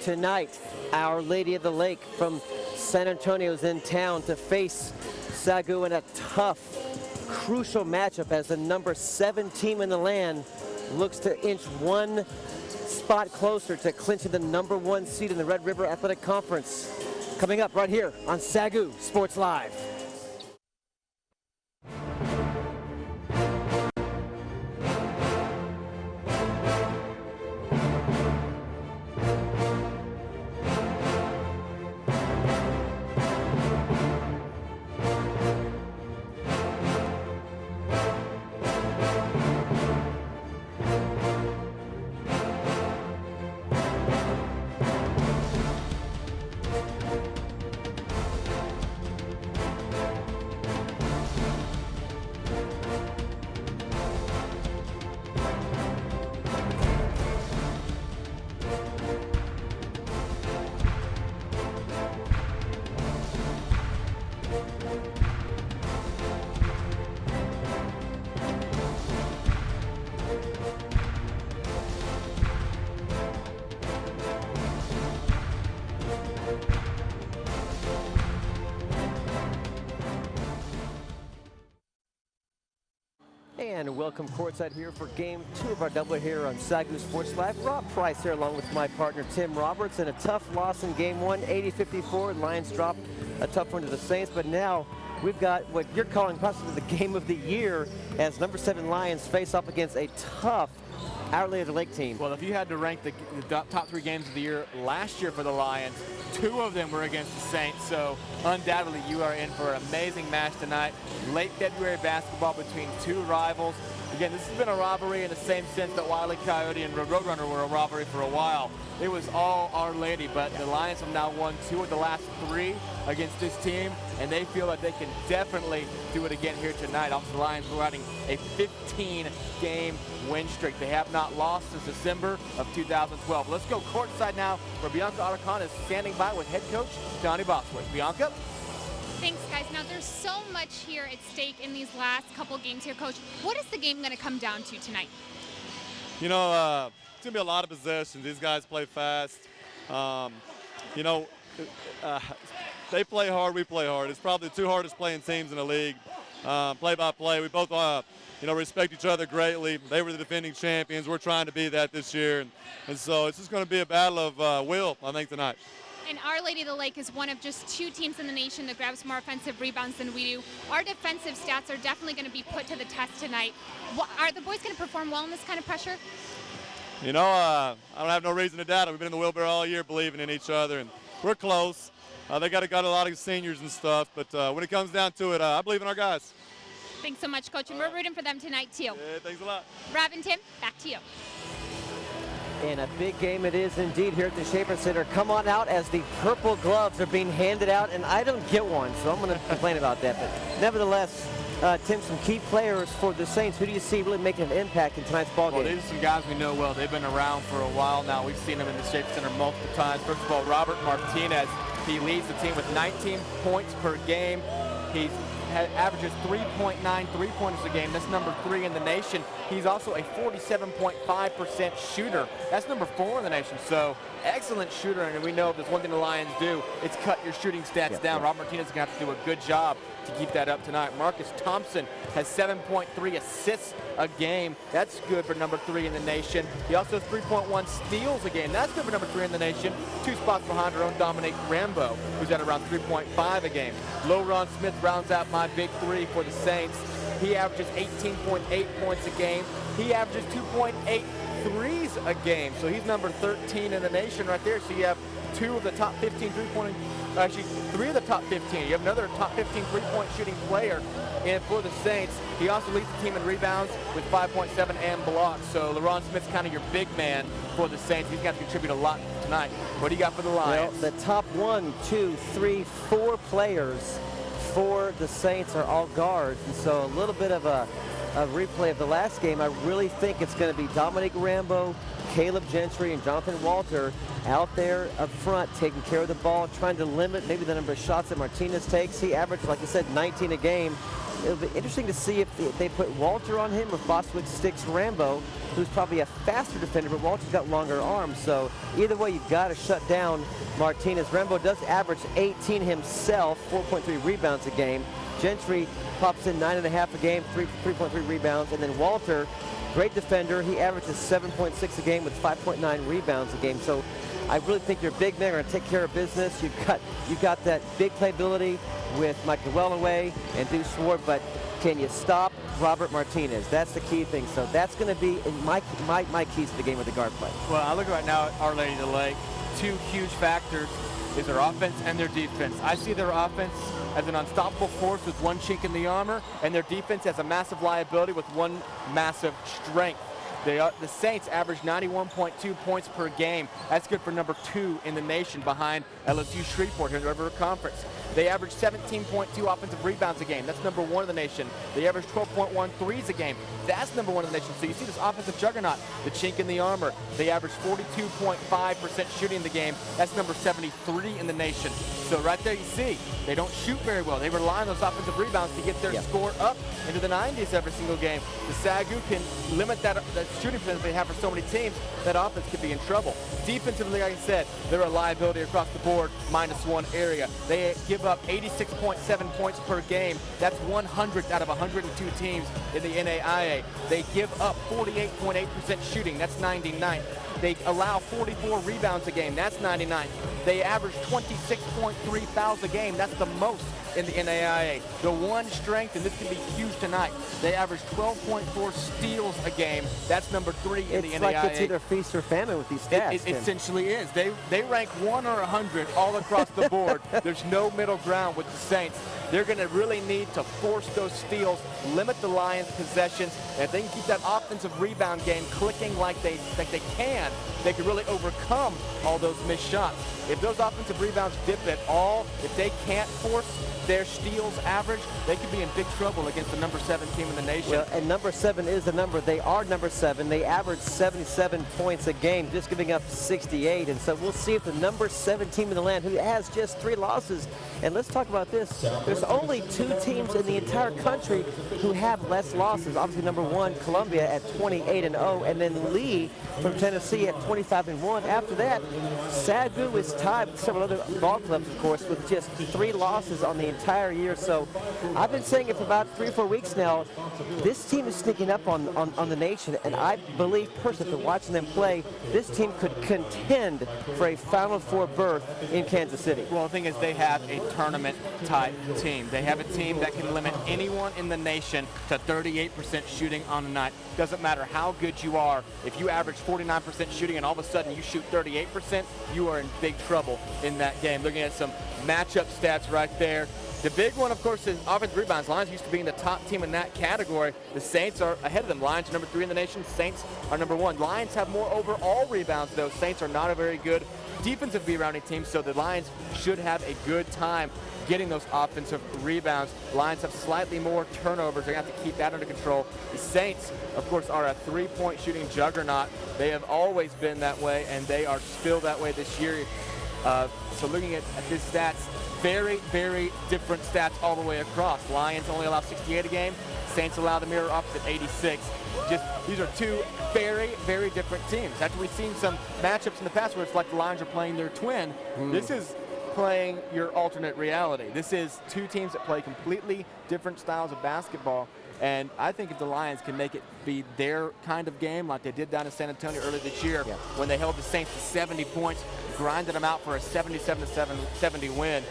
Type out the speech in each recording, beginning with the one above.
tonight, Our Lady of the Lake from San Antonio is in town to face SAGU in a tough, crucial matchup as the number 7 team in the land looks to inch one spot closer to clinching the number 1 seed in the Red River Athletic Conference. Coming up right here on SAGU Sports Live. And welcome courtside here for game 2 of our doubleheader here on SAGU Sports Live. Rob Price here along with my partner Tim Roberts, and a tough loss in game 1, 80-54. Lions dropped a tough one to the Saints, but now we've got what you're calling possibly the game of the year as number 7 Lions face off against a tough Our Lady of the Lake team. Well, if you had to rank the top 3 games of the year last year for the Lions, 2 of them were against the Saints, so undoubtedly you are in for an amazing match tonight. Late February basketball between 2 rivals. Again, this has been a rivalry in the same sense that Wile E. Coyote and Roadrunner were a rivalry for a while. It was all Our Lady, but the Lions have now won 2 of the last 3 against this team, and they feel that they can definitely do it again here tonight. Also, the Lions were riding a 15-game win streak. They have not lost since December of 2012. Let's go courtside now, where Bianca Aracon is standing by with head coach Donnie Bosworth. Bianca? Thanks, guys. Now, there's so much here at stake in these last couple games here, Coach. What is the game going to come down to tonight? You know, it's going to be a lot of possessions. These guys play fast. You know, they play hard, we play hard. It's probably the 2 hardest playing teams in the league. Play by play, we both, you know, respect each other greatly. They were the defending champions. We're trying to be that this year. And so it's just going to be a battle of will, I think, tonight. And Our Lady of the Lake is one of just 2 teams in the nation that grabs more offensive rebounds than we do. Our defensive stats are definitely going to be put to the test tonight. Are the boys going to perform well in this kind of pressure? You know, I don't have no reason to doubt it. We've been in the wheelbarrow all year believing in each other, and we're close. They got a lot of seniors and stuff, but when it comes down to it, I believe in our guys. Thanks so much, Coach, and we're rooting for them tonight, too. Yeah, thanks a lot. Rob and Tim, back to you. And a big game it is indeed here at the Schaefer Center. Come on out as the purple gloves are being handed out, and I don't get one, so I'm going to complain about that. But nevertheless, Tim, some key players for the Saints. Who do you see really making an impact in tonight's ballgame? Well, these are some guys we know well. They've been around for a while now. We've seen them in the Schaefer Center multiple times. First of all, Robert Martinez. He leads the team with 19 points per game. He averages 3.9 three-pointers a game. That's number 3 in the nation. He's also a 47.5% shooter. That's number 4 in the nation. So excellent shooter, and we know if there's one thing the Lions do, it's cut your shooting stats down. Rob Martinez is going to have to do a good job to keep that up tonight. Marcus Thompson has 7.3 assists a game. That's good for number 3 in the nation. He also has 3.1 steals a game. That's good for number 3 in the nation. 2 spots behind our own Dominic Rambo, who's at around 3.5 a game. Loron Smith rounds out my big 3 for the Saints. He averages 18.8 points a game. He averages 2.8 threes a game. So he's number 13 in the nation right there. So you have 2 of the top 15 three-point, actually 3 of the top 15. You have another top 15 three-point shooting player in for the Saints. He also leads the team in rebounds with 5.7 and blocks. So LaRon Smith's kind of your big man for the Saints. He's got to contribute a lot tonight. What do you got for the Lions? Well, the top 1, 2, 3, 4 players for the Saints are all guards. And so a little bit of a replay of the last game. I really think it's going to be Dominic Rambo, Caleb Gentry, and Jonathan Walter out there up front taking care of the ball, trying to limit maybe the number of shots that Martinez takes. He averaged, like I said, 19 a game. It'll be interesting to see if they put Walter on him or if Boswick sticks Rambo. who's probably a faster defender, but Walter's got longer arms. So either way, you've got to shut down Martinez. Rembo does average 18 himself, 4.3 rebounds a game. Gentry pops in 9.5 a game, 3.3 rebounds. And then Walter, great defender. He averages 7.6 a game with 5.9 rebounds a game. So I really think your big men are going to take care of business. You've got that big playability with Michael Wellaway and Deuce Ward, but can you stop Robert Martinez? That's the key thing. So that's going to be in my keys to the game with the guard play. Well, I look right now at Our Lady of the Lake. Two huge factors is their offense and their defense. I see their offense as an unstoppable force with one chink in the armor, and their defense as a massive liability with one massive strength. The Saints average 91.2 points per game. That's good for number 2 in the nation behind LSU Shreveport here in the River Conference. They average 17.2 offensive rebounds a game. That's number 1 in the nation. They average 12.1 threes a game. That's number 1 in the nation. So you see this offensive juggernaut, the chink in the armor. They average 42.5% shooting in the game. That's number 73 in the nation. So right there you see, they don't shoot very well. They rely on those offensive rebounds to get their score up into the 90s every single game. The SAGU can limit that shooting percentage they have for so many teams. That offense could be in trouble. Defensively, like I said, they're a liability across the board, -1 area. They give up 86.7 points per game. That's 100th out of 102 teams in the NAIA. They give up 48.8% shooting. That's 99th. They allow 44 rebounds a game. That's 99th. They average 26.3 fouls a game. That's the most in the NAIA. The one strength, and this can be huge tonight, they average 12.4 steals a game. That's number 3 in the NAIA. It's like it's either feast or famine with these stats. It essentially is. They rank 1 or 100 all across the board. There's no middle ground with the Saints. They're going to really need to force those steals, limit the Lions' possessions, and if they can keep that offensive rebound game clicking like they can, they can really overcome all those missed shots. If those offensive rebounds dip at all, if they can't force their steals average, they could be in big trouble against the number 7 team in the nation. Well, and number 7 is the number. They are number 7. They average 77 points a game, just giving up 68. And so we'll see if the number 7 team in the land, who has just 3 losses, and let's talk about this. There's only 2 teams in the entire country who have less losses. Obviously, number 1, Columbia at 28-0, and then Lee from Tennessee at 25-1. After that, SAGU is tied with several other ball clubs, of course, with just 3 losses on the entire year. So I've been saying it for about 3 or 4 weeks now. This team is sneaking up on the nation, and I believe personally, after watching them play, this team could contend for a Final Four berth in Kansas City. Well, the thing is, they have a tournament-type team. They have a team that can limit anyone in the nation to 38% shooting on a night. Doesn't matter how good you are. If you average 49% shooting and all of a sudden you shoot 38%, you are in big trouble in that game. Looking at some matchup stats right there. The big one, of course, is offensive rebounds. Lions used to be in the top team in that category. The Saints are ahead of them. Lions are number 3 in the nation. Saints are number 1. Lions have more overall rebounds, though. Saints are not a very good defensive rebounding team, so the Lions should have a good time getting those offensive rebounds. Lions have slightly more turnovers. They're going to have to keep that under control. The Saints, of course, are a 3-point shooting juggernaut. They have always been that way, and they are still that way this year. So looking at his stats, very, very different stats all the way across. Lions only allow 68 a game. Saints allow the mirror opposite, 86. These are 2 very, very different teams. After we've seen some matchups in the past where it's like the Lions are playing their twin, this is playing your alternate reality. This is 2 teams that play completely different styles of basketball. And I think if the Lions can make it be their kind of game like they did down in San Antonio earlier this year when they held the Saints to 70 points, grinded them out for a 77-70 win,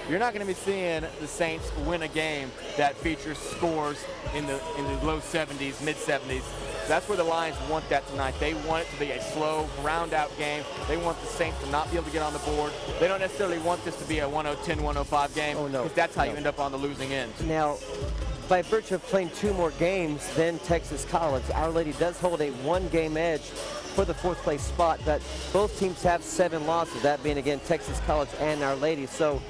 you're not going to be seeing the Saints win a game that features scores in the low 70s, mid 70s. That's where the Lions want that tonight. They want it to be a slow, ground-out game. They want the Saints to not be able to get on the board. They don't necessarily want this to be a 110, 105 game. Oh, no. Because that's how you end up on the losing end. Now, by virtue of playing 2 more games than Texas College, Our Lady does hold a 1-game edge for the 4th place spot, but both teams have 7 losses, that being, again, Texas College and Our Lady. So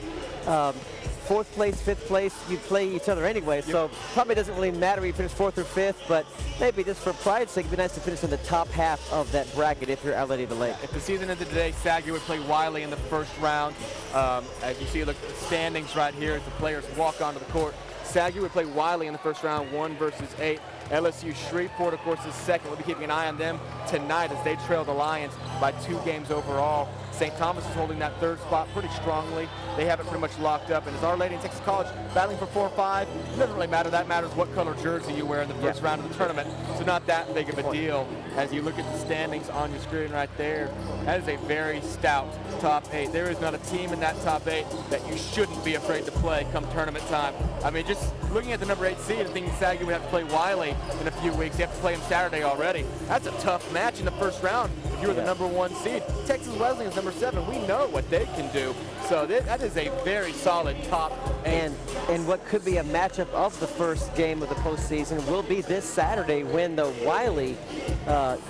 4th place, 5th place, you play each other anyway, so probably doesn't really matter if you finish 4th or 5th, but maybe just for pride's sake, it'd be nice to finish in the top half of that bracket if you're Our Lady of the Lake. If the season ended today, SAGU would play Wiley in the first round. As you see, look at the standings right here as the players walk onto the court. SAGU would play Wiley in the first round, 1 versus 8. LSU Shreveport, of course, is second. We'll be keeping an eye on them tonight as they trail the Lions by 2 games overall. St. Thomas is holding that 3rd spot pretty strongly. They have it pretty much locked up. And as Our Lady in Texas College battling for 4-5, it doesn't really matter. That matters what color jersey you wear in the first round of the tournament. So not that big of a deal as you look at the standings on your screen right there. That is a very stout top 8. There is not a team in that top 8 that you shouldn't be afraid to play come tournament time. I mean, just looking at the number 8 seed and thinking SAGU would have to play Wiley in a few weeks. You have to play him Saturday already. That's a tough match in the first round if you were the number 1 seed. Texas Wesleyan is number 7. We know what they can do. So that is a very solid top 8. And what could be a matchup of the first game of the postseason will be this Saturday when the Wiley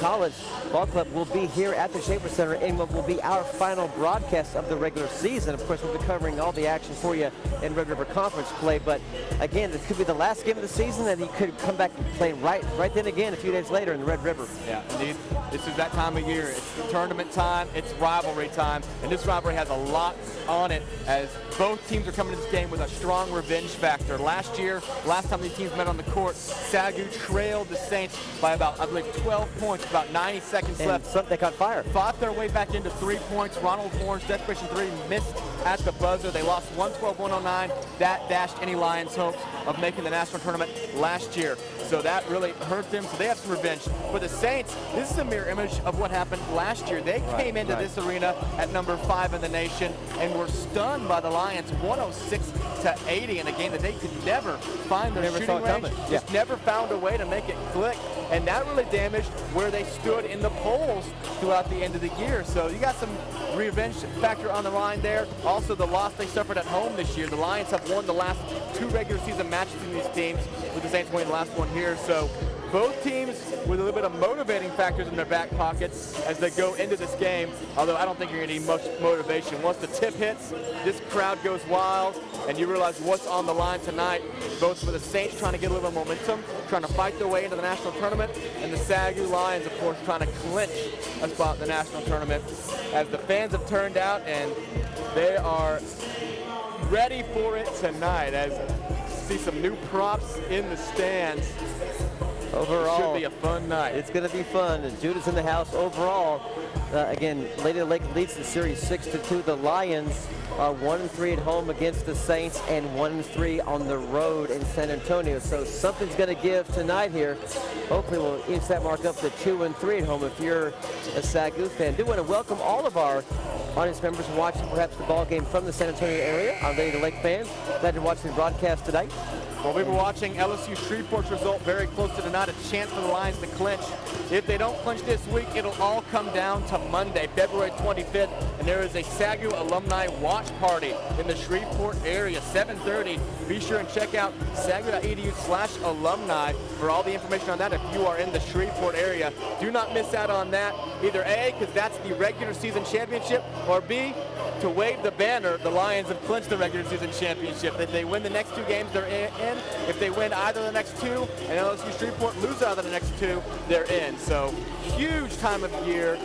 College Ball Club will be here at the Schaefer Center in what will be our final broadcast of the regular season. Of course, we'll be covering all the action for you in Red River Conference play. But again, this could be the last game of the season, and he could come back and play right then again a few days later in the Red River. Yeah, indeed. This is that time of year. It's tournament time. It's rivalry time. And this rivalry has a lot on it as both teams are coming to this game with a strong revenge factor. Last time these teams met on the court, SAGU trailed the Saints by about, I believe, 12 points, about 90 seconds left. They caught fire. Fought their way back into 3 points. Ronald Horn's desperation 3 missed at the buzzer. They lost 112-109. That dashed any Lions' hopes of making the national tournament last year. So that really hurt them. So they have some revenge. For the Saints, this is a mirror image of what happened last year. They came into this arena at number 5 in the nation and were stunned by the Lions 106-80 in a game that they could never find their shooting range. Just never found a way to make it click. And that really damaged where they stood in the polls throughout the end of the year. So you got some revenge factor on the line there. Also, the loss they suffered at home this year. The Lions have won the last 2 regular season matches in these teams, with the Saints winning the last one here. So both teams with a little bit of motivating factors in their back pockets as they go into this game, although I don't think you're going to need much motivation. Once the tip hits, this crowd goes wild, and you realize what's on the line tonight, both for the Saints trying to get a little bit of momentum, trying to fight their way into the national tournament, and the SAGU Lions, of course, trying to clinch a spot in the national tournament, as the fans have turned out, and they are ready for it tonight, as see some new props in the stands. Overall, it should be a fun night. It's going to be fun. And Judah's in the house. Overall, again, Lady of the Lake leads the series 6-2. The Lions are 1-3 at home against the Saints and 1-3 on the road in San Antonio. So something's going to give tonight here. Hopefully we'll inch that mark up to 2-3 at home if you're a SAGU fan. I do want to welcome all of our audience members watching perhaps the ball game from the San Antonio area, our Lady of the Lake fans. Glad you're watching the broadcast tonight. Well, we were watching LSU Shreveport's result very close to tonight, a chance for the Lions to clinch. If they don't clinch this week, it'll all come down to Monday, February 25th, and there is a SAGU alumni watch party in the Shreveport area, 7:30. Be sure and check out sagu.edu/alumni for all the information on that if you are in the Shreveport area. Do not miss out on that, either A, because that's the regular season championship, or B, to wave the banner. The Lions have clinched the regular season championship. If they win the next 2 games, they're in. If they win either of the next 2 and LSU Shreveport lose either of the next 2, they're in. So huge time of year.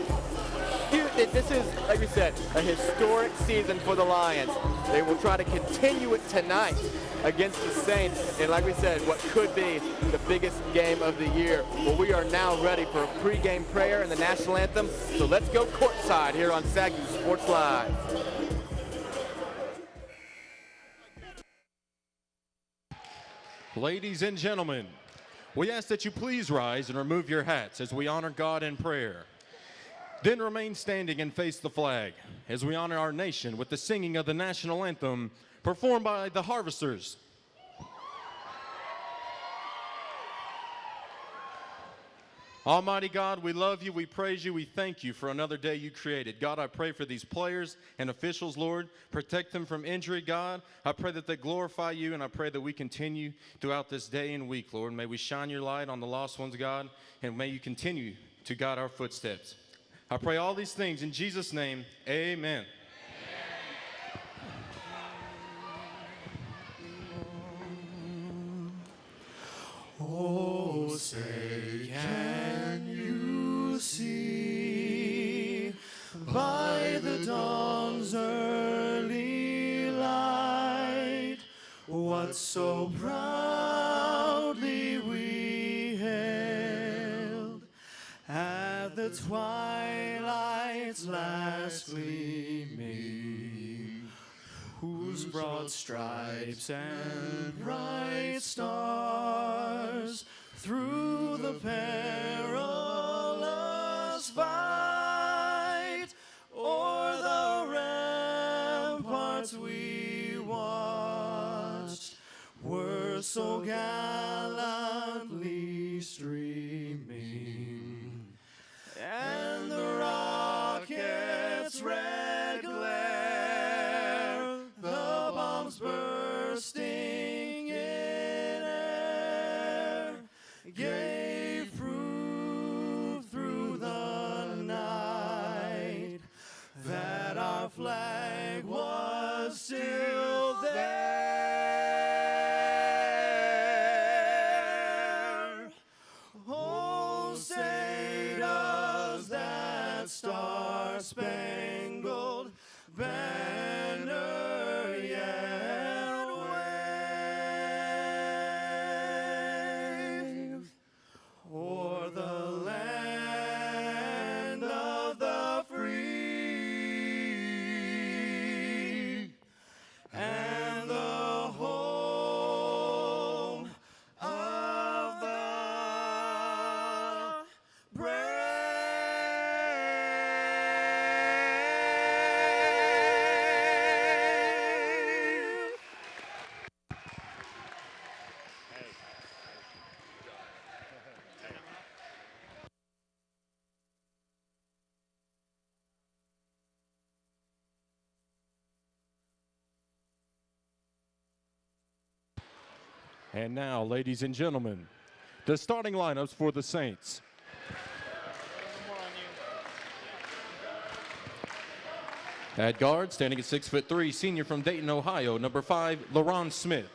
This is, like we said, a historic season for the Lions. They will try to continue it tonight against the Saints. And like we said, what could be the biggest game of the year. Well, we are now ready for a pregame prayer and the national anthem. So let's go courtside here on SAGU Sports Live. Ladies and gentlemen, we ask that you please rise and remove your hats as we honor God in prayer. Then remain standing and face the flag as we honor our nation with the singing of the national anthem performed by the Harvesters. Almighty God, we love you, we praise you, we thank you for another day you created. God, I pray for these players and officials, Lord. Protect them from injury, God. I pray that they glorify you, and I pray that we continue throughout this day and week, Lord. May we shine your light on the lost ones, God, and may you continue to guide our footsteps. I pray all these things in Jesus' name, amen. Oh, say, can you see by the dawn's early light what so proudly we hailed twilight's last gleaming, whose broad stripes and bright stars through the perilous fight o'er the ramparts we watched were so gallantly streaming, and the rocket's red glare, the bombs bursting in air, gave proof through the night that our flag was still there. Oh, say does that star-spangled banner yet wave o'er the land of the free and the home of the brave. And now, ladies and gentlemen, the starting lineups for the Saints. At guard, standing at 6'3", senior from Dayton, Ohio, number 5, LaRon Smith.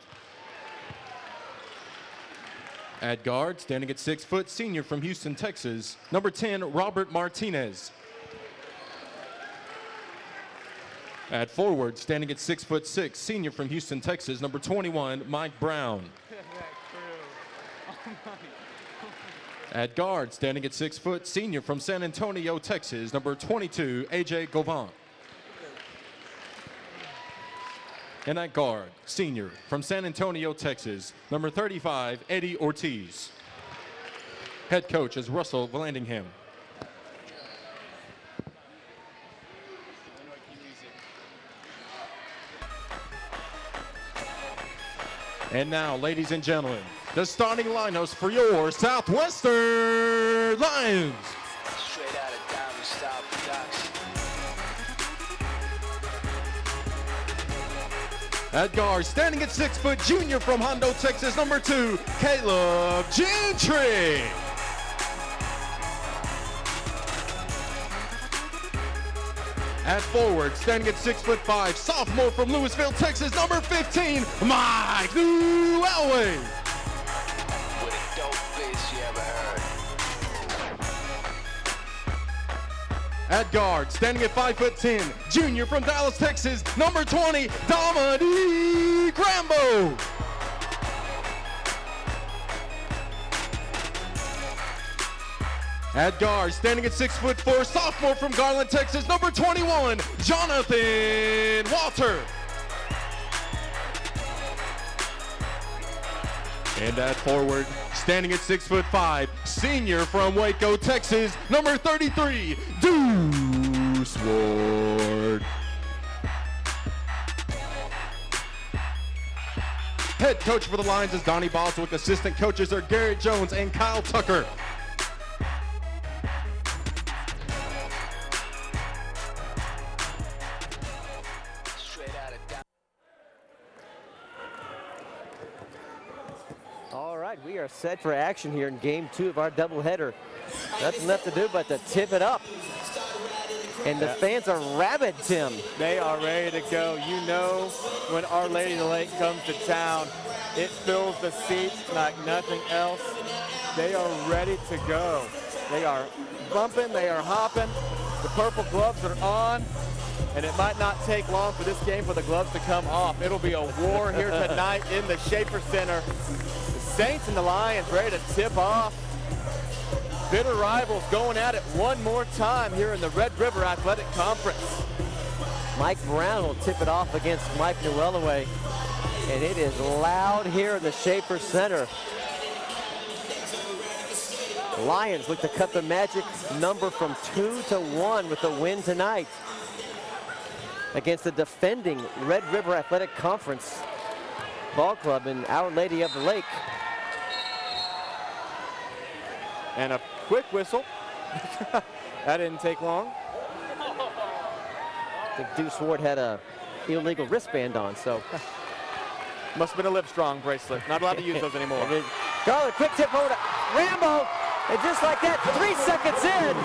At guard, standing at 6 foot, senior from Houston, Texas, number 10, Robert Martinez. At forward, standing at 6'6", senior from Houston, Texas, number 21, Mike Brown. At guard, standing at 6 foot, senior from San Antonio, Texas, number 22, AJ Govan. And at guard, senior from San Antonio, Texas, number 35, Eddie Ortiz. Head coach is Russell Vallandingham. And now, ladies and gentlemen, the starting lineups for your Southwestern Lions. Straight out of Diamond Style Production. At guard, standing at 6 foot, junior from Hondo, Texas, number 2, Caleb Gentry. At forward, standing at 6'5", sophomore from Louisville, Texas, number 15, Mike Llewellyn. With a dope face you ever heard. At guard, standing at 5'10", junior from Dallas, Texas, number 20, Dominique Rambo. At guard, standing at 6'4", sophomore from Garland, Texas, number 21, Jonathan Walter. And at forward, standing at 6'5", senior from Waco, Texas, number 33, Deuce Ward. Head coach for the Lions is Donnie Boswick. Assistant coaches are Garrett Jones and Kyle Tucker. All right, we are set for action here in game 2 of our doubleheader. Nothing left to do but to tip it up. And the fans are rabid, Tim. They are ready to go. You know, when Our Lady of the Lake comes to town, it fills the seats like nothing else. They are ready to go. They are bumping, they are hopping. The purple gloves are on, and it might not take long for this game for the gloves to come off. It'll be a war here tonight in the Schaefer Center. The Saints and the Lions ready to tip off. bitter rivals going at it one more time here in the Red River Athletic Conference. Mike Brown will tip it off against Mike Newellaway. And it is loud here in the Schaefer Center. Lions look to cut the magic number from 2-1 with a win tonight against the defending Red River Athletic Conference ball club in Our Lady of the Lake. And a quick whistle. That didn't take long. I think Deuce Ward had a illegal wristband on, so. Must have been a Livestrong bracelet. Not allowed to use those anymore. Garland, quick tip over to Rambo. And just like that, 3 seconds in,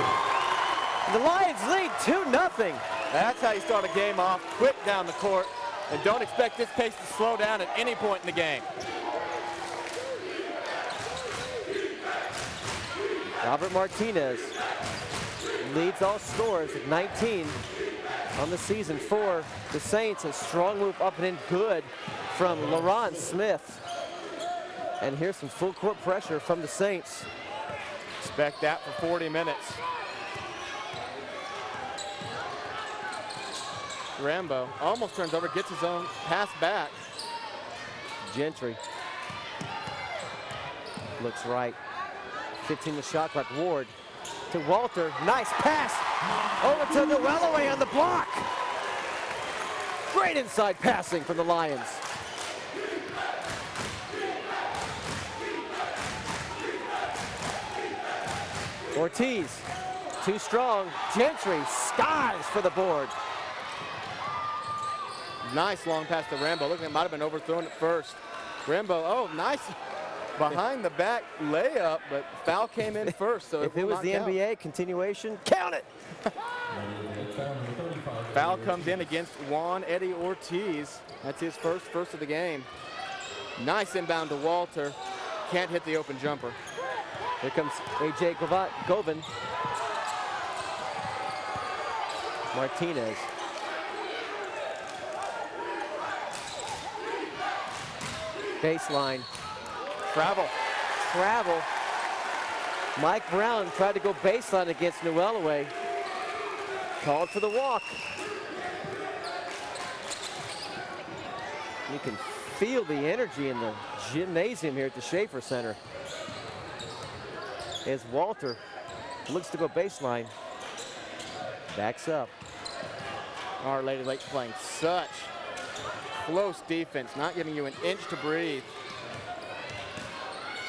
the Lions lead 2-0. That's how you start a game off, quick down the court, and don't expect this pace to slow down at any point in the game. Robert Martinez leads all scorers at 19 on the season for the Saints. A strong move up and in, good from LaRon Smith. And here's some full court pressure from the Saints. Expect that for 40 minutes. Rambo almost turns over, gets his own pass back. Gentry looks right. 15 the shot clock. Ward to Walter. Nice pass over to Newellaway on the block. Great inside passing from the Lions. Ortiz, too strong. Gentry skies for the board. Nice long pass to Rambo. Look, it might have been overthrown at first. Rambo, oh, nice behind the back layup, but foul came in first. So if it was the NBA, continuation, count it. Foul comes in against Juan Eddie Ortiz. That's his first of the game. Nice inbound to Walter. Can't hit the open jumper. Here comes A.J. Govin. Martinez. Baseline. Travel. Mike Brown tried to go baseline against Newellaway. Called for the walk. You can feel the energy in the gymnasium here at the Schaefer Center. As Walter looks to go baseline. Backs up. Our Lady Lake playing such close defense, not giving you an inch to breathe.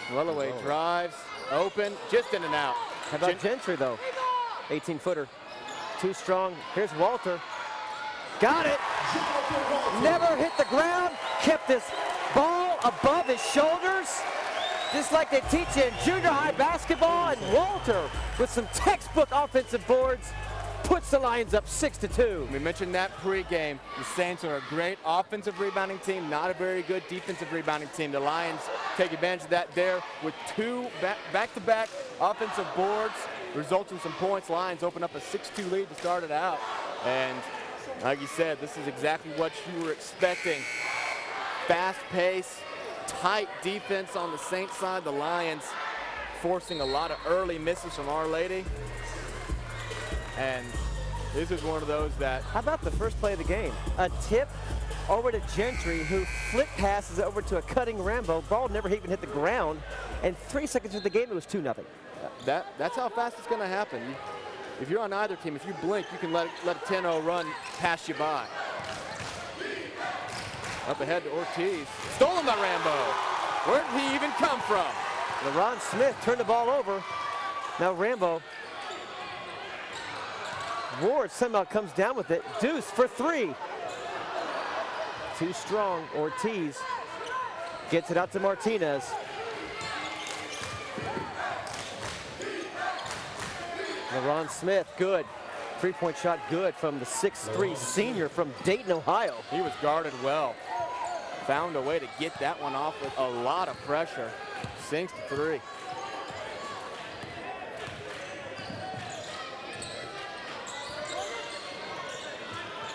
Newellaway drives, open, just in and out. How about Gentry though? 18-footer, too strong. Here's Walter. Got it. Never hit the ground. Kept this ball above his shoulders. Just like they teach you in junior high basketball. And Walter, with some textbook offensive boards, puts the Lions up 6-2. We mentioned that pregame. The Saints are a great offensive rebounding team, not a very good defensive rebounding team. The Lions take advantage of that there with two back-to-back offensive boards, results in some points. Lions open up a 6-2 lead to start it out. And like you said, this is exactly what you were expecting. Fast pace, tight defense on the Saints side. The Lions forcing a lot of early misses from Our Lady. And this is one of those that... How about the first play of the game? A tip over to Gentry, who flip passes over to a cutting Rambo. Ball never even hit the ground. And 3 seconds into the game, it was 2-0. That's how fast it's going to happen. If you're on either team, if you blink, you can let a 10-0 run pass you by. Up ahead to Ortiz. Stolen by Rambo. Where did he even come from? LaRon Smith turned the ball over. Now Rambo. Ward somehow comes down with it. Deuce for three. Too strong. Ortiz gets it out to Martinez. LaRon Smith, good. Three-point shot good from the 6'3" senior from Dayton, Ohio. He was guarded well. Found a way to get that one off with a lot of pressure. Sinks to three.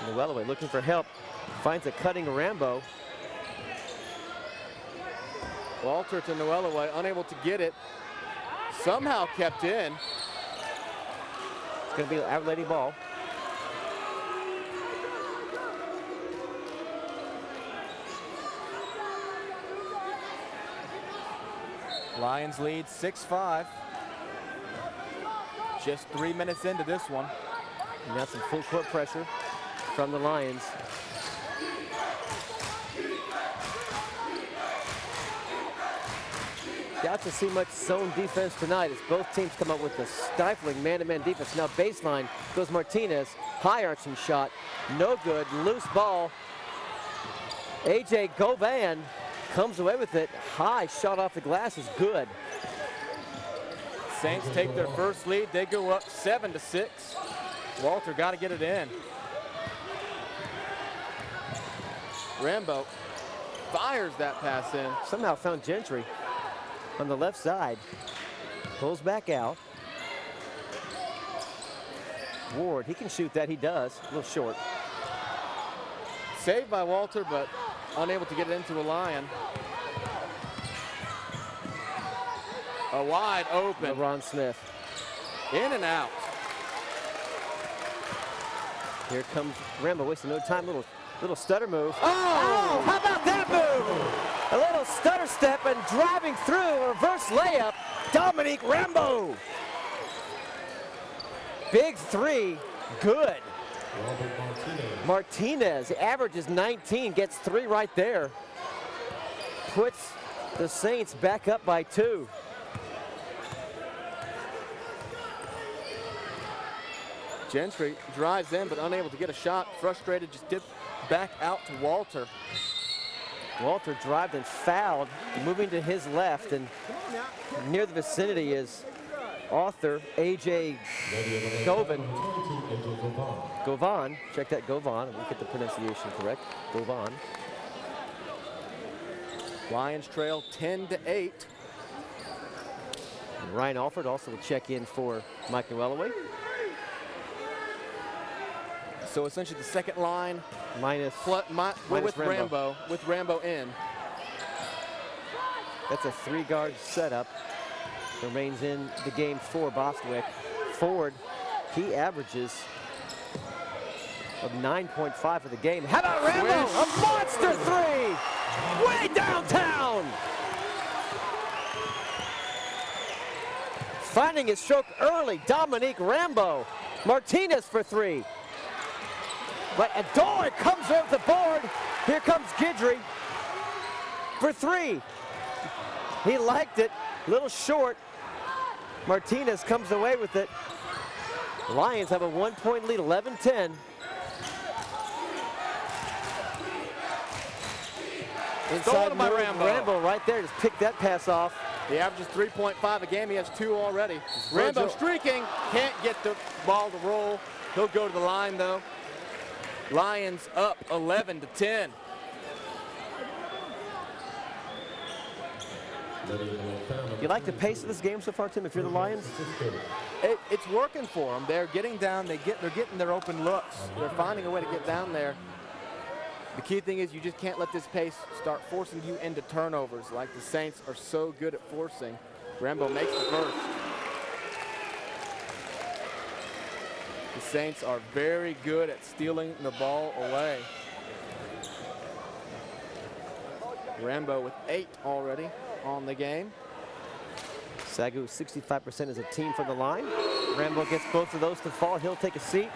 Newellaway looking for help. Finds a cutting Rambo. Walter to Newellaway, unable to get it. somehow kept in. It's going to be Our Lady ball. Lions lead 6-5. Just 3 minutes into this one. And now some full court pressure from the Lions. Got to see much zone defense tonight as both teams come up with a stifling man-to-man defense. Now baseline goes Martinez, high arching shot, no good, loose ball. AJ Govan comes away with it. High shot off the glass is good. Saints take their first lead. They go up 7-6. Walter got to get it in. Rambo fires that pass in. Somehow found Gentry on the left side. Pulls back out. Ward, he can shoot that, he does. A little short. Saved by Walter, but unable to get it into a Lion. A wide open. LeBron Smith. In and out. Here comes Rambo, wasting no time. Little stutter move. Oh! How about that move? A little stutter step and driving through a reverse layup. Dominique Rambo. Big three, good. Martinez averages 19, gets 3 right there. Puts the Saints back up by 2. Gentry drives in, but unable to get a shot. Frustrated, just dipped back out to Walter. Walter drived and fouled, moving to his left, and near the vicinity is author AJ Govan. Govan, check that, Govan, we'll get the pronunciation correct. Govan. Lions trail 10-8. Ryan Alford also will check in for Mike Newellaway. So essentially the second line Minus with Rambo. With Rambo in. That's a 3-guard setup. Remains in the game for Bostwick. Ford, he averages of 9.5 for the game. How about Rambo? A monster 3! Way downtown! Finding his stroke early, Dominique Rambo. Martinez for 3. But Adore comes over the board. Here comes Guidry for 3. He liked it, a little short. Martinez comes away with it. Lions have a 1-point lead, 11-10. Inside by Rambo. Rambo right there, just picked that pass off. He averages 3.5 a game. He has 2 already. Rambo streaking, can't get the ball to roll. He'll go to the line though. Lions up 11-10. You like the pace of this game so far, Tim, if you're the Lions? It's working for them. They're getting down, they're getting their open looks. They're finding a way to get down there. The key thing is you just can't let this pace start forcing you into turnovers like the Saints are so good at forcing. Rambo makes the first. The Saints are very good at stealing the ball away. Rambo with 8 already on the game. SAGU 65% as a team from the line. Rambo gets both of those to fall. He'll take a seat.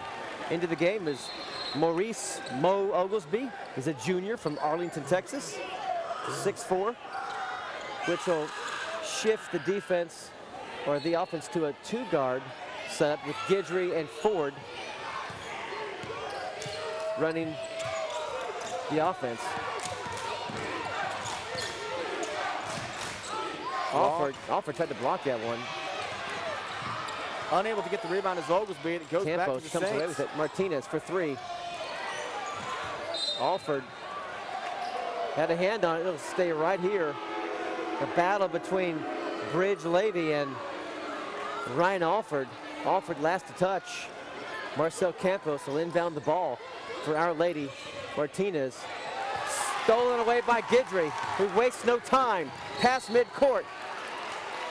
Into the game is Maurice Mo Oglesby. He's a junior from Arlington, Texas. 6'4", which will shift the defense or the offense to a 2-guard setup with Guidry and Ford running the offense. Alford tried to block that one. Unable to get the rebound is Oglesby. It goes back to the comes away Saints. with it. Martinez for 3. Alford had a hand on it. It'll stay right here. The battle between Bridge Levy and Ryan Alford. Alford last to touch. Marcel Campos will inbound the ball for Our Lady. Martinez stolen away by Guidry, who wastes no time. Past midcourt.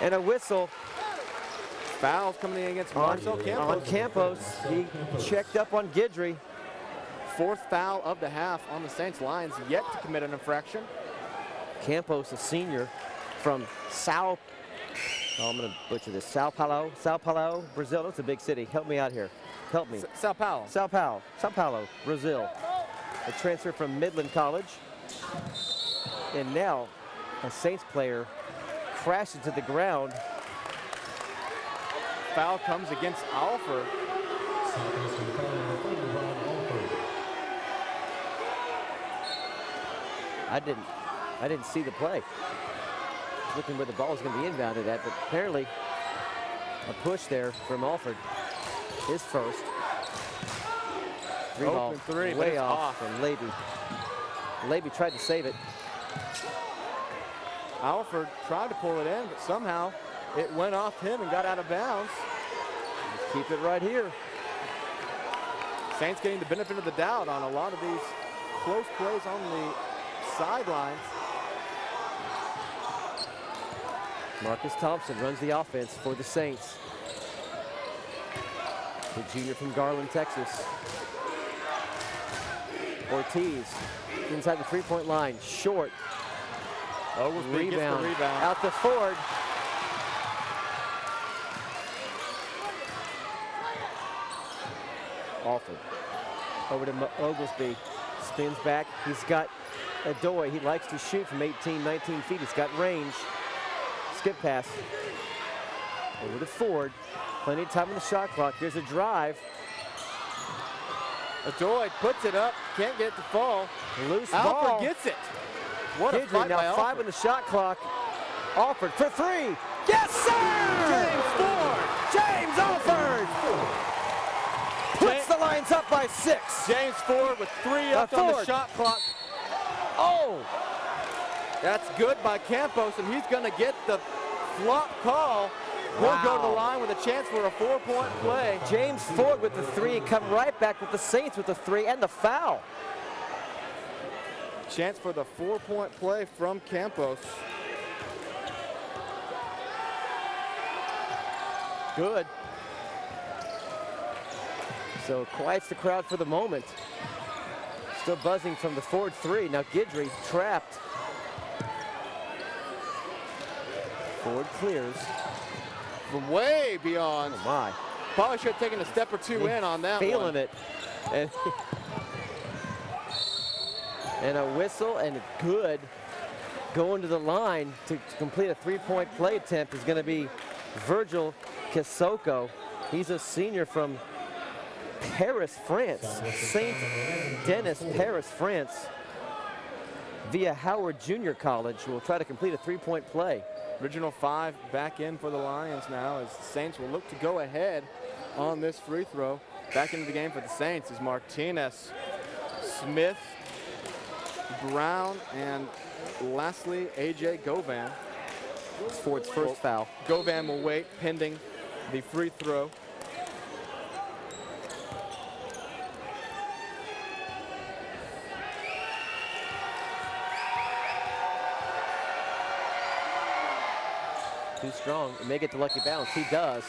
And a whistle Fouls coming in against Marcel Campos. On Campos, he checked up on Guidry. 4th foul of the half on the Saints. Lions yet to commit an infraction. Campos, a senior from I'm going to butcher this. Sao Paulo, Brazil. That's a big city. Help me out here. Help me. Sao Paulo. Sao Paulo, Brazil. A transfer from Midland College. And now a Saints player crashes to the ground. Foul comes against Alford. I didn't see the play. Looking where the ball is going to be inbounded at, but apparently a push there from Alford. His first. Open three, way but it's off from Levy. Levy tried to save it. Alford tried to pull it in, but somehow it went off him and got out of bounds. Let's keep it right here. Saints getting the benefit of the doubt on a lot of these close plays on the sidelines. Marcus Thompson runs the offense for the Saints. The junior from Garland, Texas. Ortiz inside the three-point line, short. Oglesby gets the rebound. Out to Ford. Alford over to Oglesby, spins back. He's got Adoy. He likes to shoot from 18, 19 feet. He's got range. Skip pass over to Ford. Plenty of time on the shot clock. Here's a drive. Adoy puts it up, can't get it to fall. Loose Alford ball. gets it. What a Guidry fight now by 5 Alford. on the shot clock. Alford for 3. Yes, sir! James Ford. James Alford puts the Lions up by 6. James Ford with 3 up on the Ford. shot clock. Oh! That's good by Campos, and he's going to get the flop call. He'll go to the line with a chance for a 4-point play. James Ford with the 3, come right back with the Saints with the 3 and the foul. Chance for the 4-point play from Campos. Good. So quiets the crowd for the moment. Still buzzing from the Ford 3. Now Guidry trapped. Ford clears. From way beyond. Oh my. Probably should have taken a step or two in on that Feeling one. it. And a whistle, and it's good. Going to the line to complete a 3-point play attempt is going to be Virgil Kisoko. He's a senior from Paris, France. Saint Denis, Paris, France. Via Howard Junior College will try to complete a 3-point play. Original 5 back in for the Lions now as the Saints will look to go ahead on this free throw. Back into the game for the Saints is Martinez, Smith, Brown, and lastly, A.J. Govan. It's Ford's first foul. Govan will wait pending the free throw. Too strong. It may get the lucky bounce. He does.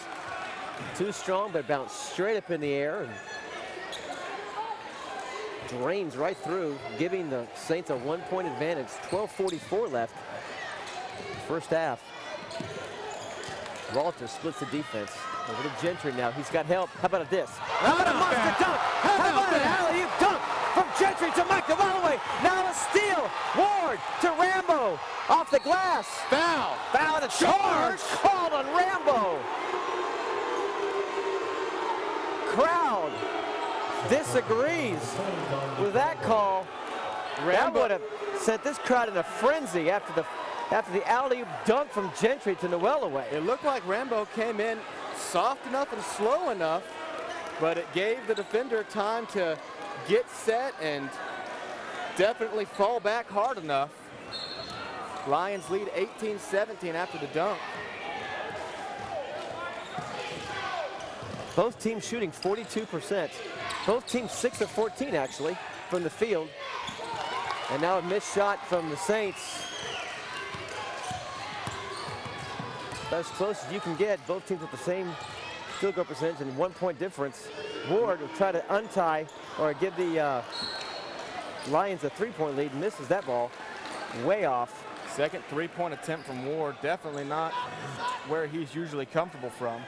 Too strong, but bounced straight up in the air and drains right through, giving the Saints a 1-point advantage. 12:44 left. First half. Walter splits the defense. Over to Gentry now. He's got help. How about this? How about a monster dunk? How about an alley-oop dunk from Gentry to Mike Holloway? Now a steal. Ward to Rambo. Off the glass. Foul. Foul and a charge called on Rambo. Crowd disagrees with that call. That would have sent this crowd in a frenzy after the alley-oop dunk from Gentry to Holloway. It looked like Rambo came in soft enough and slow enough, but it gave the defender time to get set and definitely fall back hard enough. Lions lead 18-17 after the dunk. Both teams shooting 42%. Both teams 6 of 14 actually from the field. And now a missed shot from the Saints. as close as you can get. Both teams with the same field goal percentage and 1 point difference. Ward will try to untie or give the Lions a 3-point lead. Misses that ball way off. Second 3-point attempt from Ward. Definitely not where he's usually comfortable from.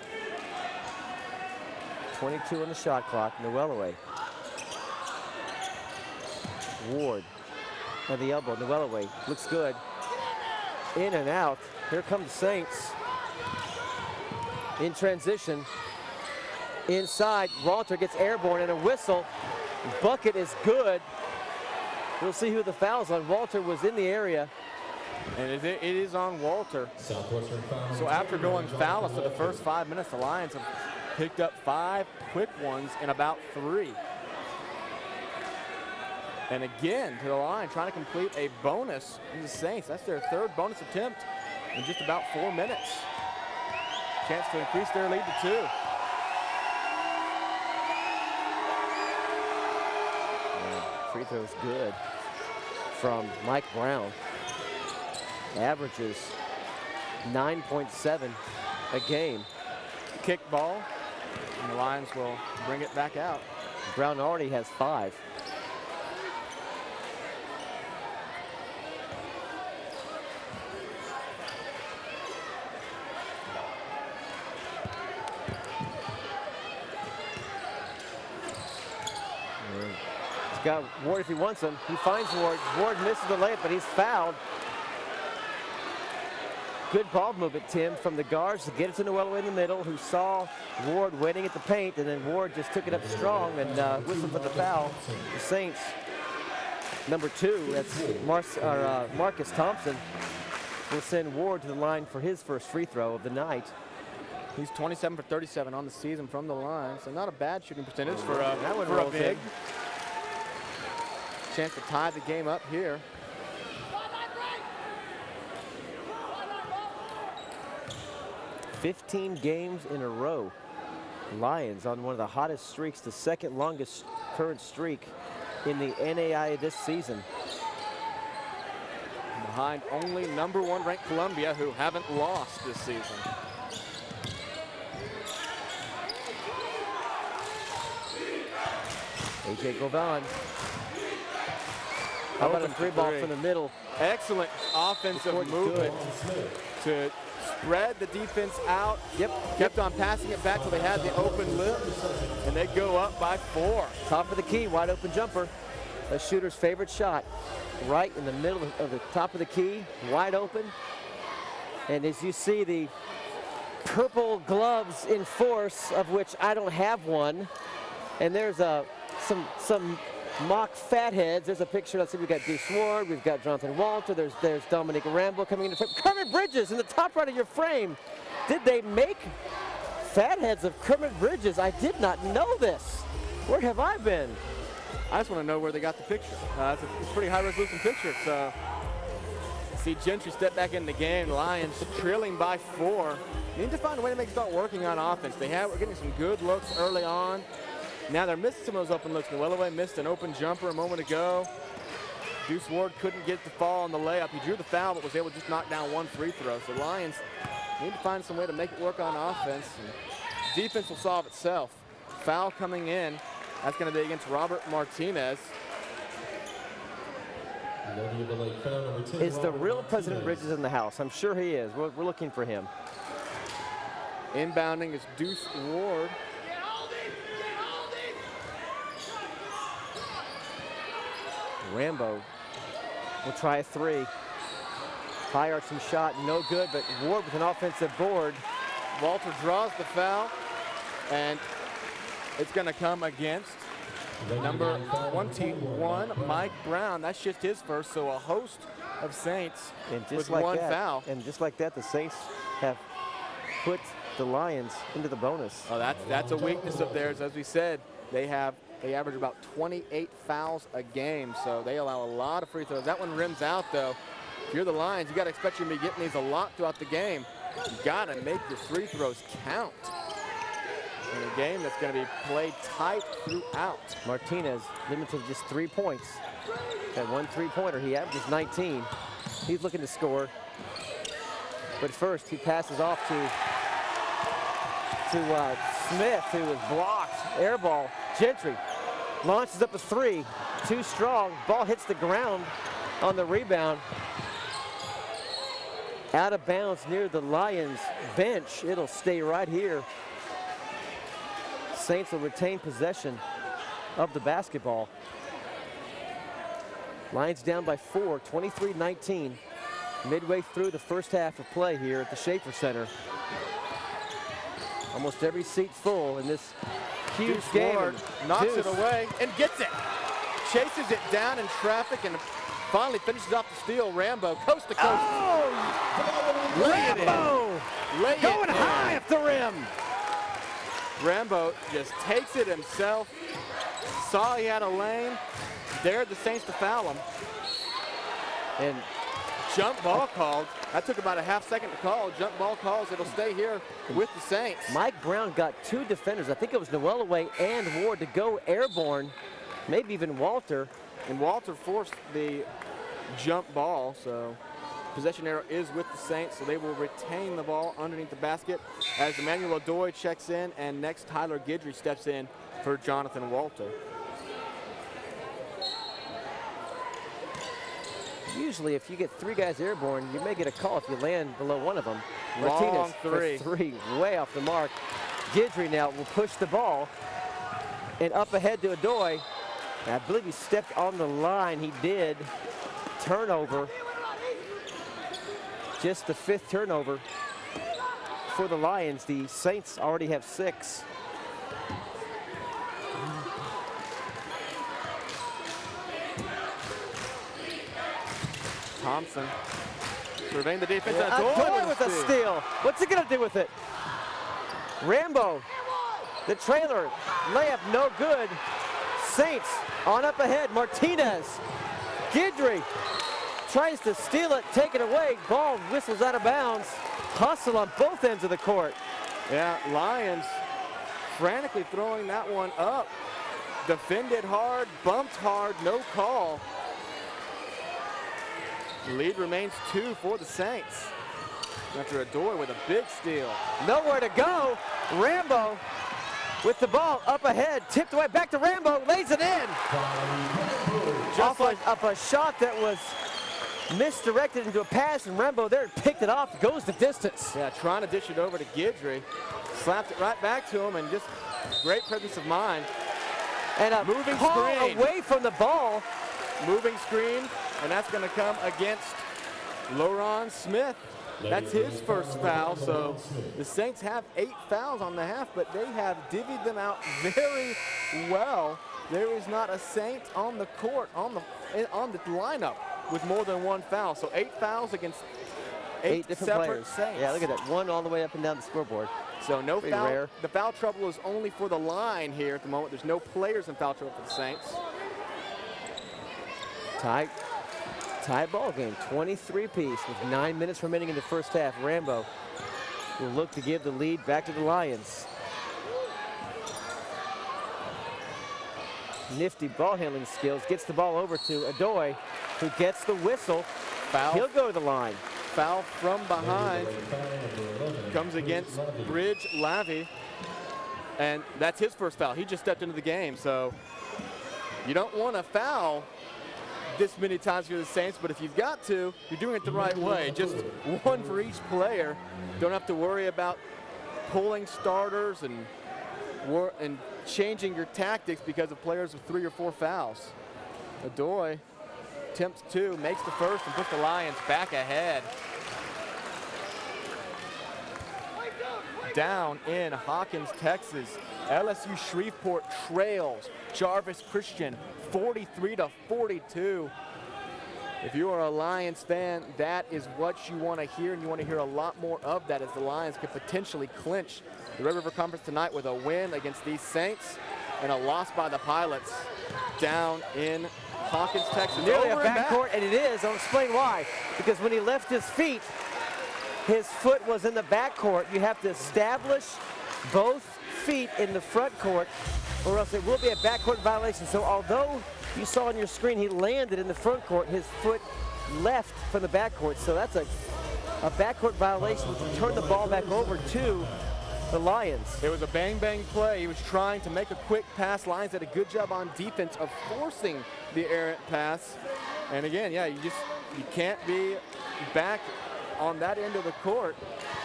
22 on the shot clock. Noel away. Ward at the elbow. Noel away. Looks good. In and out. Here come the Saints. In transition. Inside. Walter gets airborne and a whistle. Bucket is good. We'll see who the foul's on. Walter was in the area. And it is on Walter. So after going foul for the first 5 minutes, the Lions have picked up 5 quick ones in about 3. And again, to the line, trying to complete a bonus in the Saints. That's their 3rd bonus attempt in just about 4 minutes. Chance to increase their lead to 2. Free throw's good from Mike Brown. Averages 9.7 a game. Kick ball, and the Lions will bring it back out. Brown already has 5. He's got Ward if he wants him. He finds Ward. Ward misses the layup, but he's fouled. Good ball movement, Tim, from the guards to get it to Noel in the middle, who saw Ward waiting at the paint, and then Ward just took it up strong and whistled for the foul. The Saints, number 2, that's Marcus Thompson, will send Ward to the line for his first free throw of the night. He's 27 for 37 on the season from the line, so not a bad shooting percentage for a big. In. Chance to tie the game up here. 15 games in a row. Lions on one of the hottest streaks, the 2nd longest current streak in the NAIA this season. Behind only number 1 ranked Columbia, who haven't lost this season. A.J. Govan. How about a 3-ball from the middle? Excellent offensive movement to spread the defense out. Kept on passing it back till they had the open lip, and they go up by 4. Top of the key, wide open jumper. A shooter's favorite shot. Right in the middle of the top of the key, wide open. And as you see, the purple gloves in force, of which I don't have one. And there's some mock fatheads. There's a picture. Let's see, we've got Deuce Ward, we've got Jonathan Walter, there's Dominic Rambo coming into frame. Kermit Bridges in the top right of your frame. Did they make fatheads of Kermit Bridges? I did not know this. Where have I been? I just want to know where they got the picture. It's a pretty high resolution picture. So see Gentry step back in the game. Lions trailing by 4. Need to find a way to make it start working on offense. We're getting some good looks early on. Now they're missing some of those open looks. Noelaway missed an open jumper a moment ago. Deuce Ward couldn't get the fall on the layup. He drew the foul, but was able to just knock down 1 free throw. So Lions need to find some way to make it work on offense. And defense will solve itself. Foul coming in. That's going to be against Robert Martinez. Is the real President Bridges in the house? I'm sure he is. We're looking for him. Inbounding is Deuce Ward. Rambo will try a 3. High arching shot, no good, but Ward with an offensive board. Walter draws the foul, and it's going to come against number 21, Mike Brown. That's just his first, so a host of Saints with like 1 that, foul. And just like that, the Saints have put the Lions into the bonus. Oh, that's a weakness of theirs. As we said, they average about 28 fouls a game, so they allow a lot of free throws. That one rims out, though. If you're the Lions, you got to expect you to be getting these a lot throughout the game. You got to make your free throws count in a game that's going to be played tight throughout. Martinez limited to just 3 points. That 1 3-pointer, he averages 19. He's looking to score. But first, he passes off to Smith, who is blocked. Air ball. Gentry launches up a three. Too strong. Ball hits the ground on the rebound. Out of bounds near the Lions bench. It'll stay right here. Saints will retain possession of the basketball. Lions down by 4, 23-19. Midway through the first half of play here at the Schaefer Center. Almost every seat full in this huge game. Knocks it away and gets it. Chases it down in traffic and finally finishes off the steal. Rambo, coast to coast. Oh! Rambo! Going high at the rim. Rambo just takes it himself. Saw he had a lane. Dared the Saints to foul him. And jump ball called. That took about a half second to call. Jump ball calls. It'll stay here with the Saints. Mike Brown got 2 defenders. I think it was Noel Away and Ward to go airborne. Maybe even Walter. And Walter forced the jump ball, so possession arrow is with the Saints, so they will retain the ball underneath the basket as Emmanuel Adoy checks in, and next Tyler Guidry steps in for Jonathan Walter. Usually if you get 3 guys airborne, you may get a call if you land below one of them. Long Martinez three. for 3, way off the mark. Guidry now will push the ball and up ahead to Adoy. I believe he stepped on the line. He did. Turnover. Just the 5th turnover for the Lions. The Saints already have 6. Thompson surveying the defense. Adoy with a steal. What's he going to do with it? Rambo, the trailer, layup no good. Saints on up ahead. Martinez. Guidry tries to steal it, take it away. Ball whistles out of bounds. Hustle on both ends of the court. Yeah, Lions frantically throwing that one up. Defended hard, bumped hard, no call. Lead remains 2 for the Saints. After Adoy with a big steal. Nowhere to go. Rambo with the ball up ahead, tipped away, back to Rambo, lays it in. Off a shot that was misdirected into a pass, and Rambo there picked it off, goes the distance. Yeah, trying to dish it over to Guidry. Slapped it right back to him, and just great presence of mind. And a moving call screen. Away from the ball. Moving screen, and that's going to come against Loron Smith. That's his first foul, so the Saints have 8 fouls on the half, but they have divvied them out very well. There is not a Saint on the court, on the lineup with more than 1 foul. So 8 fouls against 8 different separate players. Saints. Yeah, look at that, 1 all the way up and down the scoreboard. So no Pretty foul. rare. The foul trouble is only for the line here at the moment. There's no players in foul trouble for the Saints. Tie ball game, 23 piece with 9 minutes remaining in the first half. Rambo will look to give the lead back to the Lions. Nifty ball handling skills, gets the ball over to Adoy, who gets the whistle. Foul. He'll go to the line. Foul from behind comes against Bridge Lavy, and that's his first foul. He just stepped into the game, so you don't want to foul this many times for the Saints, but if you've got to, you're doing it the right way. Just 1 for each player. Don't have to worry about pulling starters and changing your tactics because of players with 3 or 4 fouls. Adoy attempts 2, makes the first, and puts the Lions back ahead. Down in Hawkins, Texas, LSU Shreveport trails Jarvis Christian 43-42. If you are a Lions fan, that is what you want to hear, and you want to hear a lot more of that as the Lions could potentially clinch the Red River Conference tonight with a win against these Saints and a loss by the Pilots down in Hawkins, Texas. Nearly a backcourt, and it is. I'll explain why. Because when he left his feet, his foot was in the backcourt. You have to establish both feet in the front court, or else it will be a backcourt violation. So although you saw on your screen he landed in the front court, his foot left from the backcourt. So that's a a backcourt violation, which would turn the ball back over to the Lions. It was a bang-bang play. He was trying to make a quick pass. Lions did a good job on defense of forcing the errant pass. And again, yeah, you can't be back on that end of the court.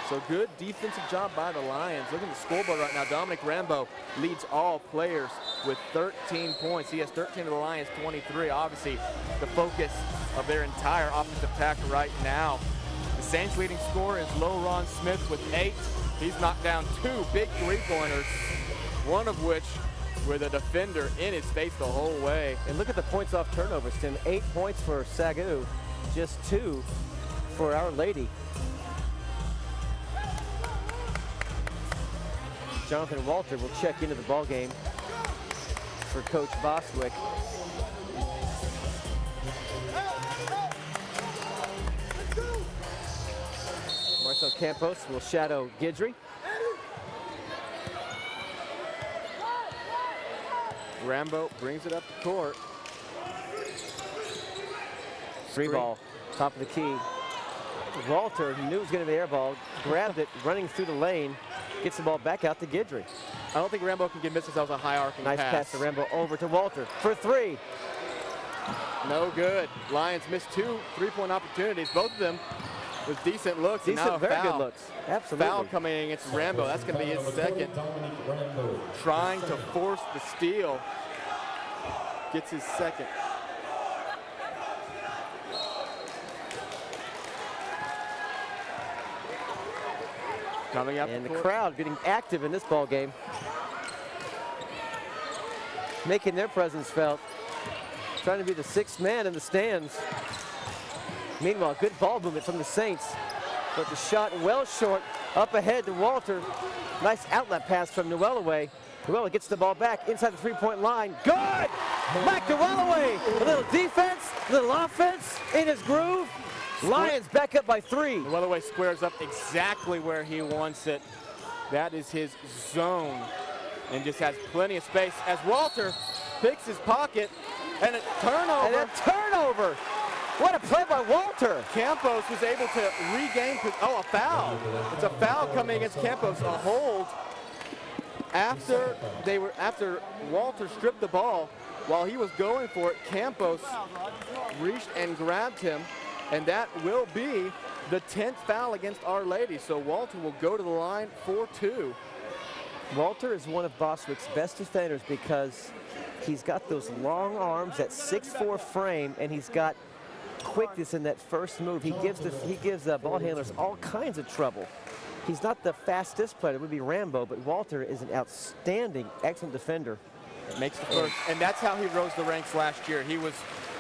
So good defensive job by the Lions. Look at the scoreboard right now. Dominic Rambo leads all players with 13 points. He has 13 of the Lions, 23. Obviously, the focus of their entire offensive attack right now. The Saints' leading scorer is Ron Smith with 8. He's knocked down 2 big three-pointers, one of which with a defender in his face the whole way. And look at the points off turnovers, Tim. 8 points for SAGU, just 2 for Our Lady. Jonathan Walter will check into the ball game for Coach Bostwick. Marcel Campos will shadow Guidry. Rambo brings it up the court. Free ball, top of the key. Walter knew it was going to be air ball, grabbed it, running through the lane, gets the ball back out to Guidry. I don't think Rambo can give themselves a high arcing Nice pass to Rambo over to Walter for 3. No good. Lions missed 2 3-point opportunities, both of them with decent looks. Decent, and now a very foul. good looks. Absolutely. Foul coming against Rambo. That's going to be his second. Trying to force the steal. Gets his second. Coming up. And the crowd getting active in this ball game. Making their presence felt. Trying to be the 6th man in the stands. Meanwhile, good ball movement from the Saints. But the shot well short. Up ahead to Walter. Nice outlet pass from Newellaway. Newella gets the ball back inside the 3-point line. Good! Mike Newellaway. A little defense, a little offense in his groove. Lions back up by 3. Newellaway squares up exactly where he wants it. That is his zone. And just has plenty of space as Walter picks his pocket. And a turnover. And a turnover. What a play by Walter. Campos was able to regain, a foul. It's a foul coming against Campos, a hold. After Walter stripped the ball, while he was going for it, Campos reached and grabbed him, and that will be the 10th foul against Our Lady. So Walter will go to the line for 2. Walter is one of Bostwick's best defenders because he's got those long arms, that 6'4" frame, and he's got quickness in that first move. He gives the ball handlers all kinds of trouble. He's not the fastest player, it would be Rambo, but Walter is an outstanding, excellent defender. Makes the first, and that's how he rose the ranks last year. He was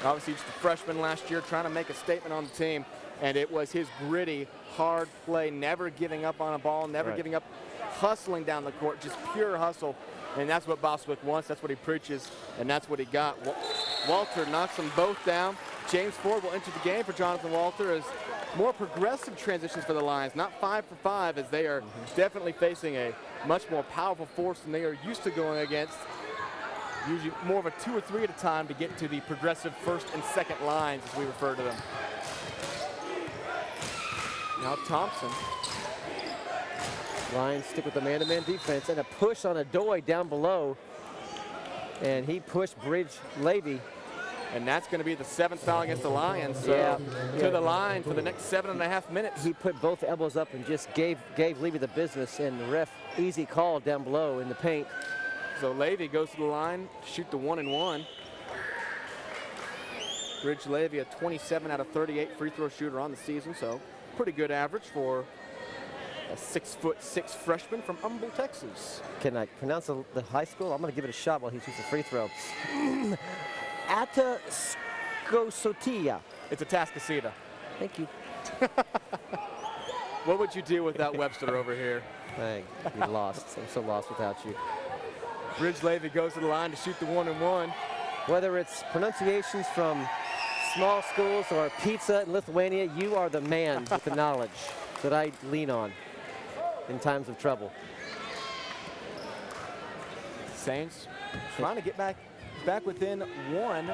obviously just a freshman last year trying to make a statement on the team, and it was his gritty, hard play, never giving up on a ball, never giving up, hustling down the court, just pure hustle. And that's what Bostwick wants, that's what he preaches, and that's what he got. Walter knocks them both down. James Ford will enter the game for Jonathan Walter as more progressive transitions for the Lions, not 5 for 5, as they are definitely facing a much more powerful force than they are used to going against. Usually more of a 2 or 3 at a time to get to the progressive first and second lines, as we refer to them. Now Thompson. Lions stick with the man-to-man defense and a push on Adoy down below. And he pushed Bridge Levy. And that's going to be the 7th foul against the Lions. So to the line for the next 7.5 minutes. He put both elbows up and just gave Levy the business, and the ref, easy call down below in the paint. So Levy goes to the line to shoot the 1-and-1. Bridge Levy, a 27 out of 38 free throw shooter on the season, so pretty good average for a 6'6" freshman from Humble, Texas. Can I pronounce the high school? I'm going to give it a shot while he shoots a free throw. Atascocita. It's a Atascocita. Thank you. What would you do without Webster over here? Dang, you're lost. I'm so lost without you. Bridge Levy goes to the line to shoot the 1-and-1. Whether it's pronunciations from small schools or pizza in Lithuania, you are the man with the knowledge that I lean on in times of trouble. Saints trying to get back within 1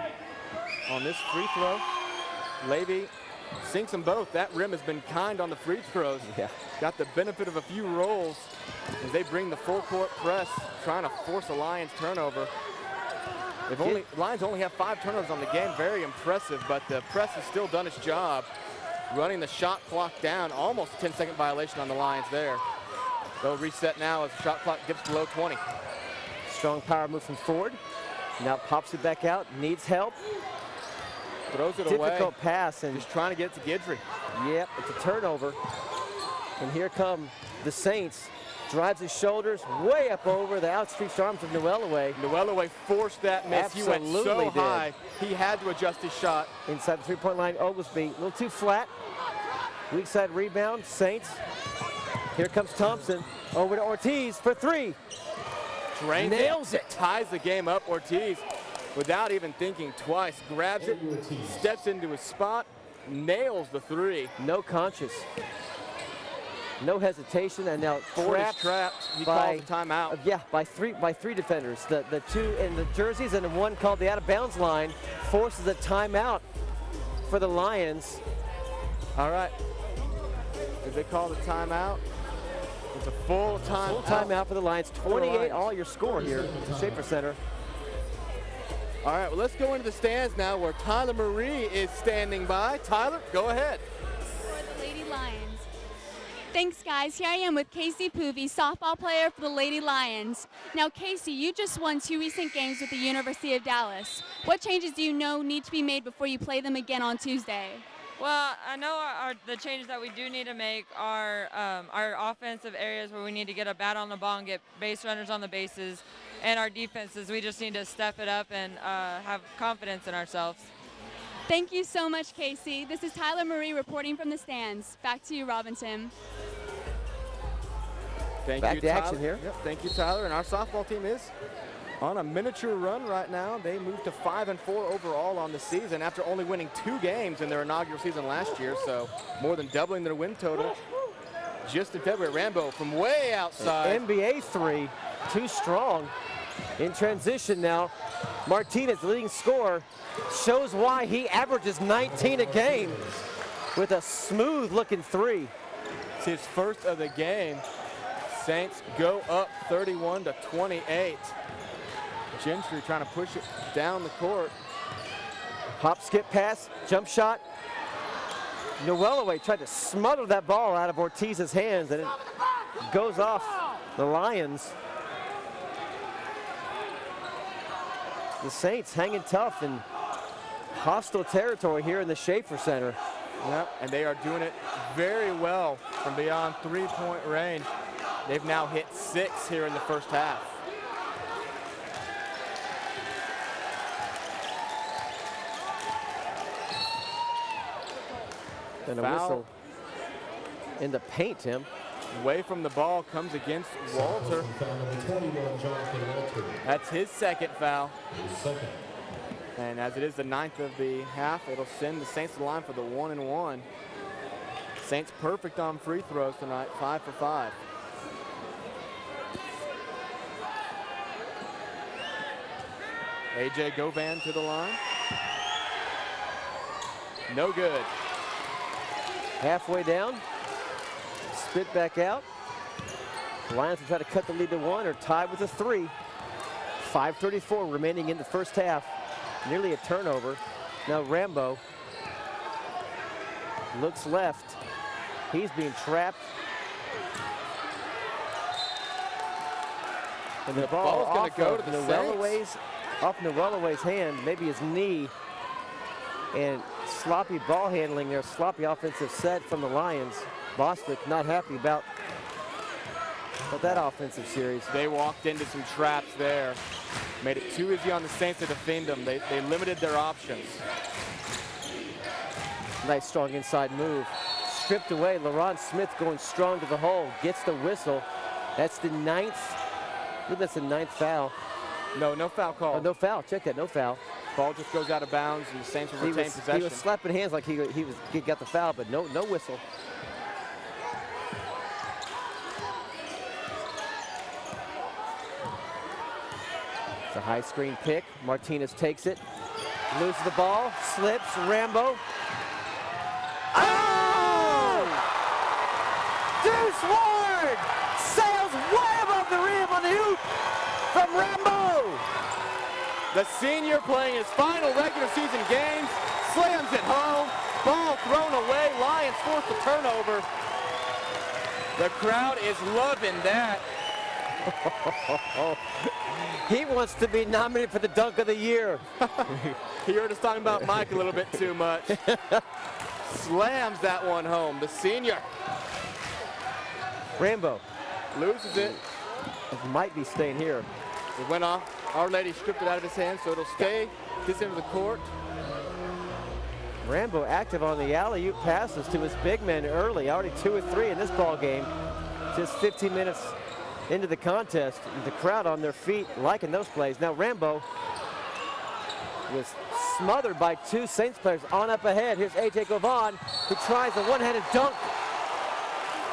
on this free throw. Levy sinks them both. That rim has been kind on the free throws. Yeah. Got the benefit of a few rolls as they bring the full court press, trying to force a Lions turnover. Lions only have 5 turnovers on the game. Very impressive, but the press has still done its job, running the shot clock down. Almost a 10-second violation on the Lions there. They'll reset now as the shot clock dips below 20. Strong power move from Ford. Now pops it back out, needs help. Throws it away. Difficult pass, and Just trying to get it to Guidry. yep, it's a turnover. And here come the Saints. Drives his shoulders way up over the outstretched arms of Noelaway. Noelaway forced that miss. He went so Absolutely did. high, he had to adjust his shot. Inside the three-point line, Oglesby, a little too flat. Weak side rebound, Saints. Here comes Thompson, over to Ortiz for 3. Drains Nails it. Ties the game up. Ortiz, without even thinking twice, grabs it, steps into his spot, nails the 3. No conscious. No hesitation, and now Ford is trapped. He calls a timeout. Yeah, by three defenders. The 2 in the jerseys and the 1 called the out-of-bounds line forces a timeout for the Lions. All right. Did they call the timeout? It's a full timeout. Full timeout for the Lions. 28 all your score here at the Schaefer Center. All right, well, let's go into the stands now where Tyler Marie is standing by. Tyler, go ahead. For the Lady Lions. Thanks, guys. Here I am with Casey Poovey, softball player for the Lady Lions. Now, Casey, you just won 2 recent games with the University of Dallas. What changes do you know need to be made before you play them again on Tuesday? Well, I know the changes that we do need to make are our offensive areas where we need to get a bat on the ball and get base runners on the bases, and our defenses, we just need to step it up and have confidence in ourselves. Thank you so much, Casey. This is Tyler Marie reporting from the stands. Back to you, Robinson. Thank Back you, to Tyler. action here. Yep, thank you, Tyler. And our softball team is on a miniature run right now. They moved to 5-4 overall on the season after only winning 2 games in their inaugural season last year, so more than doubling their win total. Just in February, Rambo from way outside. An NBA 3, too strong. In transition now, Martinez, the leading scorer, shows why he averages 19 a game with a smooth-looking 3. It's his first of the game. Saints go up 31-28. Gentry trying to push it down the court. Hop, skip, pass, jump shot. Noelaway tried to smother that ball out of Ortiz's hands, and it goes off the Lions. The Saints hanging tough in hostile territory here in the Schaefer Center. Yep, and they are doing it very well from beyond 3-point range. They've now hit 6 here in the first half. And a Foul. whistle in the paint, Tim. Away from the ball comes against Walter. That's his second foul. And as it is the 9th of the half, it'll send the Saints to the line for the 1-and-1. Saints perfect on free throws tonight, 5 for 5. AJ Govan to the line. No good. Halfway down, spit back out. Lions will try to cut the lead to 1 or tie with a 3. 5:34 remaining in the first half. Nearly a turnover. Now Rambo looks left. He's being trapped. And the ball ball's gonna off go of to the Noelaway's hand, maybe his knee. And sloppy ball handling there, sloppy offensive set from the Lions. Bostwick not happy about that offensive series. They walked into some traps there. Made it too easy on the Saints to defend them. They limited their options. Nice strong inside move. Stripped away, LaRon Smith going strong to the hole, gets the whistle. That's the 9th, I think that's the 9th foul. No foul call. Oh, no foul, check that, no foul. Ball just goes out of bounds and the Saints will retain possession. He was slapping hands like he got the foul, but no whistle. It's a high screen pick. Martinez takes it, loses the ball, slips. Rambo Oh! Deuce Ward sails way above the rim on the hoop from Rambo. The senior playing his final regular season games, slams it home, ball thrown away, Lions force the turnover. The crowd is loving that. He wants to be nominated for the dunk of the year. He heard us talking about Mike a little bit too much. Slams that one home, the senior. Rambo Loses it. might be staying here. It went off. Our Lady stripped it out of his hand, so it'll stay this end of the court. Rambo active on the alley-oop passes to his big men early, already 2 or 3 in this ball game. Just 15 minutes into the contest. The crowd on their feet liking those plays. Now Rambo was smothered by 2 Saints players on up ahead. Here's A.J. Govan, who tries a one-handed dunk.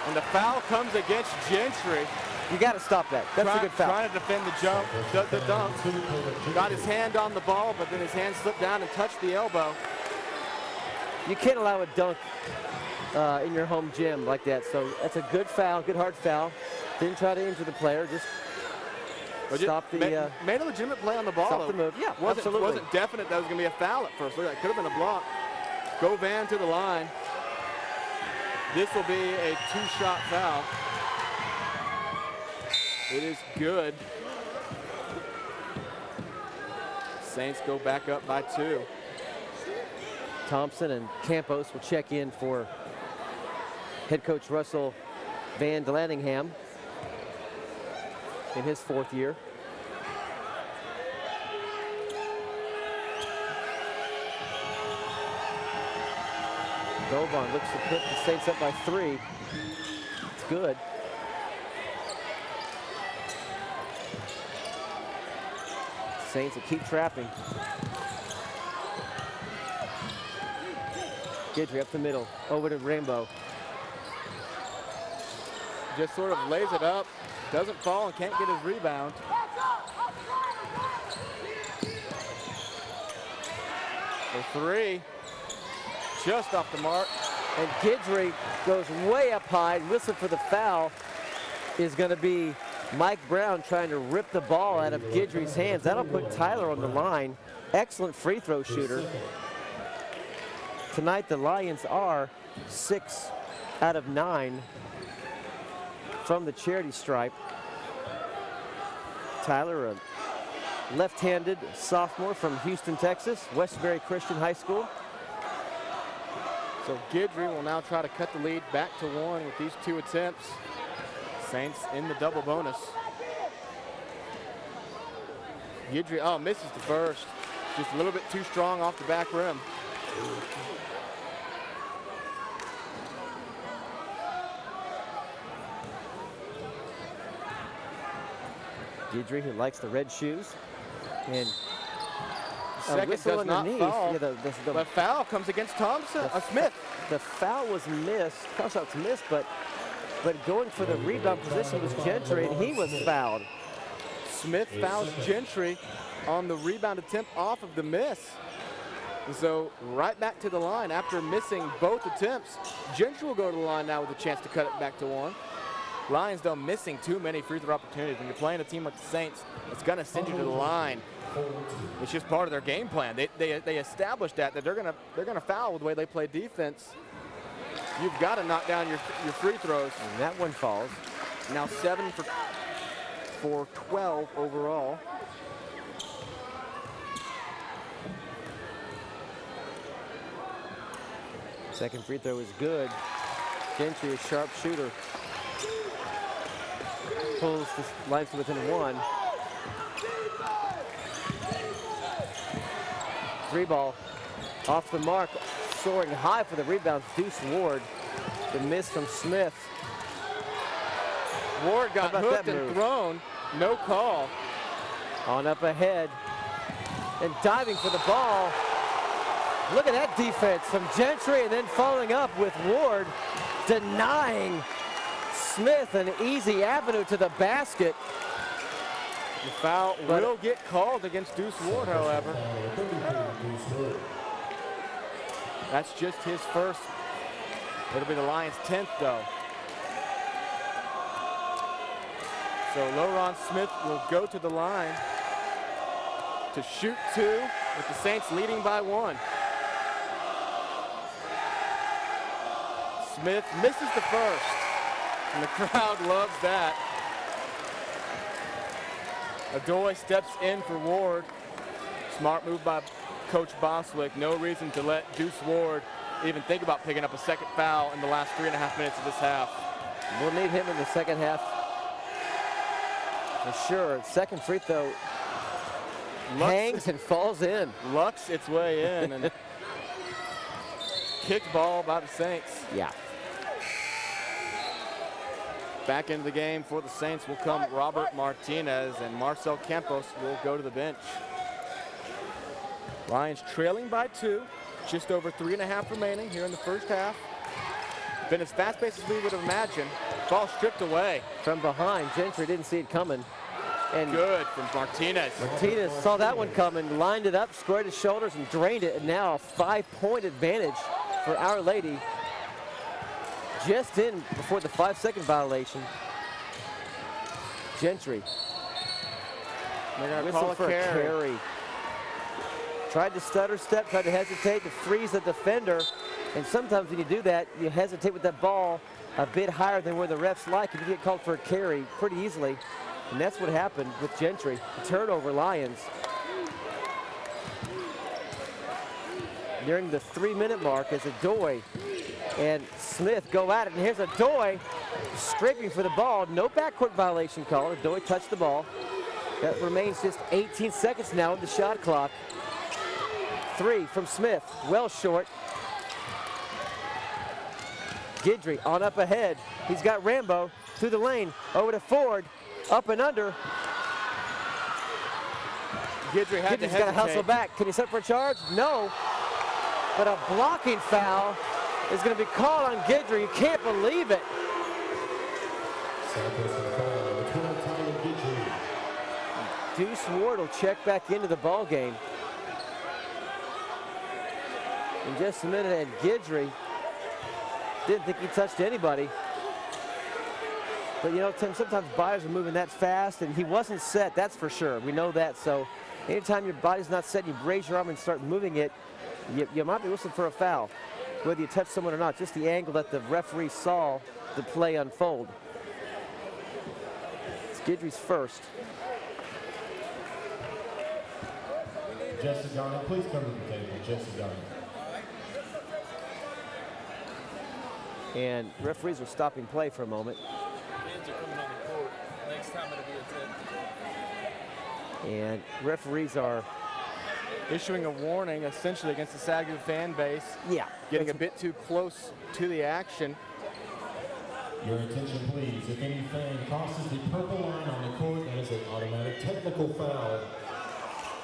And the foul comes against Gentry. You got to stop that. That's a good foul. Trying to defend the jump, the dunk. Got his hand on the ball, but then his hand slipped down and touched the elbow. You can't allow a dunk in your home gym like that. So that's a good foul, good hard foul. Didn't try to injure the player, just stop the... made a legitimate play on the ball. Stop the move, yeah, absolutely. Wasn't definite that was going to be a foul at first. That could have been a block. Govan to the line. This will be a 2-shot foul. It is good. Saints go back up by 2. Thompson and Campos will check in for head coach Russell Van Delanningham in his 4th year. Govan looks to put the Saints up by 3. It's good. Saints will keep trapping. Gidry up the middle, over to Rambo. Just sort of lays it up, doesn't fall and can't get his rebound. For 3, just off the mark. And Gidry goes way up high. Whistle for the foul is going to be Mike Brown trying to rip the ball out of Gidry's hands. That'll put Tyler on the line. Excellent free throw shooter. Tonight the Lions are 6 out of 9 from the charity stripe. Tyler, a left-handed sophomore from Houston, Texas, Westbury Christian High School. So Gidry will now try to cut the lead back to 1 with these 2 attempts. Saints in the double bonus. Gidry, misses the first. Just a little bit too strong off the back rim. Gidry, who likes the red shoes. And second does not foul. Yeah, the foul comes against Thompson, Smith. The foul was missed. Foul shot's missed, but going for the rebound position was Gentry, and he was fouled. Smith fouls Gentry on the rebound attempt off of the miss. So right back to the line after missing both attempts. Gentry will go to the line now with a chance to cut it back to 1. Lions, though, missing too many free throw opportunities. When you're playing a team like the Saints, it's going to send you to the line. It's just part of their game plan. They established that they're gonna foul with the way they play defense. You've got to knock down your free throws. And that one falls. Now 7 for 12 overall. Second free throw is good. Gentry, a sharp shooter. Pulls the Lions within 1. 3-ball off the mark, soaring high for the rebound. Deuce Ward. The miss from Smith. Ward got hooked and thrown. No call. On up ahead and diving for the ball. Look at that defense from Gentry, and then following up with Ward denying Smith an easy avenue to the basket. The foul will get called against Deuce Ward, however. That's just his first It'll be the Lions' 10th, though. So Loron Smith will go to the line to shoot 2, with the Saints leading by 1. Smith misses the first, and the crowd loves that. Adoy steps in for Ward. Smart move by Coach Boswick. No reason to let Deuce Ward even think about picking up a second foul in the last 3.5 minutes of this half. We'll need him in the second half for sure. Second free throw hangs and falls in. Lucks its way in, and kicked ball by the Saints. Yeah. Back into the game for the Saints will come Robert Martinez, and Marcel Campos will go to the bench. Lions trailing by 2, just over 3.5 remaining here in the first half. Been as fast-paced as we would have imagined. Ball stripped away. From behind, Gentry didn't see it coming. And good from Martinez. Martinez saw that one coming, lined it up, squared his shoulders, and drained it. And now a 5-point advantage for Our Lady. Just in before the 5-second violation. Gentry. They're going to Whistle call a for carry. Tried to stutter step, tried to hesitate to freeze the defender. And sometimes when you do that, you hesitate with that ball a bit higher than where the refs like, and you get called for a carry pretty easily. And that's what happened with Gentry. The turnover, Lions. Nearing the 3-minute mark as Adoy and Smith go at it. And here's Adoy scraping for the ball. No backcourt violation called. Adoy touched the ball. That remains just 18 seconds now on the shot clock. 3 from Smith, well short. Guidry on up ahead. He's got Rambo through the lane, over to Ford, up and under. Guidry's got to hustle back. Can he set for a charge? No. But a blocking foul is going to be called on Guidry. You can't believe it. Deuce Ward will check back into the ball game in just a minute, and Guidry didn't think he touched anybody. But you know, Tim, sometimes bodies are moving that fast, and he wasn't set, that's for sure. We know that. So anytime your body's not set, you raise your arm and start moving it, you might be whistling for a foul, whether you touch someone or not. Just the angle that the referee saw the play unfold. It's Guidry's first. Jesse Garner, please come to the table. Jesse Garner. And referees are stopping play for a moment. Fans are coming on the court. Next time it'll be a 10. And referees are issuing a warning essentially against the SAGU fan base. Yeah. Getting a bit too close to the action. Your attention, please. If any fan crosses the purple line on the court, that is an automatic technical foul.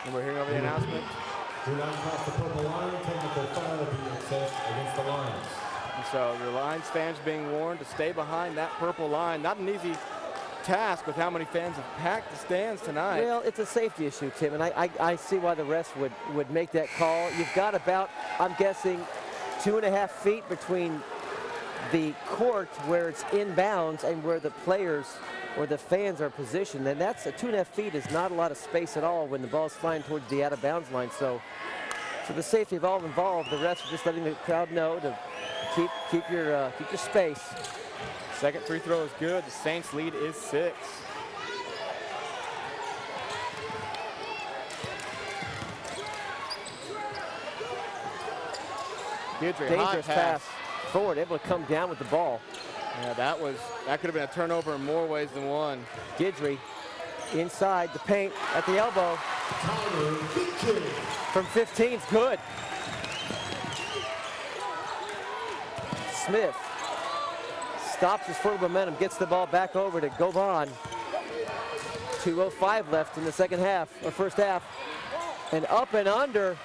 And we're hearing over the announcement. Do not cross the purple line. Technical foul will be assessed against the Lions. And so the Lions fans being warned to stay behind that purple line. Not an easy task with how many fans have packed the stands tonight. Well, it's a safety issue, Tim, and I see why the refs would make that call. You've got about, I'm guessing, 2.5 feet between the court where it's inbounds and where the players or the fans are positioned, and that's 2.5 feet is not a lot of space at all when the ball's flying towards the out of bounds line. So for the safety of all involved, the refs are just letting the crowd know to keep your space. Second free throw is good. The Saints lead is 6. Guidry, dangerous pass forward, able to come down with the ball. Yeah, that could have been a turnover in more ways than one. Guidry inside the paint at the elbow. From 15's good. Smith stops his forward momentum, gets the ball back over to Govan. 2:05 left in the second half, or first half. And up and under,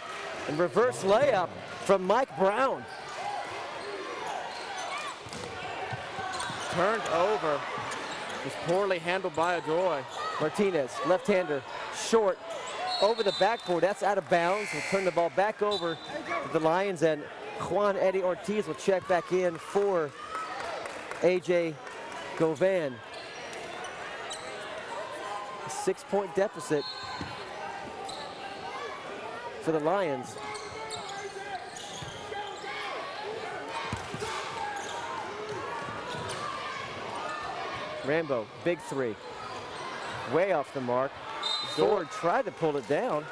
and reverse layup from Mike Brown. Turned over. Was poorly handled by Adoy. Martinez, left-hander, short, over the backboard. That's out of bounds. We'll turn the ball back over to the Lions, and Juan Eddie Ortiz will check back in for A.J. Govan. A 6-point deficit for the Lions. Rambo, big three. Way off the mark. Ford tried to pull it down.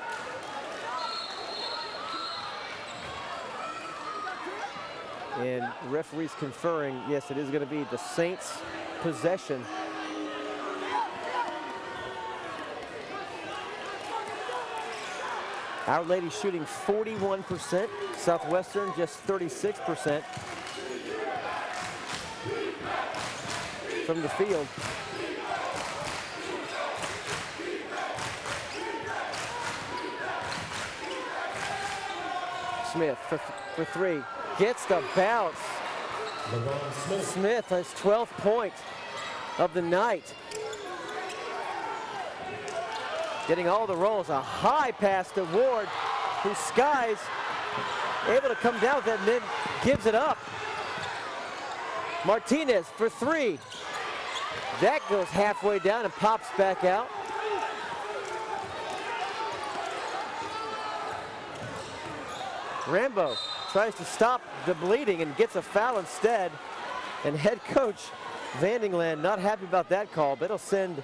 And referees conferring, yes, it is going to be the Saints' possession. Our Lady shooting 41%, Southwestern just 36% from the field. Smith for three, gets the bounce. Smith has 12th point of the night. Getting all the rolls, a high pass to Ward, who skies, able to come down with it and then gives it up. Martinez for three. That goes halfway down and pops back out. Rambo tries to stop the bleeding and gets a foul instead. And head coach Vandingland not happy about that call, but it'll send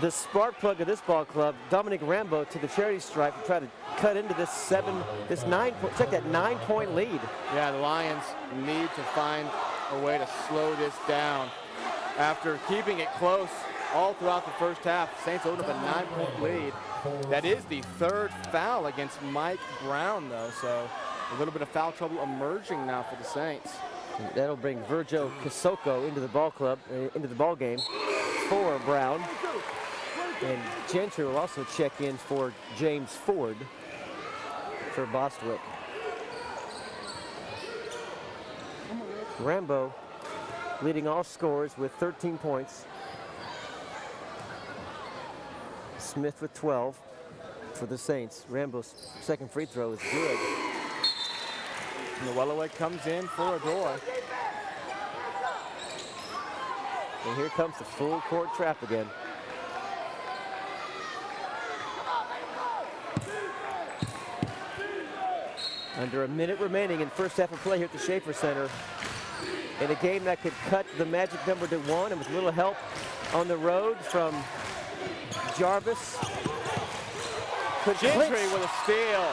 the spark plug of this ball club, Dominic Rambo, to the charity stripe to try to cut into this check that 9-point lead. Yeah, the Lions need to find a way to slow this down. After keeping it close all throughout the first half, Saints opened up a 9-point lead. That is the third foul against Mike Brown, though, so a little bit of foul trouble emerging now for the Saints. And that'll bring Virgil Casocco into the ball club, into the ball game for Brown. And Gentry will also check in for James Ford for Bostwick. Rambo leading all scorers with 13 points. Smith with 12 for the Saints. Rambo's second free throw is good. Nwelaway comes in for Adore. And here comes the full court trap again. Under a minute remaining in first half of play here at the Schaefer Center. In a game that could cut the magic number to 1, and with a little help on the road from Jarvis. Gentry with a steal.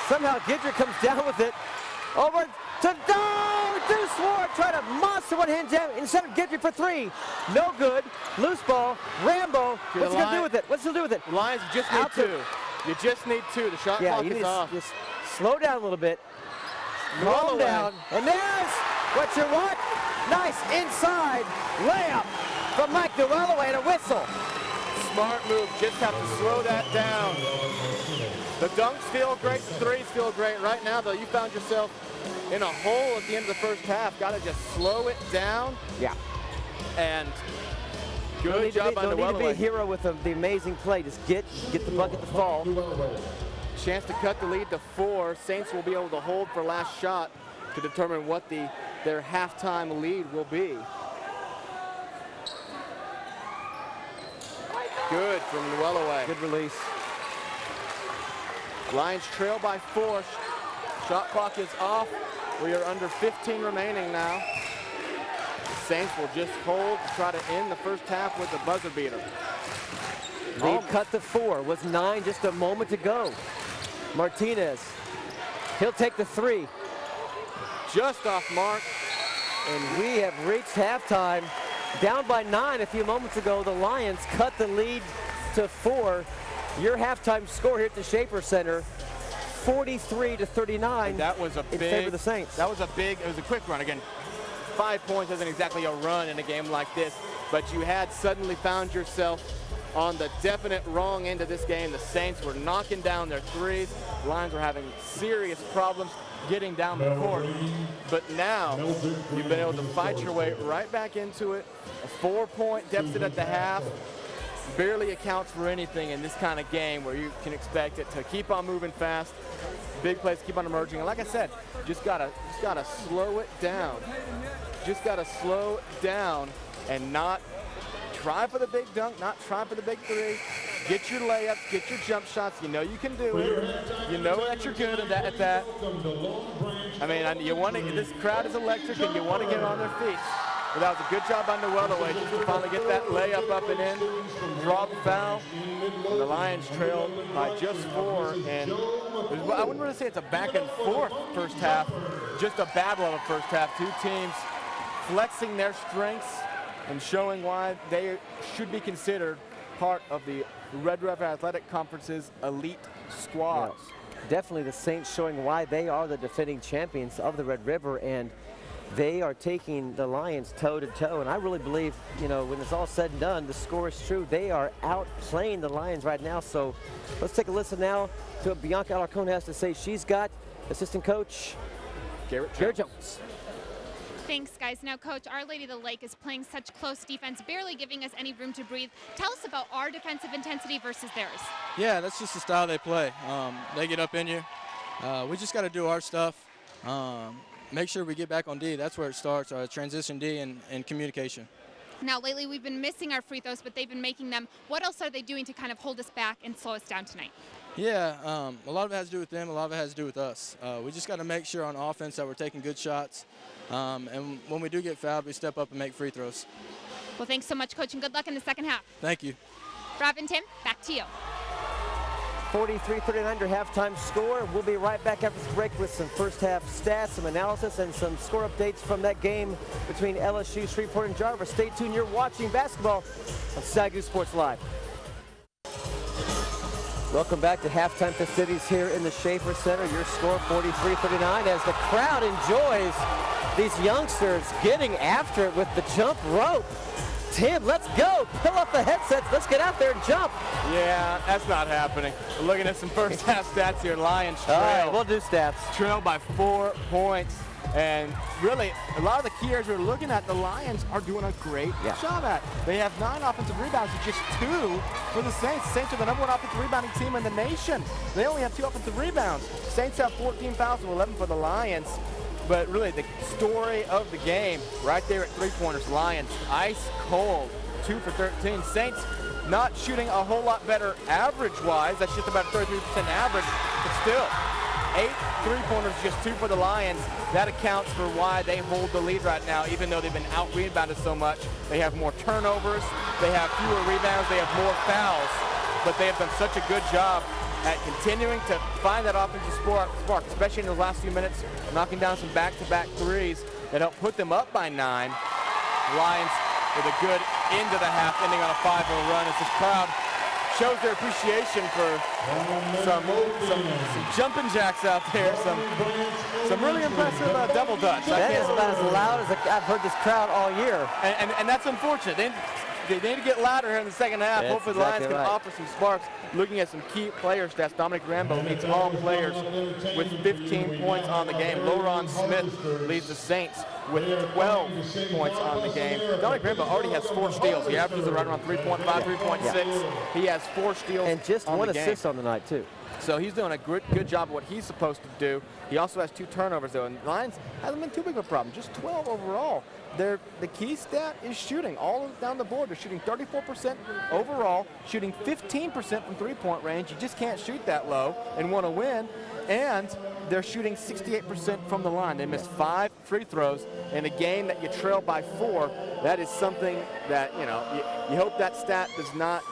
Somehow Gidry comes down with it. Over to Deuce Ward trying to monster one-hand jam instead of Gidry for three. No good. Loose ball. Rambo. What's he going to do with it? What's he going to do with it? The Lions just need two. You just need two. The shot clock is off. Just slow down a little bit. Calm down. And there's what you want. Nice inside layup from Mike Nwelaway and a whistle. Smart move. Just have to slow that down. The dunks feel great. The threes feel great. Right now, though, you found yourself in a hole at the end of the first half. Got to just slow it down. Yeah. And good job by Nwelaway. Don't need to be a hero with the amazing play. Just get the bucket to fall. Chance to cut the lead to 4. Saints will be able to hold for last shot to determine what their halftime lead will be. Good from Nwelaway. Good release. Lions trail by 4. Shot clock is off. We are under 15 remaining now. The Saints will just hold to try to end the first half with a buzzer beater. Lead cut to 4. Was 9 just a moment to go. Martinez. He'll take the 3. Just off mark. And we have reached halftime. Down by 9 a few moments ago. The Lions cut the lead to 4. Your halftime score here at the Schaefer Center, 43-39. And that was a in favor of the Saints. That was a quick run. Again, 5 points isn't exactly a run in a game like this, but you had suddenly found yourself on the definite wrong end of this game. The Saints were knocking down their threes. Lions were having serious problems getting down the court. But now you've been able to fight your way right back into it. A 4-point deficit at the half barely accounts for anything in this kind of game where you can expect it to keep on moving fast, big plays keep on emerging. And like I said, just gotta slow it down. Just gotta slow down and not try for the big dunk, not try for the big three. Get your layups, get your jump shots. You know you can do it. You know that you're good at that. I mean, you want to. This crowd is electric, and you want to get on their feet. But that was a good job by Noel away just to finally get that layup up and in, draw the foul. And the Lions trailed by just 4. And I wouldn't really say it's a back and forth first half, just a battle of a first half. Two teams flexing their strengths and showing why they should be considered part of the Red River Athletic Conference's elite squads. Yeah, definitely the Saints showing why they are the defending champions of the Red River, and they are taking the Lions toe-to-toe. And I really believe, you know, when it's all said and done, the score is true. They are outplaying the Lions right now. So let's take a listen now to what Bianca Alarcon has to say. She's got assistant coach Garrett Jones. Thanks, guys. Now, Coach, Our Lady of the Lake is playing such close defense, barely giving us any room to breathe. Tell us about our defensive intensity versus theirs. Yeah, that's just the style they play. They get up in you. We just got to do our stuff. Make sure we get back on D. That's where it starts, transition D and communication. Now, lately we've been missing our free throws, but they've been making them. What else are they doing to kind of hold us back and slow us down tonight? Yeah, a lot of it has to do with them. A lot of it has to do with us. We just got to make sure on offense that we're taking good shots. And when we do get fouled, we step up and make free throws. Well, thanks so much, Coach, and good luck in the second half. Thank you. Rob and Tim, back to you. 43-39 your halftime score. We'll be right back after this break with some first half stats, some analysis, and some score updates from that game between LSU, Shreveport, and Jarvis. Stay tuned. You're watching basketball on SAGU Sports Live. Welcome back to halftime festivities here in the Schaefer Center. Your score 43-39 as the crowd enjoys these youngsters getting after it with the jump rope. Tim, let's go. Pull up the headsets. Let's get out there and jump. Yeah, that's not happening. We're looking at some first half stats here. Lions trail. All right, we'll do stats. Trail by 4 points. And really, a lot of the key areas we're looking at, the Lions are doing a great job at. They have 9 offensive rebounds and just 2 for the Saints. Saints are the #1 offensive rebounding team in the nation. They only have 2 offensive rebounds. Saints have 14 fouls to 11 for the Lions. But really, the story of the game, right there at three-pointers, Lions ice cold, 2 for 13. Saints not shooting a whole lot better average-wise. That's just about 33% average, but still. 8 three-pointers, just 2 for the Lions. That accounts for why they hold the lead right now, even though they've been out-rebounded so much. They have more turnovers, they have fewer rebounds, they have more fouls, but they have done such a good job at continuing to find that offensive spark, especially in the last few minutes, knocking down some back-to-back threes that help put them up by 9. Lions with a good end of the half, ending on a 5-0 run as this crowd shows their appreciation for some jumping jacks out there, some really impressive double dutch. That is about as loud as I've heard this crowd all year. And that's unfortunate. They need to get louder here in the second half. That's hopefully the Lions exactly can right. offer some sparks. Looking at some key player stats, Dominic Rambo leads all players with 15 points on the game. Loron Smith leads the Saints with 12 points on the game. Dominic Rambo already has 4 steals. He averages right around 3.5, 3.6. He has 4 steals and just on 1 the game. assist on the night, too. So he's doing a good job of what he's supposed to do. He also has 2 turnovers, though, and the Lions hasn't been too big of a problem, just 12 overall. The key stat is shooting all down the board. They're shooting 34% overall, shooting 15% from three-point range. You just can't shoot that low and want to win. And they're shooting 68% from the line. They missed 5 free throws in a game that you trail by 4. That is something that, you hope that stat does not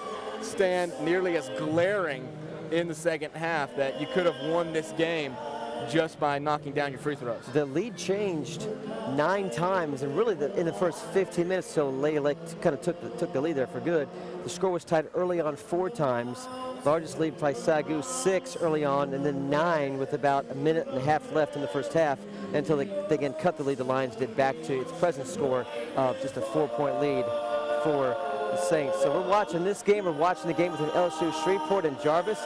stand nearly as glaring in the second half, that you could have won this game just by knocking down your free throws. The lead changed 9 times, and really in the first 15 minutes, so Lake kind of took the lead there for good. The score was tied early on 4 times. Largest lead by SAGU, 6 early on, and then 9 with about a minute and a half left in the first half until they again cut the lead. The Lions did back to its present score of just a 4-point lead for the Saints. So we're watching this game. We're watching the game between LSU, Shreveport, and Jarvis.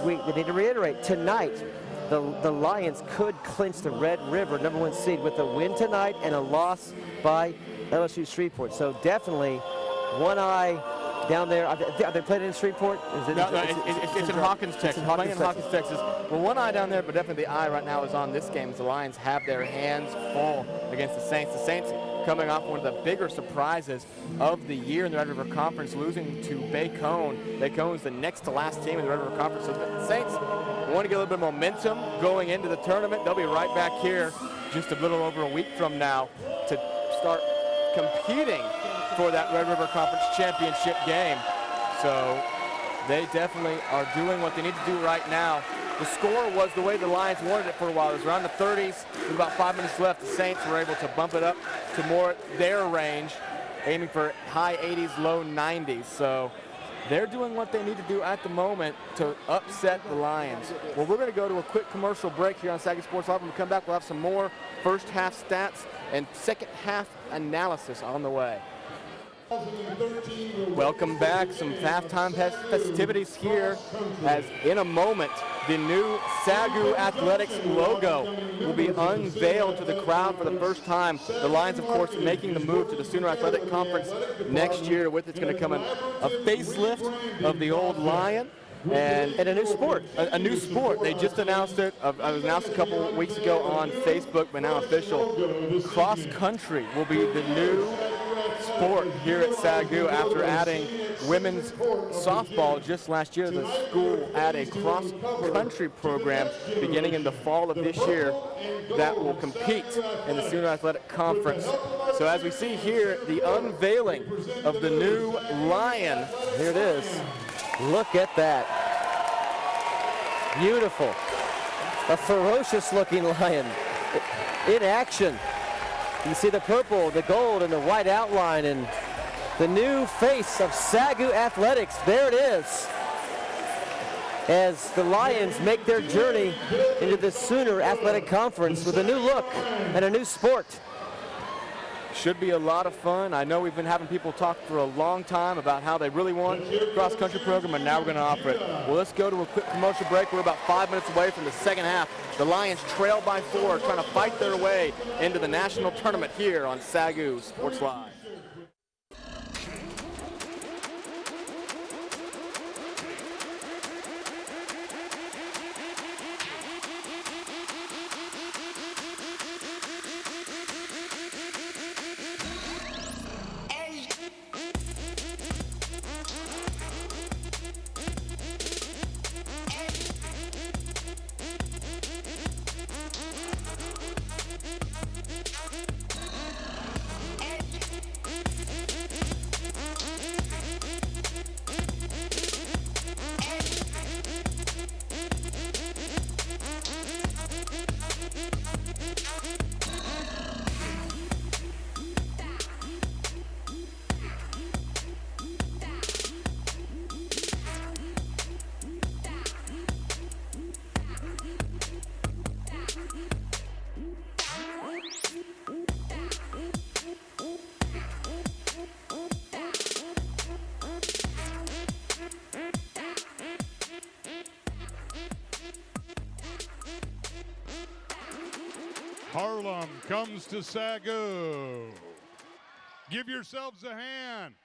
We need to reiterate, tonight, the Lions could clinch the Red River #1 seed with a win tonight and a loss by LSU Shreveport. So definitely one eye down there. Are they playing in Shreveport? It's in Hawkins, Texas. Playing in Hawkins, Texas. Well, one eye down there, but definitely the eye right now is on this game as the Lions have their hands full against the Saints. The Saints coming off one of the bigger surprises of the year in the Red River Conference, losing to Bacone. Bacone's the next to last team in the Red River Conference. So the Saints want to get a little bit of momentum going into the tournament. They'll be right back here just a little over a week from now to start competing for that Red River Conference championship game. So they definitely are doing what they need to do right now. The score was the way the Lions wanted it for a while. It was around the 30s. With about 5 minutes left, the Saints were able to bump it up to more their range, aiming for high 80s, low 90s. So they're doing what they need to do at the moment to upset the Lions. Well, we're going to go to a quick commercial break here on SAGU Sports Live. When we come back, we'll have some more first half stats and second half analysis on the way. Welcome back. Some halftime festivities here as in a moment the new SAGU Athletics logo will be unveiled to the crowd for the first time. The Lions, of course, making the move to the Sooner Athletic Conference next year. With it's going to come a facelift of the old Lion. And a new sport. A new sport. They just announced it. It was announced a couple weeks ago on Facebook, but now official. Cross country will be the new sport here at SAGU after adding women's softball just last year. The school added a cross country program beginning in the fall of this year that will compete in the Sooner Athletic Conference. So as we see here, the unveiling of the new Lion. Here it is. Look at that. Beautiful. A ferocious looking lion in action. You see the purple, the gold, and the white outline, and the new face of SAGU Athletics. There it is. As the Lions make their journey into the Sooner Athletic Conference with a new look and a new sport. Should be a lot of fun. I know we've been having people talk for a long time about how they really want a cross-country program, and now we're going to offer it. Well, let's go to a quick commercial break. We're about 5 minutes away from the second half. The Lions trail by 4, trying to fight their way into the national tournament here on SAGU Sports Live. Harlem comes to SAGU. Give yourselves a hand.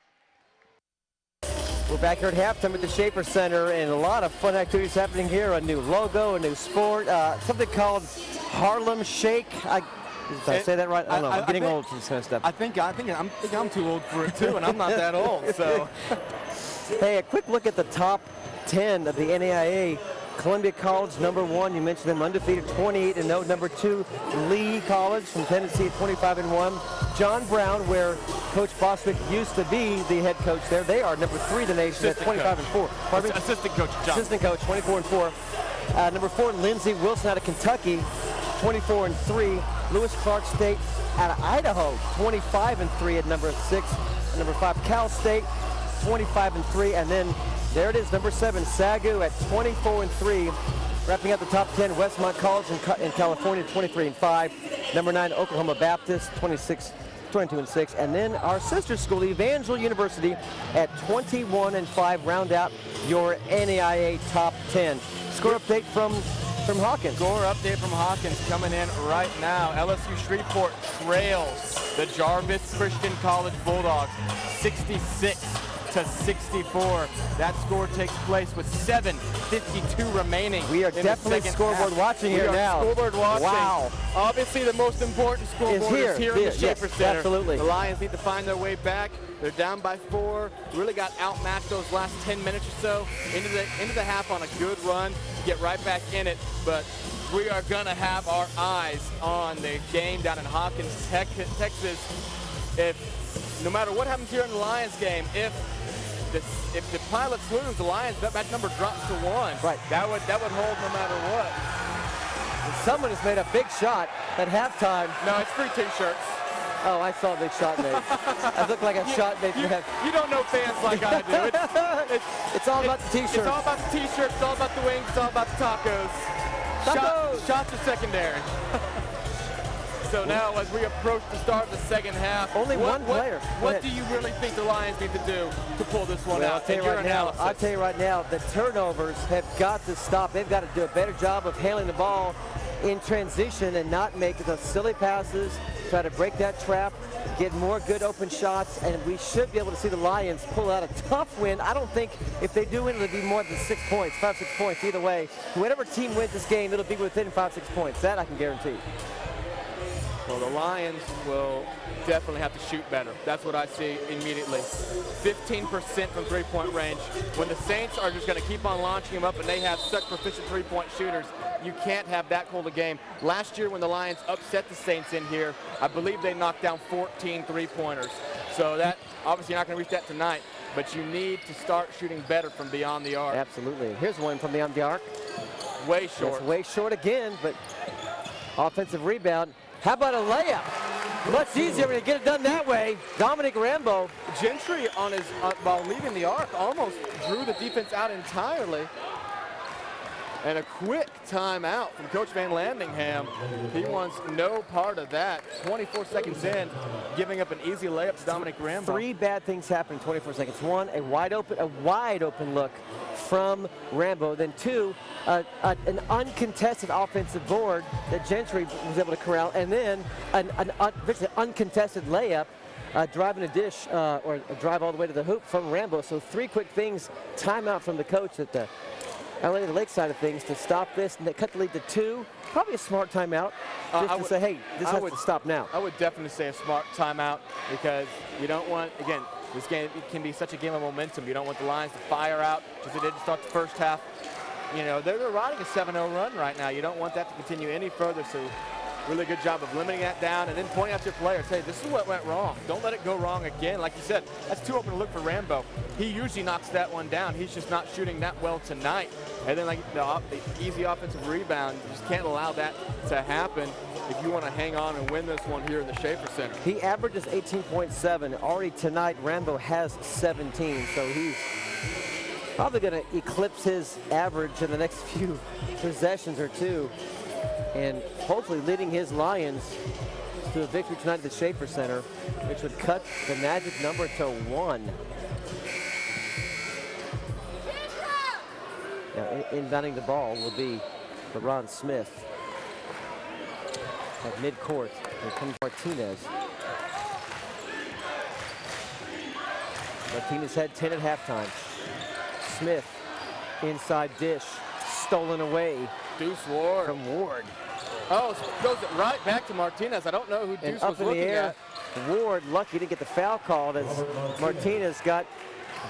We're back here at halftime at the Schaefer Center, and a lot of fun activities happening here. A new logo, a new sport, something called Harlem Shake. Did I say that right? I don't know. I'm getting old for this kind of stuff. I think I'm too old for it too, and I'm not that old. So, hey, a quick look at the top 10 of the NAIA. Columbia College, #1. You mentioned them, undefeated, 28-0. #2, Lee College from Tennessee, 25-1. John Brown, where Coach Bostwick used to be the head coach there. They are #3 in the nation at 25-4. Pardon me? Assistant coach, John. Assistant coach, 24-4. #4, Lindsey Wilson out of Kentucky, 24-3. Lewis Clark State out of Idaho, 25-3 at #6. #5, Cal State, 25-3, and then there it is, #7, SAGU at 24-3. Wrapping up the top 10, Westmont College in California, 23-5. #9, Oklahoma Baptist, 22-6. And then our sister school, Evangel University, at 21-5. Round out your NAIA top 10. Score update from Hawkins. Score update from Hawkins coming in right now. LSU Shreveport trails the Jarvis Christian College Bulldogs 66 to 64. That score takes place with 7:52 remaining. We are in the definitely second scoreboard half. watching here We are now. Scoreboard watching. Wow. Obviously, the most important scoreboard is here in the Schaefer yes, Center. absolutely. The Lions need to find their way back. They're down by 4. Really got outmatched those last 10 minutes or so. Into the half on a good run to get right back in it. But we are going to have our eyes on the game down in Hawkins, Texas. No matter what happens here in the Lions game, if the Pilots lose, the Lions, that number drops to 1. Right. That would hold no matter what. Someone has made a big shot at halftime. No, it's free T-shirts. Oh, I saw a big shot made. That looked like a shot made. You don't know fans like I do. It's all about the T-shirts. It's all about the T-shirts. It's all about the wings. It's all about the tacos. Shots are secondary. So now, as we approach the start of the second half, only one player. What do you really think the Lions need to do to pull this one out? I'll tell you right now, the turnovers have got to stop. They've got to do a better job of handling the ball in transition and not make the silly passes, try to break that trap, get more good open shots, and we should be able to see the Lions pull out a tough win. I don't think if they do win, it'll be more than 6 points, 5, 6 points either way. Whatever team wins this game, it'll be within 5, 6 points. That I can guarantee. Well, the Lions will definitely have to shoot better. That's what I see immediately. 15% from three-point range. When the Saints are just going to keep on launching them up and they have such proficient three-point shooters, you can't have that cold a game. Last year when the Lions upset the Saints in here, I believe they knocked down 14 three-pointers. So that, obviously you're not going to reach that tonight, but you need to start shooting better from beyond the arc. Absolutely. Here's one from beyond the arc. Way short. It's way short again, but offensive rebound. How about a layup? Much easier when you get it done that way. Dominic Rambo. Gentry while leaving the arc almost drew the defense out entirely. And a quick timeout from Coach Van Landingham. He wants no part of that. 24 seconds in, giving up an easy layup to Dominic Rambo. 3 bad things happened in 24 seconds. 1, a wide open look from Rambo. Then 2, an uncontested offensive board that Gentry was able to corral. And then an uncontested layup, driving a dish or a drive all the way to the hoop from Rambo. So 3 quick things. Timeout from the coach at the LA, the Lake side of things to stop this, and they cut the lead to 2. Probably a smart timeout, just to say, hey, this has to stop now. I would definitely say a smart timeout because you don't want, again, this game it can be such a game of momentum. You don't want the Lions to fire out as they did to start the first half. You know, they're riding a 7-0 run right now. You don't want that to continue any further, so really good job of limiting that down and then pointing out to your players, hey, this is what went wrong. Don't let it go wrong again. Like you said, that's too open to look for Rambo. He usually knocks that one down. He's just not shooting that well tonight. And then like the easy offensive rebound, you just can't allow that to happen if you want to hang on and win this one here in the Schaefer Center. He averages 18.7. Already tonight, Rambo has 17, so he's probably going to eclipse his average in the next few possessions or two, and hopefully leading his Lions to a victory tonight at the Schaefer Center, which would cut the magic number to 1. Now, inbounding the ball will be LeBron Smith at midcourt. Here comes Martinez. Martinez had 10 at halftime. Smith, inside dish, stolen away. Deuce Ward. From Ward. Oh, goes it right back to Martinez. I don't know who Deuce was looking at. Ward lucky to get the foul called as Martinez got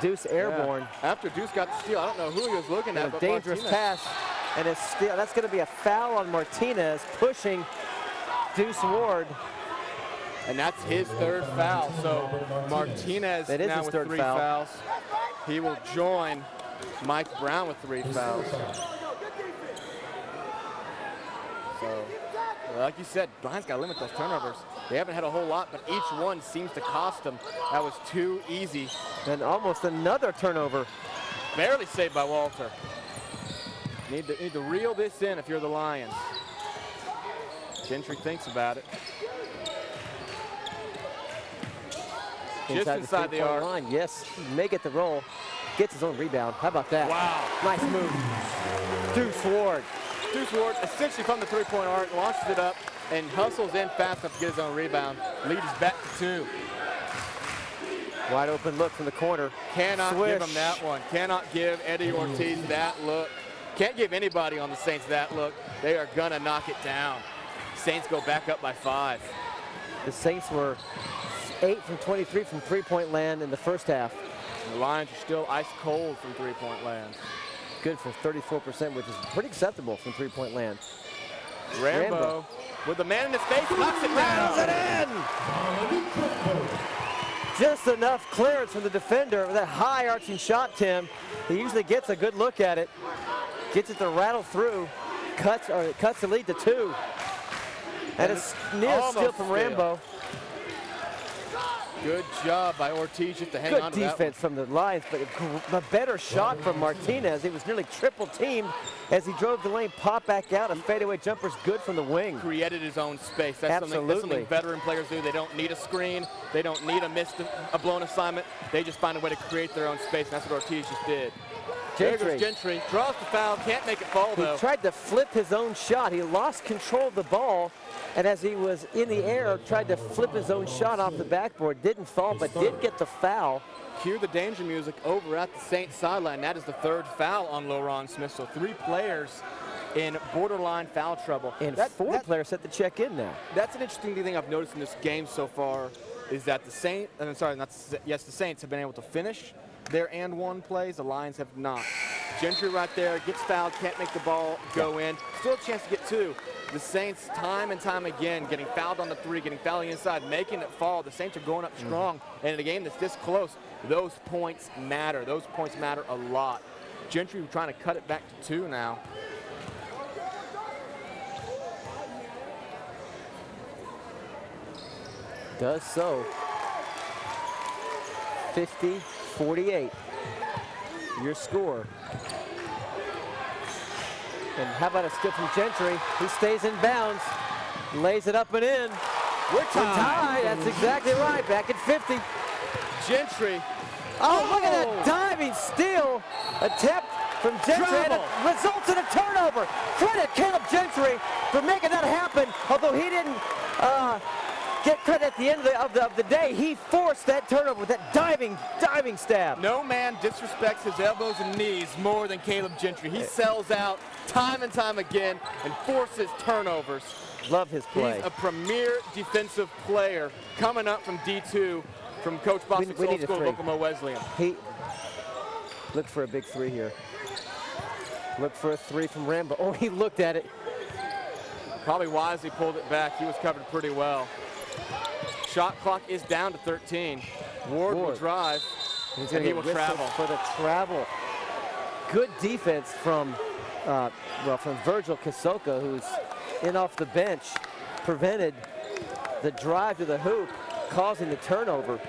Deuce airborne. Yeah. After Deuce got the steal, I don't know who he was looking at, a but dangerous Martinez. pass and a steal. That's going to be a foul on Martinez, pushing Deuce Ward. And that's his 3rd foul. So Martinez now with 3 fouls. He will join Mike Brown with 3 fouls. So, like you said, Brian's got to limit those turnovers. They haven't had a whole lot, but each one seems to cost them. That was too easy. And almost another turnover. Barely saved by Walter. Need to reel this in if you're the Lions. Gentry thinks about it. Just inside the arc. Line. Yes, may get the roll. Gets his own rebound. How about that? Wow. Nice move. Deuce Ward. Deuce Ward essentially from the 3-point arc, launches it up, and hustles in fast enough to get his own rebound. Lead is back to 2. Wide open look from the corner. Cannot give Swish. him that one. Cannot give Eddie Ortiz that look. Can't give anybody on the Saints that look. They are gonna knock it down. Saints go back up by 5. The Saints were 8 from 23 from three-point land in the first half. The Lions are still ice cold from three-point land. Good for 34%, which is pretty acceptable from three-point land. Rambo with the man in his face, knocks it Rattles down. it in! Just enough clearance from the defender with that high arching shot, Tim. He usually gets a good look at it. Gets it to rattle through. Cuts the lead to 2. And it's near steal from Rambo. Good job by Ortiz just to hang on to Good that defense from the Lions, but a better shot from Martinez. He was nearly triple teamed as he drove the lane, popped back out. A fadeaway jumper's good from the wing. Created his own space. That's something veteran players do. They don't need a screen. They don't need a blown assignment. They just find a way to create their own space, and that's what Ortiz just did. There goes Gentry, draws the foul, can't make it fall though. He tried to flip his own shot. He lost control of the ball, and as he was in the air, tried to flip his own shot off the backboard. Didn't fall, but did get the foul. Cue the danger music over at the Saints sideline. That is the 3rd foul on LaRon Smith. So 3 players in borderline foul trouble. And 4 players set to check in now. That's an interesting thing I've noticed in this game so far is that the Saints have been able to finish their and one plays. The Lions have not. Gentry right there, gets fouled, can't make the ball go in. Still a chance to get 2. The Saints, time and time again, getting fouled on the 3, getting fouled on the inside, making it fall. The Saints are going up strong. And in a game that's this close, those points matter. Those points matter a lot. Gentry trying to cut it back to 2 now. Does so. 50-48. Your score. And how about a steal from Gentry? He stays in bounds, lays it up and in. We're tied. That's exactly right. Back at 50. Gentry. Oh, look at that diving steal attempt from Gentry. And it results in a turnover. Credit Caleb Gentry for making that happen. Although he didn't get credit at the end of the day. He forced that turnover with that diving stab. No man disrespects his elbows and knees more than Caleb Gentry. He sells out time and time again and forces turnovers. Love his play. He's a premier defensive player coming up from D2 from Coach Bostic's old school of Oklahoma Wesleyan. He looked for a big 3 here. Looked for a 3 from Rambo. Oh, he looked at it. Probably wisely pulled it back. He was covered pretty well. Shot clock is down to 13. Ward will drive, and he will travel. For the travel. Good defense from Virgil Kisoka, who's in off the bench, prevented the drive to the hoop, causing the turnover.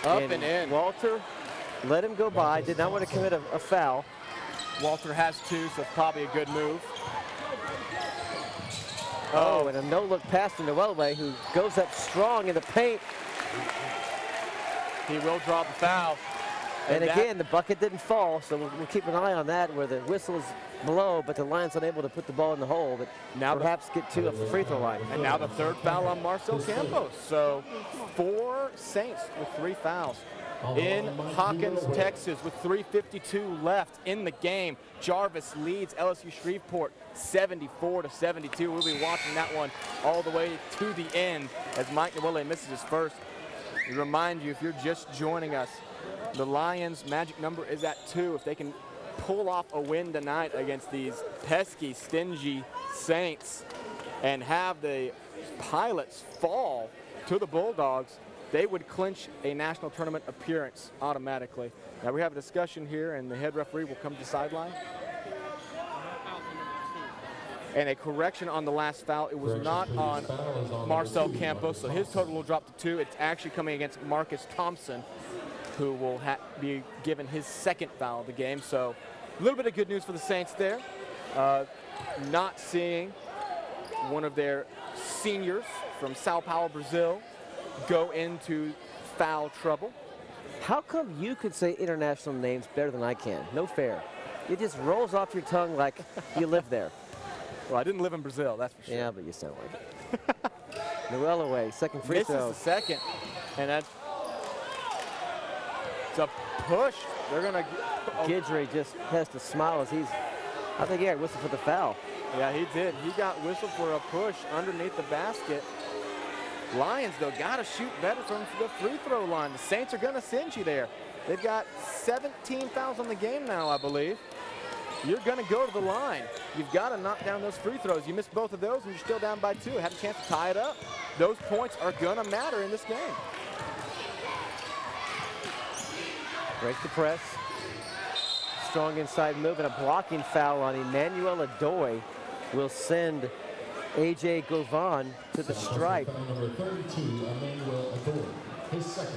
Up and in. Walter let him go by, did not want to commit a foul. Walter has 2, so it's probably a good move. Oh, and a no-look pass to Noelway, who goes up strong in the paint. He will draw the foul. And again, the bucket didn't fall, so we'll keep an eye on that where the whistle's blow, but the Lions unable to put the ball in the hole, but now perhaps get 2 up the free throw line. And now the 3rd foul on Marcel Campos. So 4 Saints with 3 fouls. In Hawkins, Texas, with 3:52 left in the game, Jarvis leads LSU Shreveport 74-72. We'll be watching that one all the way to the end as Mike Nwole misses his first. We remind you, if you're just joining us, the Lions' magic number is at 2. If they can pull off a win tonight against these pesky, stingy Saints and have the Pilots fall to the Bulldogs, they would clinch a national tournament appearance automatically. Now we have a discussion here, and the head referee will come to the sideline. And a correction on the last foul. It was not on Marcel Campos, so his total will drop to 2. It's actually coming against Marcus Thompson, who will be given his 2nd foul of the game. So a little bit of good news for the Saints there. Not seeing one of their seniors from Sao Paulo, Brazil, go into foul trouble. How come you could say international names better than I can? No fair. It just rolls off your tongue like you live there. Well, I didn't live in Brazil, that's for sure. Yeah, but you sound like it. Noel away, second free Misses throw. the second, and that's it's a push. They're gonna. Guidry just has to smile as I think he got whistled for the foul. Yeah, he did. He got whistled for a push underneath the basket. Lions, though, got to shoot better from the free throw line. The Saints are going to send you there. They've got 17 fouls on the game now, I believe. You're going to go to the line. You've got to knock down those free throws. You missed both of those, and you're still down by 2. Have a chance to tie it up. Those points are going to matter in this game. Breaks the press. Strong inside move, and a blocking foul on Emmanuel Adoy will send A.J. Govan to the stripe. Number 32, Emmanuel Adoy, his second.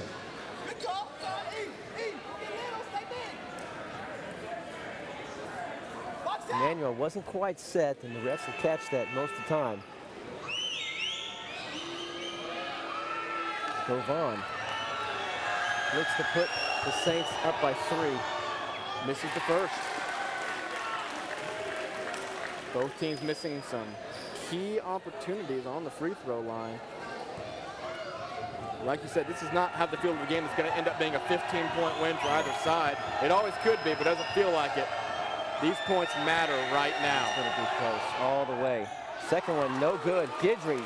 Emmanuel wasn't quite set, and the refs will catch that most of the time. Govan looks to put the Saints up by 3. Misses the first. Both teams missing some key opportunities on the free throw line. Like you said, this is not how the feel of the game is going to end up being a 15-point win for either side. It always could be, but doesn't feel like it. These points matter right now. It's going to be close all the way. Second one, no good. Guidry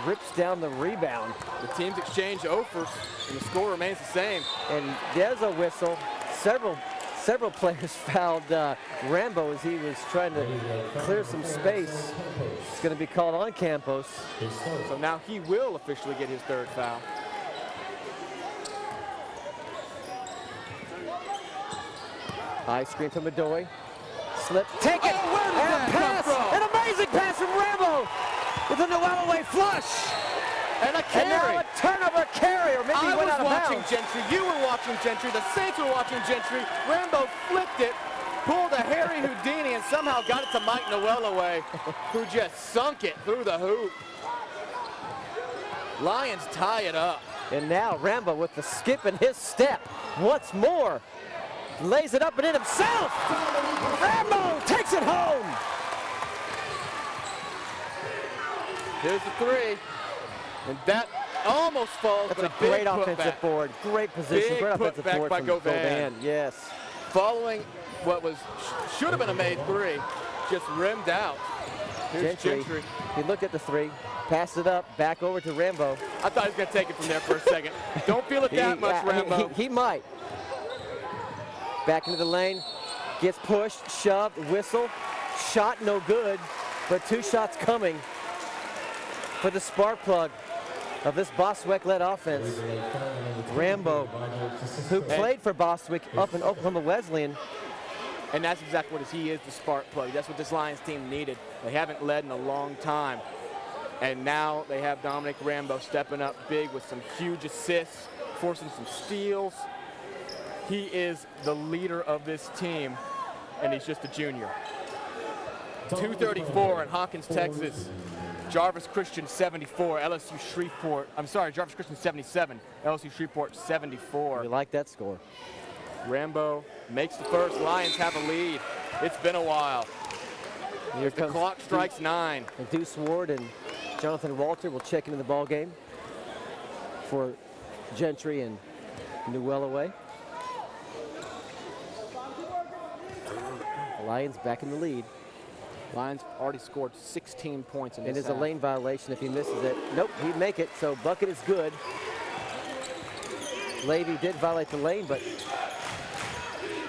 rips down the rebound. The teams exchange offers, and the score remains the same. And there's a whistle. Several players fouled Rambo as he was trying to clear some space. It's going to be called on Campos. So now he will officially get his 3rd foul. High screen from Adoy. Slip, take it, where did and that a pass, come from? an amazing pass from Rambo with a Noel away flush. And a carry. And now a turnover carry, or maybe he went out of watching bounds. Gentry. You were watching Gentry. The Saints were watching Gentry. Rambo flipped it, pulled a Harry Houdini, and somehow got it to Mike Noel away, who just sunk it through the hoop. Lions tie it up. And now Rambo with the skip in his step. Once more, lays it up and in himself. Rambo takes it home. Here's the 3. And that almost falls, That's but a big great offensive putback. board. Great position. Big Great offensive putback board by from Govan. Yes. Following what was should have been a made 3, just rimmed out. Here's Gentry. He looked at the 3, passed it up, back over to Rambo. I thought he was going to take it from there for a second. Don't feel it that much, Rambo. He might. Back into the lane, gets pushed, shoved, whistle, shot no good, but 2 shots coming for the spark plug of this Bostwick-led offense. Rambo, who played for Bostwick up in Oklahoma Wesleyan. And that's exactly what he is, the spark plug. That's what this Lions team needed. They haven't led in a long time. And now they have Dominic Rambo stepping up big with some huge assists, forcing some steals. He is the leader of this team, and he's just a junior. 2:34 in Hawkins, Texas. Jarvis Christian 74, LSU Shreveport. I'm sorry, Jarvis Christian 77, LSU Shreveport 74. We like that score. Rambo makes the first. Lions have a lead. It's been a while. Here the clock strikes 9. And Deuce Ward and Jonathan Walter will check into the ball game for Gentry and Noel away. The Lions back in the lead. Lions already scored 16 points in this It is a half. lane violation if he misses it. Nope, he'd make it, so bucket is good. Levy did violate the lane, but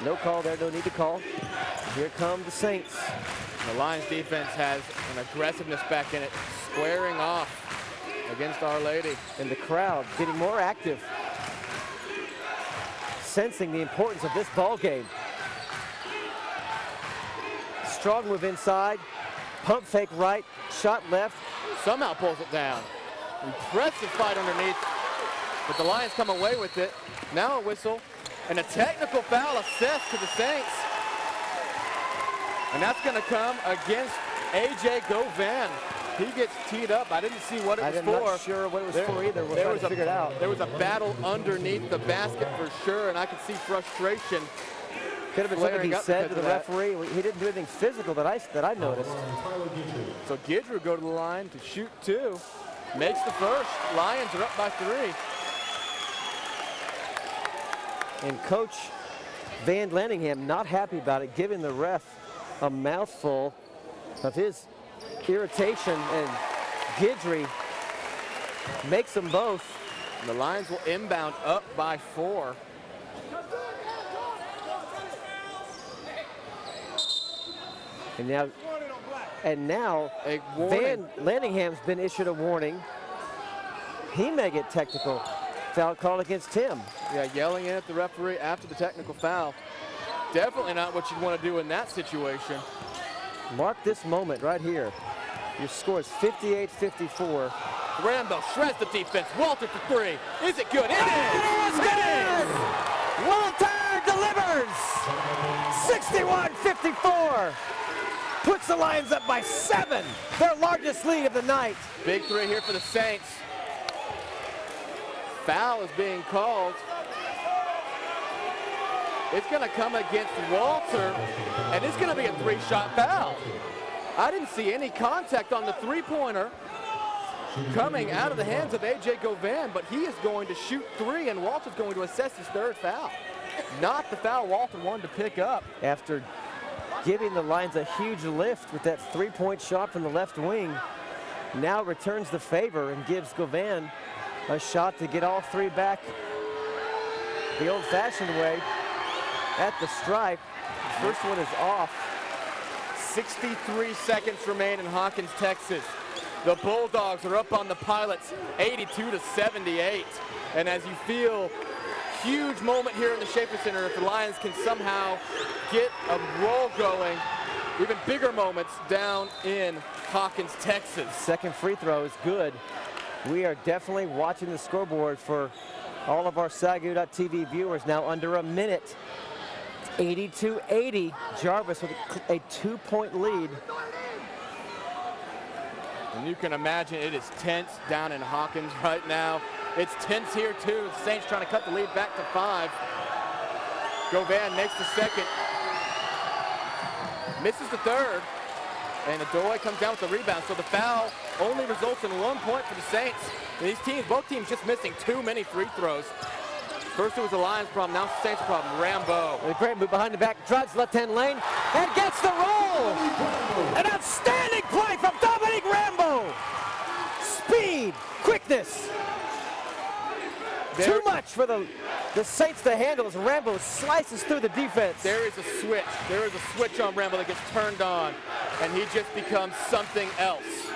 no call there, no need to call. Here come the Saints. The Lions defense has an aggressiveness back in it, squaring off against Our Lady. And the crowd getting more active, sensing the importance of this ball game. Strong move inside, pump fake right, shot left. Somehow pulls it down. Impressive fight underneath, but the Lions come away with it. Now a whistle and a technical foul assessed to the Saints. And that's going to come against A.J. Govan. He gets teed up. I didn't see what it was I'm for. not sure what it was for either. We'll try to figure it out. There was a battle underneath the basket for sure, and I could see frustration. Could have been something he said to the referee. He didn't do anything physical that I noticed. So Guidry go to the line to shoot 2. makes the first. Lions are up by 3. And Coach Van Lanningham not happy about it, giving the ref a mouthful of his irritation, and Guidry makes them both. And the Lions will inbound up by 4. And now Van Lanningham's been issued a warning. He may get technical. Foul called against him. Yeah, yelling in at the referee after the technical foul. Definitely not what you'd want to do in that situation. Mark this moment right here. Your score is 58-54. Rambo shreds the defense. Walter for 3. Is it good? It is! It is! Walter delivers! 61-54. Puts the Lions up by 7. Their largest lead of the night. Big 3 here for the Saints. Foul is being called. It's going to come against Walter, and it's going to be a 3-shot foul. I didn't see any contact on the 3-pointer coming out of the hands of A.J. Govan, but he is going to shoot 3, and Walter's going to assess his 3rd foul. Not the foul Walter wanted to pick up. After giving the Lions a huge lift with that 3-point shot from the left wing, now returns the favor and gives Govan a shot to get all 3 back the old-fashioned way at the stripe. First one is off. 63 seconds remain in Hawkins, Texas. The Bulldogs are up on the Pilots, 82-78. And as you feel, huge moment here in the Schaefer Center if the Lions can somehow get a roll going. Even bigger moments down in Hawkins, Texas. Second free throw is good. We are definitely watching the scoreboard for all of our SAGU.TV viewers now under a minute. 82-80, Jarvis with a 2-point lead. And you can imagine it is tense down in Hawkins right now. It's tense here too. The Saints trying to cut the lead back to 5. Govan makes the second. Misses the 3rd. And Adoy comes down with the rebound. So the foul only results in 1 point for the Saints. And these teams, both teams just missing too many free throws. First it was the Lions' problem, now it's the Saints' problem. Rambo. A great move behind the back, drives left-hand lane, and gets the roll! An outstanding play from Dominic Rambo! Speed, quickness. Too much for the Saints to handle as Rambo slices through the defense. There is a switch. There is a switch on Rambo that gets turned on, and he just becomes something else.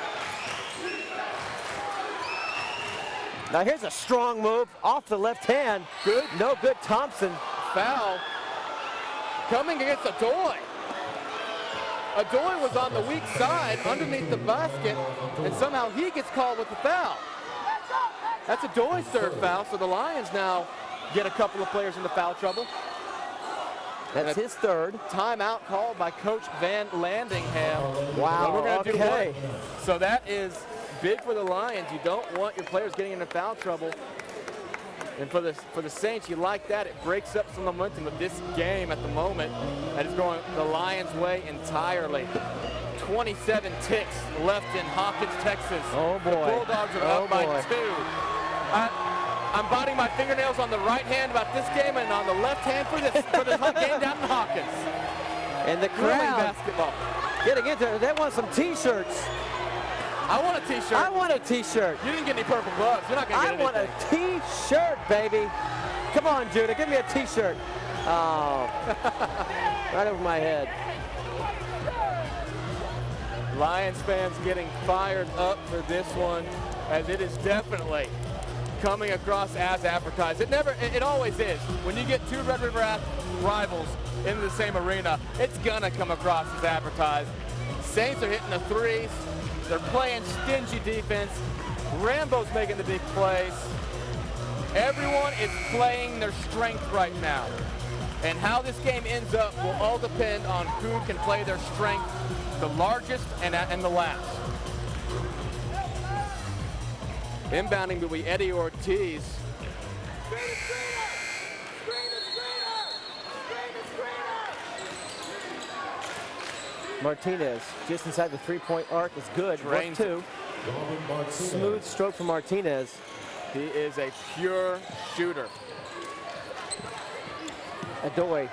Now here's a strong move off the left hand. Good. No good, Thompson. Foul coming against Adoy. Adoy was on the weak side underneath the basket, and somehow he gets called with the foul. That's Adoy's 3rd foul, so the Lions now get a couple of players into foul trouble. That's his 3rd. Timeout called by Coach Van Landingham. Wow, We're gonna do okay. one. So that is big for the Lions. You don't want your players getting into foul trouble. And for the Saints, you like that. It breaks up some momentum of this game at the moment. That is going the Lions' way entirely. 27 ticks left in Hawkins, Texas. Oh boy. The Bulldogs are up by 2. I'm biting my fingernails on the right hand about this game and on the left hand for this game down in Hawkins. And the crowd basketball. getting into it. They want some T-shirts. I want a T-shirt. I want a T-shirt. You didn't get any purple gloves. You're not going to get anything. I want a T-shirt, baby. Come on, Judah, give me a T-shirt. Oh, right over my head. Lions fans getting fired up for this one, as it is definitely coming across as advertised. It always is. When you get 2 Red River rivals in the same arena, it's gonna come across as advertised. Saints are hitting the 3s. They're playing stingy defense. Rambo's making the big plays. Everyone is playing their strength right now. And how this game ends up will all depend on who can play their strength the largest and the last. Inbounding will be Eddie Ortiz. Martinez just inside the 3-point arc is good. Drains 2. Smooth stroke from Martinez. He is a pure shooter. Adoy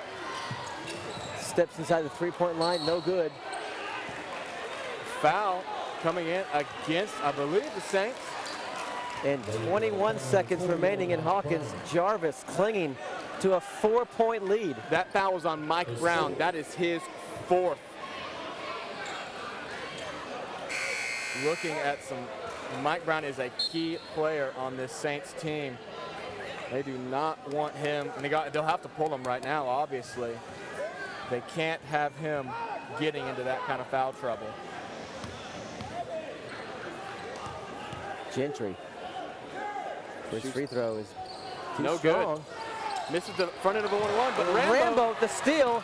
steps inside the three-point line, no good. Foul coming in against, I believe, the Saints. And 21 seconds remaining in Hawkins. Jarvis clinging to a 4-point lead. That foul was on Mike Brown. That is his 4th. Looking at Mike Brown is a key player on this Saints team. They do not want him, and they'll have to pull him right now, obviously. They can't have him getting into that kind of foul trouble. Gentry. First free throw is no strong. Good. Misses the front end of a 1-1, but Rambo the steal.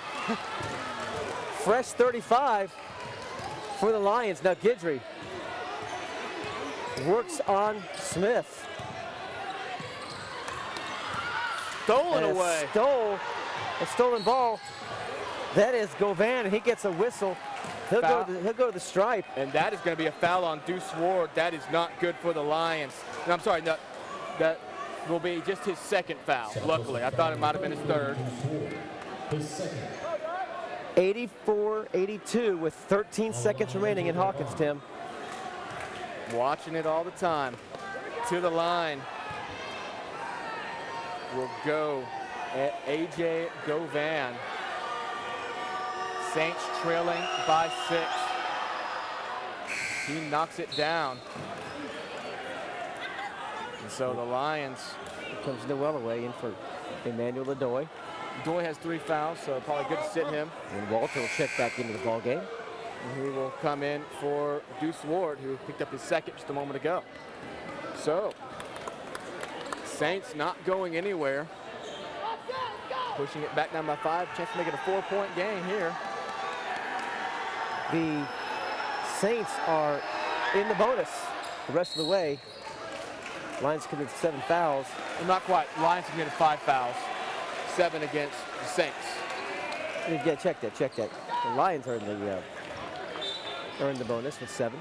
Fresh 35 for the Lions. Now Guidry works on Smith. Stolen away. A stolen ball. That is Govan, and he gets a whistle. He'll go to the stripe. And that is going to be a foul on Deuce Ward. That is not good for the Lions. No, I'm sorry, that will be just his 2nd foul, luckily. I thought it might have been his 3rd. 84-82 with 13 seconds remaining in Hawkins, Tim. Watching it all the time. To the line will go at A.J. Govan. Saints trailing by 6. He knocks it down. And so the Lions. Here comes Noel away in for Emmanuel Adoy. Adoy has 3 fouls, so probably good to sit him. And Walter will check back into the ball game. And he will come in for Deuce Ward, who picked up his 2nd just a moment ago. So, Saints not going anywhere. Pushing it back down by 5. Chance to make it a 4-point game here. The Saints are in the bonus the rest of the way. Lions committed 7 fouls. Well, not quite. Lions committed 5 fouls. 7 against the Saints. Yeah, check that. The Lions are in the bonus with 7.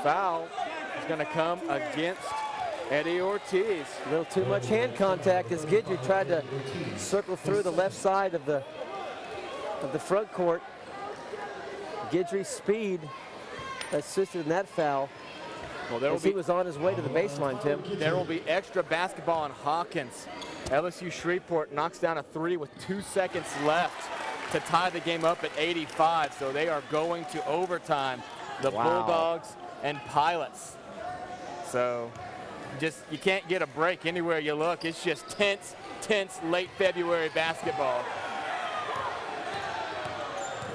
Foul is going to come against Eddie Ortiz. A little too much hand contact as Guidry tried to circle through the left side of the front court. Guidry's speed assisted in that foul. Well, he was on his way to the baseline, Tim. There will be extra basketball on Hawkins. LSU Shreveport knocks down a 3 with 2 seconds left to tie the game up at 85. So they are going to overtime. The Bulldogs and Pilots. So you can't get a break anywhere you look. It's just tense late February basketball.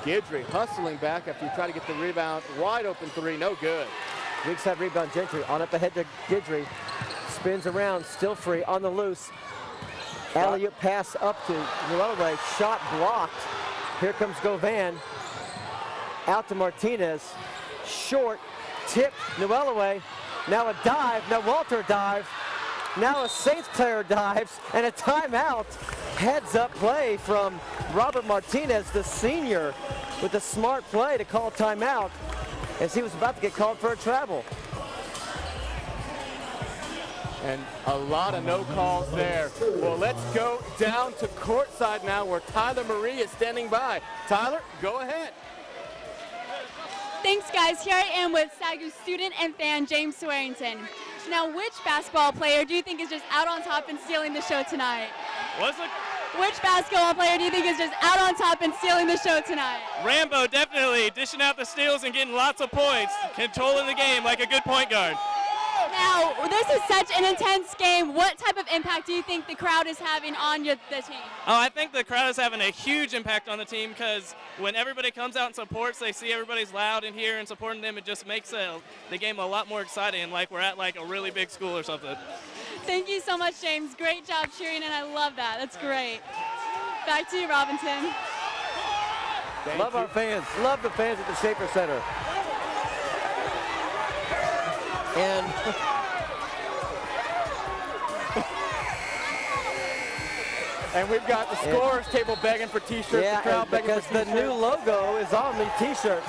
Guidry hustling back after he tried to get the rebound. Wide open 3, no good. Weak side rebound, Gentry on up ahead to Guidry. Spins around, still free, on the loose. Alley-oop pass up to Llewellyn. Shot blocked. Here comes Govan. Out to Martinez. Short, tip, Llewellyn. Now a dive, now Walter dive. Now a Saints player dives, and a timeout. Heads up play from Robert Martinez, the senior, with a smart play to call timeout as he was about to get called for a travel. And a lot of no calls there. Well, let's go down to courtside now where Tyler Marie is standing by. Tyler, go ahead. Thanks, guys. Here I am with SAGU student and fan James Swearington. Now, which basketball player do you think is just out on top and stealing the show tonight? Which basketball player do you think is just out on top and stealing the show tonight? Rambo, definitely. Dishing out the steals and getting lots of points. Controlling the game like a good point guard. Now, this is such an intense game. What type of impact do you think the crowd is having on the team? Oh, I think the crowd is having a huge impact on the team because when everybody comes out and supports, they see everybody's loud in here and supporting them. It just makes the game a lot more exciting, like we're at like a really big school or something. Thank you so much, James. Great job cheering, and I love that. That's great. Back to you, Robinson. Love our fans. Love the fans at the Schaefer Center. And And we've got the scorers table begging for T-shirts. Yeah, the crowd begging because for the T-shirts. new logo is on the T-shirts.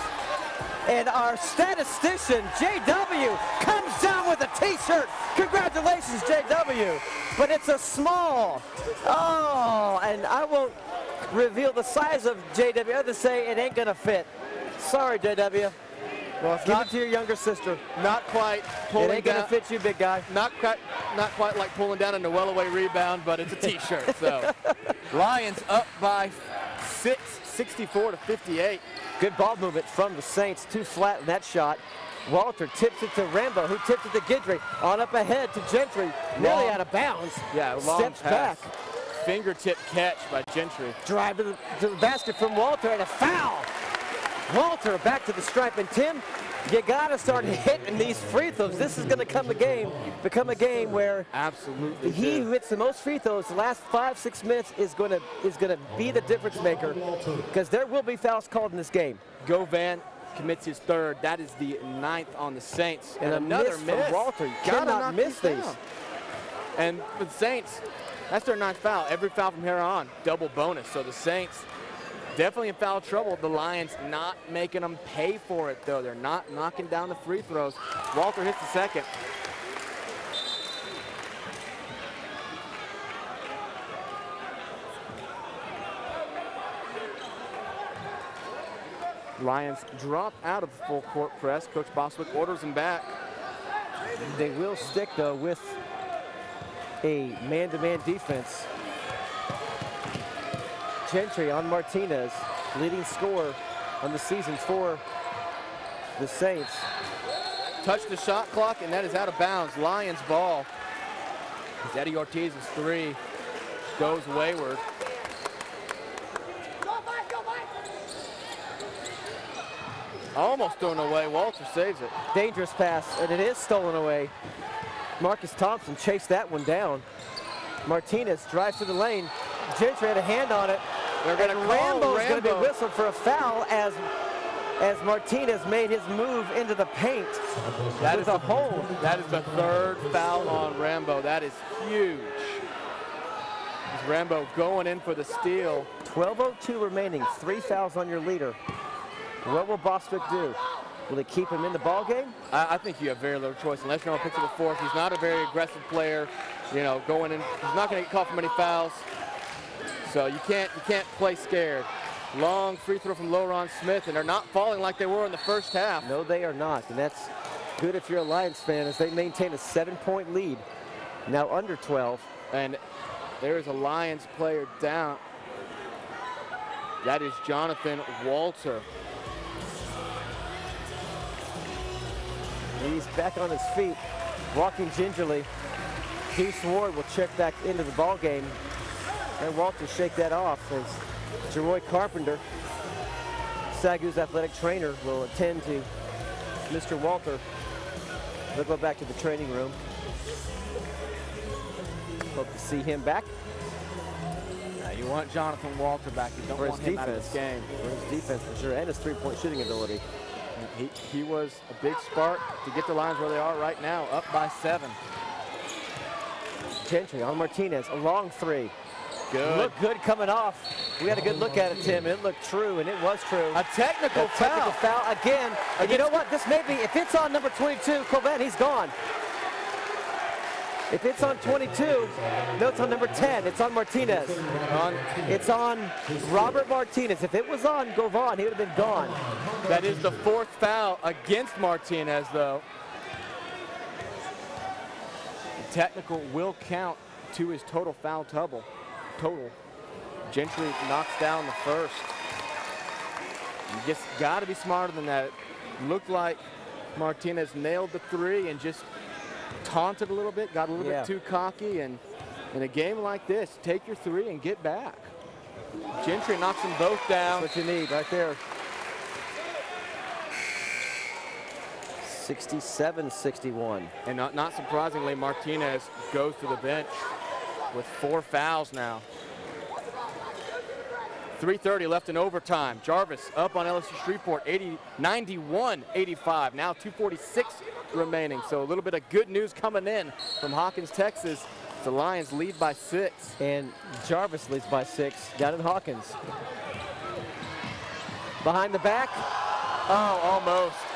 And our statistician, JW, comes down with a T-shirt. Congratulations, JW. But it's a small. Oh, and I won't reveal the size of JW. I have to say it ain't going to fit. Sorry, JW. Well, it's Give not it to your younger sister. Not quite It pulling ain't going to down. fit you, big guy. Not quite like pulling down a well-away rebound, but it's a T-shirt. So Lions up by 6, 64-58. Good ball movement from the Saints. Too flat in that shot. Walter tips it to Rambo, who tips it to Gidry. On up ahead to Gentry. Nearly out of bounds. Yeah, long Steps pass. back. Fingertip catch by Gentry. Drive to the basket from Walter and a foul. Walter back to the stripe. And Tim, you got to start hitting these free throws. This is going to become a game where absolutely he who hits the most free throws the last 5-6 minutes is going to be the difference maker, because there will be fouls called in this game. Govan commits his third. That is the 9th on the Saints. And another miss from Walter. You cannot miss these. And for the Saints, that's their 9th foul. Every foul from here on, double bonus. So the Saints definitely in foul trouble. The Lions not making them pay for it, though. They're not knocking down the free throws. Walter hits the second. Lions drop out of the full court press. Coach Boswick orders them back. They will stick, though, with a man-to-man defense. Gentry on Martinez, leading scorer on the season for the Saints. Touch the shot clock, and that is out of bounds. Lions ball. As Eddie Ortiz's 3 goes wayward. Almost thrown away. Walter saves it. Dangerous pass, and it is stolen away. Marcus Thompson chased that one down. Martinez drives to the lane. Gentry had a hand on it. They're going to call Rambo's going to be Rambo. whistled for a foul as Martinez made his move into the paint. That is a hold. That is the 3rd foul on Rambo. That is huge. As Rambo going in for the steal. 12:02 remaining. 3 fouls on your leader. What will Bostwick do? Will they keep him in the ball game? I think you have very little choice unless you're on picks of the 4th. He's not a very aggressive player. You know, going in. He's not going to get caught for many fouls. So you can't play scared. Long free throw from Loron Smith, and they're not falling like they were in the first half. No, they are not, and that's good if you're a Lions fan, as they maintain a 7-point lead. Now under 12. And there is a Lions player down. That is Jonathan Walter. He's back on his feet, walking gingerly. Deuce Ward will check back into the ball game, and Walter shake that off as Jeroy Carpenter, SAGU's athletic trainer, will attend to Mr. Walter. They'll go back to the training room. Hope to see him back. You want Jonathan Walter back. You don't For want his him out of this game. For his defense, for sure, and his three-point shooting ability. He was a big spark to get the Lions where they are right now, up by 7. Gentry on Martinez, a long 3. Good. Looked good coming off. We had a good look at it, Tim. It looked true, and it was true. A technical foul again. And you know what? This may be, if it's on number 22, Covan, he's gone. If it's on 22, no, it's on number 10. It's on Martinez. It's on Robert Martinez. If it was on Govan, he would have been gone. That is the 4th foul against Martinez, though. The technical will count to his total foul total. Gentry knocks down the first. You just got to be smarter than that. It looked like Martinez nailed the 3 and just taunted a little bit, got a little bit too cocky, and in a game like this, take your 3 and get back. Gentry knocks them both down. That's what you need right there. 67-61. And not surprisingly, Martinez goes to the bench with 4 fouls now. 3:30 left in overtime. Jarvis up on LSU Shreveport, 91-85. Now 2:46 remaining. So a little bit of good news coming in from Hawkins, Texas. The Lions lead by 6. And Jarvis leads by 6 down in Hawkins. Behind the back. Oh,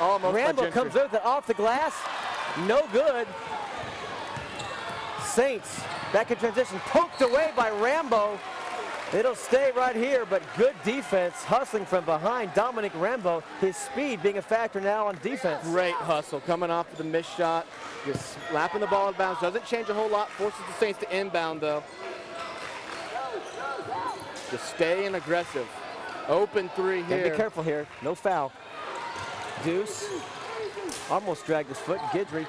almost. Rambo comes with it off the glass. No good. Saints back in transition, poked away by Rambo. It'll stay right here, but good defense, hustling from behind. Dominic Rambo, his speed being a factor now on defense. Great hustle coming off of the missed shot. Just slapping the ball in bounds. Doesn't change a whole lot. Forces the Saints to inbound, though. Just staying aggressive. Open 3 here. And be careful here. No foul. Deuce almost dragged his foot. Guidry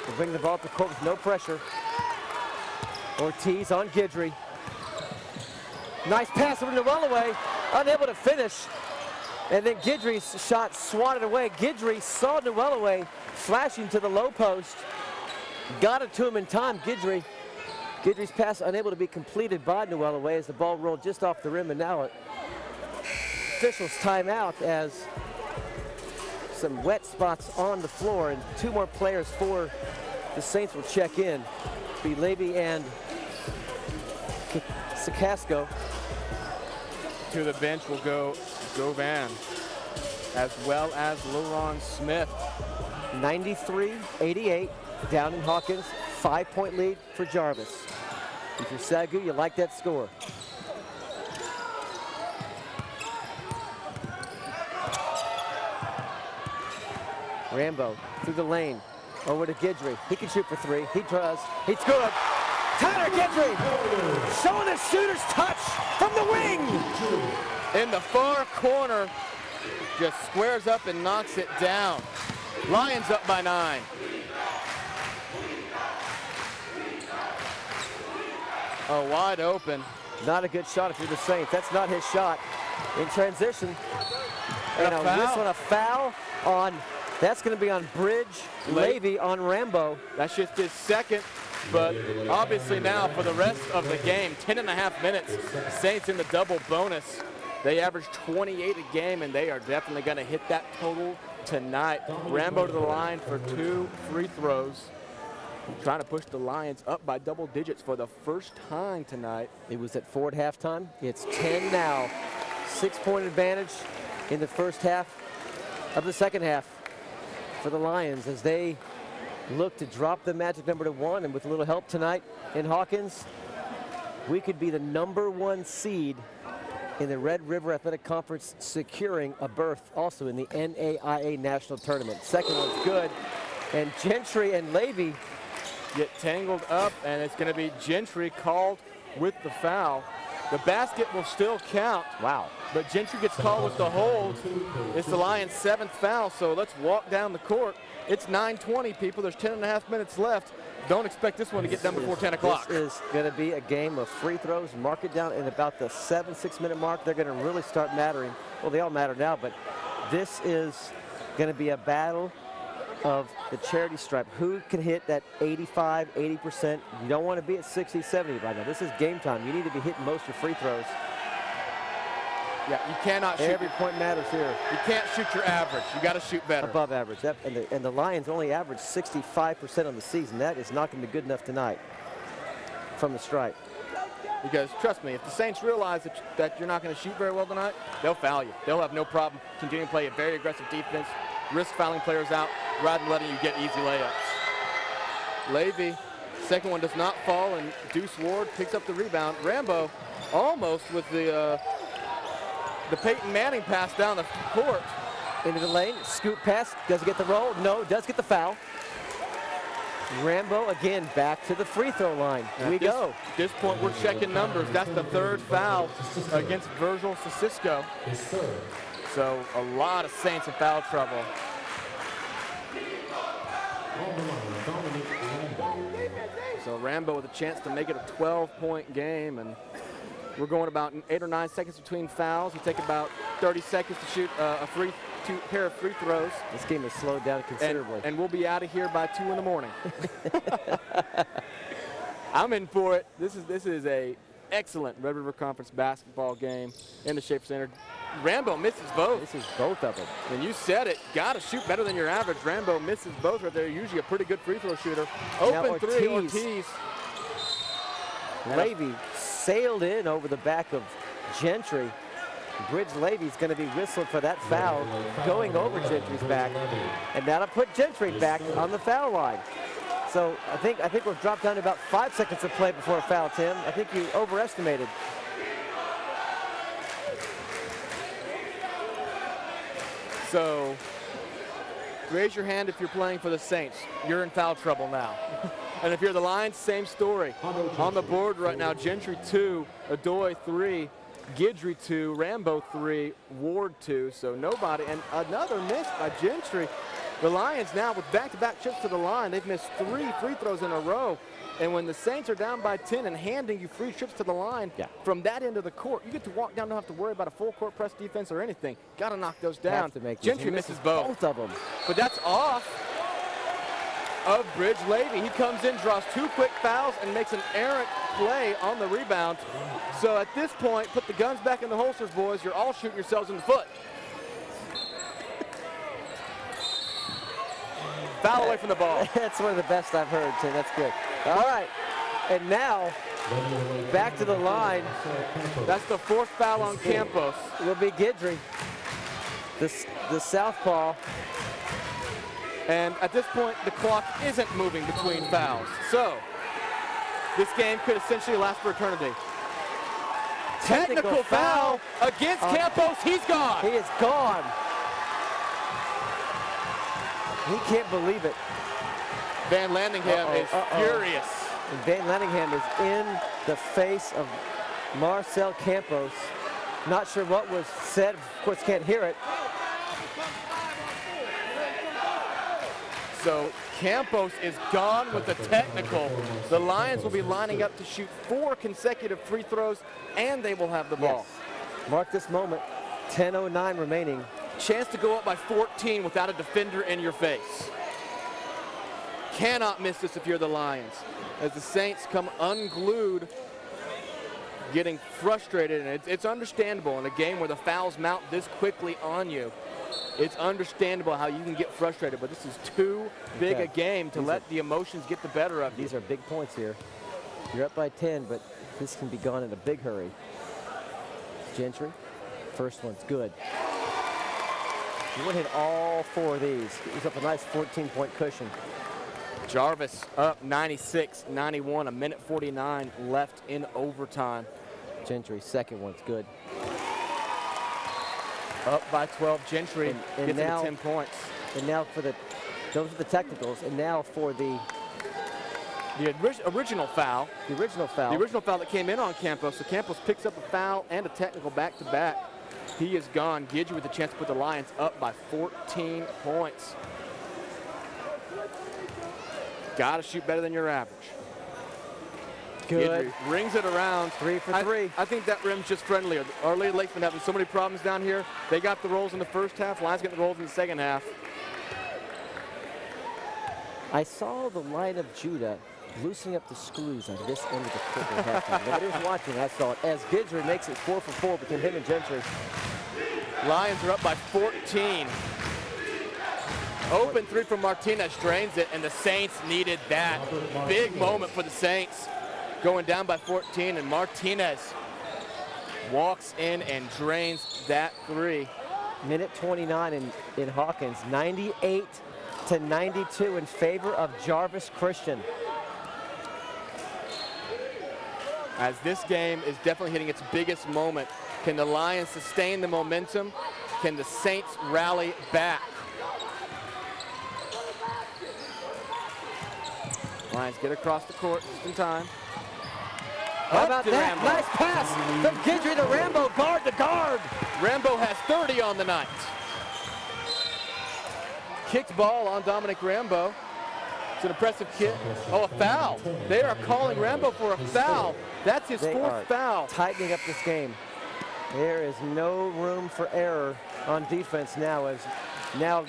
will bring the ball to the court with no pressure. Ortiz on Guidry. Nice pass over to Wellaway. Unable to finish. And then Guidry's shot swatted away. Guidry saw Wellaway flashing to the low post. Got it to him in time. Guidry's pass unable to be completed by Wellaway as the ball rolled just off the rim, and now officials timeout as some wet spots on the floor, and 2 more players for the Saints will check in. Be Levy and Sacasco. To the bench will go Govan, as well as LaRon Smith. 93-88 down in Hawkins. 5-point lead for Jarvis. If you're SAGU, you like that score. Rambo through the lane, over to Guidry. He can shoot for 3. He does. He's good. Tyler Guidry showing a shooter's touch from the wing. In the far corner, just squares up and knocks it down. Lions up by 9. Oh, wide open. Not a good shot if you're the Saints. That's not his shot. In transition. And a foul. On a foul on, that's going to be on Bridge. Levy on Rambo. That's just his second, but obviously now for the rest of the game, 10.5 minutes, Saints in the double bonus. They average 28 a game, and they are definitely going to hit that total tonight. Rambo to the line for 2 free throws. Trying to push the Lions up by double digits for the first time tonight. It was at 4 at halftime. It's 10 now. 6-point advantage in the first half of the second half for the Lions as they look to drop the magic number to 1. And with a little help tonight in Hawkins, we could be the #1 seed in the Red River Athletic Conference, securing a berth also in the NAIA National Tournament. Second one's good. And Gentry and Levy get tangled up, and it's going to be Gentry called with the foul. The basket will still count. Wow. But Gentry gets called with the hold. It's the Lions' 7th foul, so let's walk down the court. It's 9:20, people. There's 10.5 minutes left. Don't expect this one to get done before 10 o'clock. This is going to be a game of free throws. Mark it down in about the 7-6 minute mark. They're going to really start mattering. Well, they all matter now, but this is going to be a battle of the charity stripe. Who can hit that 85, 80%? You don't want to be at 60, 70 by now. This is game time. You need to be hitting most of your free throws. Yeah, you cannot shoot. Every point matters here. You can't shoot your average. You got to shoot better. Above average. And the Lions only average 65% on the season. That is not going to be good enough tonight from the stripe. Because trust me, if the Saints realize that you're not going to shoot very well tonight, they'll foul you. They'll have no problem continuing to play a very aggressive defense, risk fouling players out rather than letting you get easy layups. Levy, second one does not fall, and Deuce Ward picks up the rebound. Rambo almost with the Peyton Manning pass down the court. Into the lane, scoop pass, does it get the roll? No, does get the foul. Rambo again back to the free throw line. Here we go. At this point, we're checking numbers. That's the 3rd foul against Virgil Sisco. So a lot of Saints in foul trouble. So Rambo with a chance to make it a 12-point game, and we're going about 8 or 9 seconds between fouls. We take about 30 seconds to shoot a pair of free throws. This game has slowed down considerably. And we'll be out of here by 2 in the morning. I'm in for it. This is a excellent Red River Conference basketball game in the Schaefer Center. Rambo misses both. Misses both of them. And you said it, got to shoot better than your average. Rambo misses both right there. Usually a pretty good free throw shooter. Open three, Ortiz. Levy sailed in over the back of Gentry. Bridge Levy's going to be whistled for that foul going over Gentry's back. And that'll put Gentry back on the foul line. So I think we've dropped down to about 5 seconds of play before a foul, Tim. I think you overestimated. So raise your hand if you're playing for the Saints. You're in foul trouble now. And if you're the Lions, same story. On the board right now, Gentry 2, Adoy 3, Guidry 2, Rambo 3, Ward 2. So nobody. And another miss by Gentry. The Lions now with back-to-back trips to the line. They've missed 3 free throws in a row. And when the Saints are down by 10 and handing you free trips to the line from that end of the court, you get to walk down, don't have to worry about a full court press defense or anything. Got to knock those down. Gentry misses both of them. But that's off of Bridge Levy. He comes in, draws 2 quick fouls, and makes an errant play on the rebound. So at this point, put the guns back in the holsters, boys. You're all shooting yourselves in the foot. Foul away from the ball. That's one of the best I've heard, Tim. That's good. All right. And now, back to the line. That's the 4th foul on Campos. It'll be Guidry, the southpaw. And at this point, the clock isn't moving between fouls. So, this game could essentially last for eternity. Technical foul against Campos. He's gone. He is gone. He can't believe it. Van Landingham is furious. And Van Landingham is in the face of Marcel Campos. Not sure what was said. Of course, can't hear it. So Campos is gone with the technical. The Lions will be lining up to shoot 4 consecutive free throws, and they will have the ball. Yes. Mark this moment. 10:09 remaining. Chance to go up by 14 without a defender in your face. Cannot miss this if you're the Lions. As the Saints come unglued, getting frustrated, and it's understandable in a game where the fouls mount this quickly on you. It's understandable how you can get frustrated, but this is too big a game to let the emotions get the better of you. These are big points here. You're up by 10, but this can be gone in a big hurry. Gentry, first one's good. You want to hit all 4 of these. He's up a nice 14-point cushion. Jarvis up 96-91, a minute 49 left in overtime. Gentry, second one's good. Up by 12, Gentry gets now, to 10 points. And now for those are the technicals, and now for the original foul. The original foul. The original foul that came in on Campos. So Campos picks up a foul and a technical back-to-back. He is gone. Guidry with a chance to put the Lions up by 14 points. Got to shoot better than your average. Good. Guidry rings it around. 3 for 3. I think that rim's just friendlier. Our Lady Lake's been having so many problems down here. They got the rolls in the first half. Lions getting the rolls in the second half. I saw the line of Judah loosening up the screws on this end of the court. Nobody was watching. I saw it as Guidry makes it 4 for 4 between him and Gentry. Lions are up by 14. Open 3 from Martinez, drains it, and the Saints needed that. Big moment for the Saints. Going down by 14, and Martinez walks in and drains that 3. Minute 29 in Hawkins, 98 to 92 in favor of Jarvis Christian. As this game is definitely hitting its biggest moment, can the Lions sustain the momentum? Can the Saints rally back? Lions get across the court just in time. How about that? Rambo. Nice pass from Guidry to Rambo, guard to guard. Rambo has 30 on the night. Kicked ball on Dominic Rambo. It's an impressive kick. Oh, a foul. They are calling Rambo for a foul. That's his 4th foul. Tightening up this game. There is no room for error on defense now. As now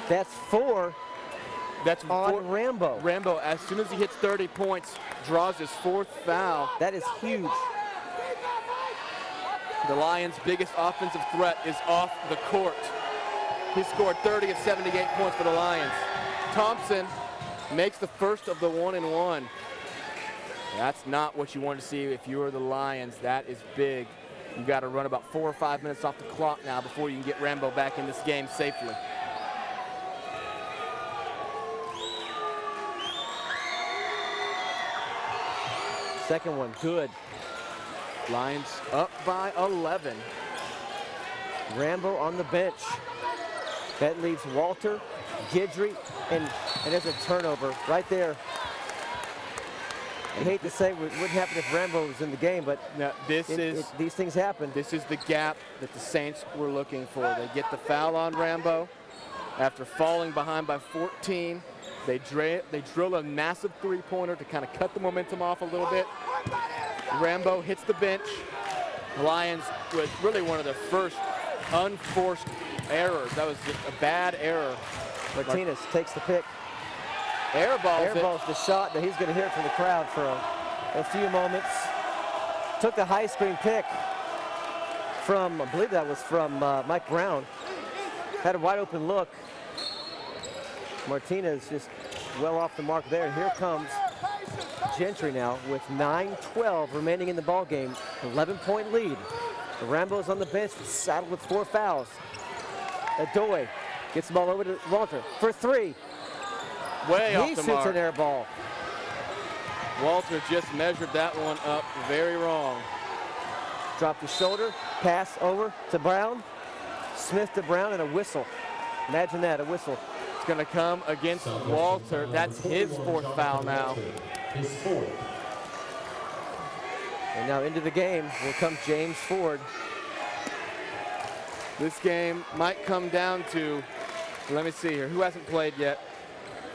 that's 4. That's on Rambo. Rambo, as soon as he hits 30 points, draws his 4th foul. That is huge. The Lions' biggest offensive threat is off the court. He scored 30 of 78 points for the Lions. Thompson makes the first of the 1-and-1. That's not what you want to see if you were the Lions. That is big. You got to run about 4 or 5 minutes off the clock now before you can get Rambo back in this game safely. Second one, good. Lions up by 11. Rambo on the bench. That leaves Walter, Guidry, and there's a turnover right there. I hate to say it wouldn't happen if Rambo was in the game, but now, these things happen. This is the gap that the Saints were looking for. They get the foul on Rambo after falling behind by 14. They drill a massive three-pointer to kind of cut the momentum off a little bit. Rambo hits the bench. The Lions with really one of their first unforced errors. That was just a bad error. Martinez takes the pick. Airballs the shot that he's going to hear from the crowd for a few moments. Took the high screen pick from, I believe that was from Mike Brown. Had a wide open look. Martinez just well off the mark there. And here comes Gentry now with 9:12 remaining in the ball game. 11-point lead. The Rambo's on the bench, saddled with 4 fouls. Adoy gets the ball over to Walter for 3. Way off the mark. He shoots an air ball. Walter just measured that one up very wrong. Dropped the shoulder, pass over to Brown. Smith to Brown, and a whistle. Imagine that, a whistle. It's going to come against Walter. That's his 4th foul now. And now into the game will come James Ford. This game might come down to, let me see here, who hasn't played yet?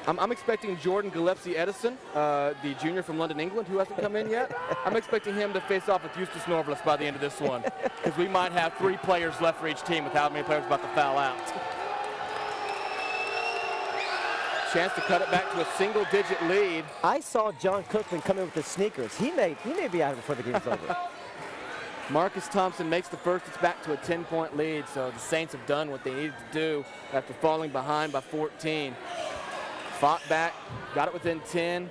I'm expecting Jordan Gillespie Edison, the junior from London, England, who hasn't come in yet. I'm expecting him to face off with Eustace Norvelus by the end of this one, because we might have 3 players left for each team with how many players about to foul out. Chance to cut it back to a single-digit lead. I saw John Cookman come in with the sneakers. He may be out before the game's over. Marcus Thompson makes the first. It's back to a 10-point lead, so the Saints have done what they needed to do after falling behind by 14. Fought back, got it within 10.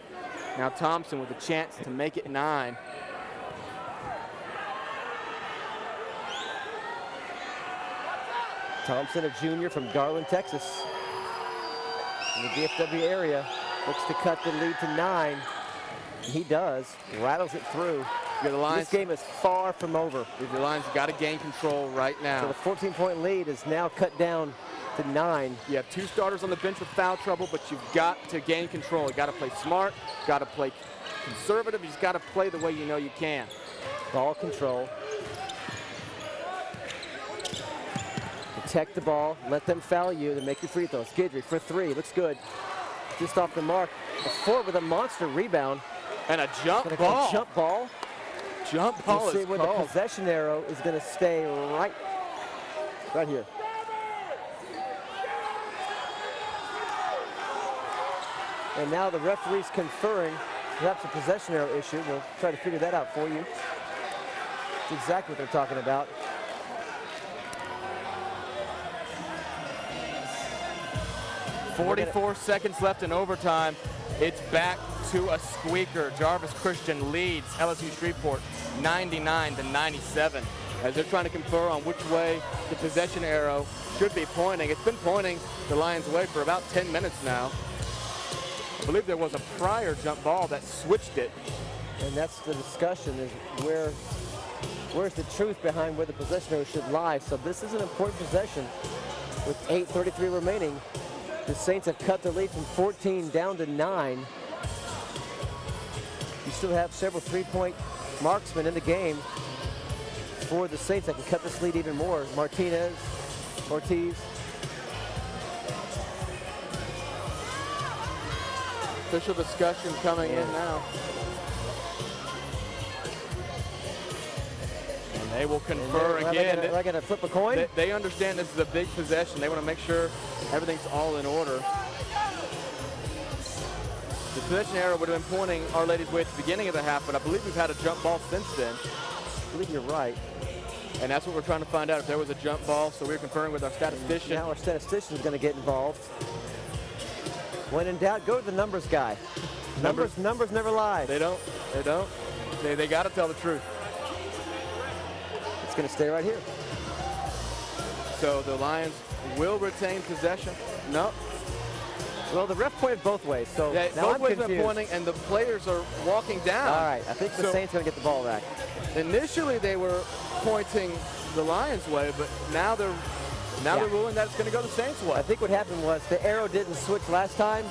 Now Thompson with a chance to make it 9. Thompson, a junior from Garland, Texas. In the DFW area, looks to cut the lead to 9. He does, rattles it through. This game is far from over. The Lions got to gain control right now. So the 14-point lead is now cut down to 9. You have 2 starters on the bench with foul trouble, but you've got to gain control. You got to play smart, got to play conservative. You just got to play the way you know you can. Ball control. Protect the ball, let them foul you, then make your free throws. Guidry for 3, looks good. Just off the mark. Ford with a monster rebound. And a jump ball. Jump ball. Jump ball see is where called. The possession arrow is going to stay right here. And now the referee's conferring perhaps a possession arrow issue. We'll try to figure that out for you. That's exactly what they're talking about. .44 seconds left in overtime. It's back to a squeaker. Jarvis Christian leads LSU Shreveport 99-97 as they're trying to confer on which way the possession arrow should be pointing. It's been pointing the Lions' way for about 10 minutes now. I believe there was a prior jump ball that switched it. And that's the discussion, is where's the truth behind where the possession arrow should lie. So this is an important possession with 8:33 remaining. The Saints have cut the lead from 14 down to 9. You still have several 3-point marksmen in the game for the Saints that can cut this lead even more. Martinez, Ortiz. Official discussion coming in now. And they will confer again. Are they going to flip a coin? They understand this is a big possession. They want to make sure everything's all in order. The possession arrow would have been pointing Our Lady's way at the beginning of the half, but I believe we've had a jump ball since then. I believe you're right. And that's what we're trying to find out, if there was a jump ball. So we're conferring with our statistician. Now our statistician is going to get involved. When in doubt, go to the numbers guy. Numbers never lie. They don't. They got to tell the truth. It's going to stay right here. So the Lions will retain possession. No. Well, the ref pointed both ways, so yeah, now both ways I'm confused. are pointing, and the players are walking down. All right, I think the Saints are going to get the ball back. Initially, they were pointing the Lions' way, but now they're ruling that it's going to go the Saints' way. I think what happened was the arrow didn't switch last time.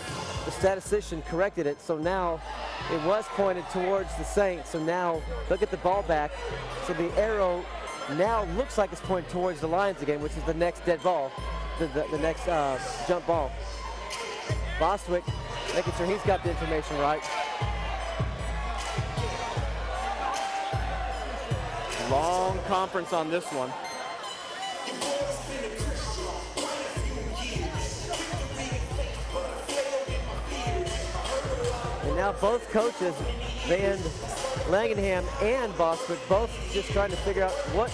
The statistician corrected it, so now it was pointed towards the Saints. So now they'll get the ball back. So the arrow now looks like it's pointed towards the Lions again, which is the next dead ball, the next jump ball. Bostwick making sure he's got the information right. Long conference on this one. And now both coaches, Van Langenham and Bostwick, both just trying to figure out what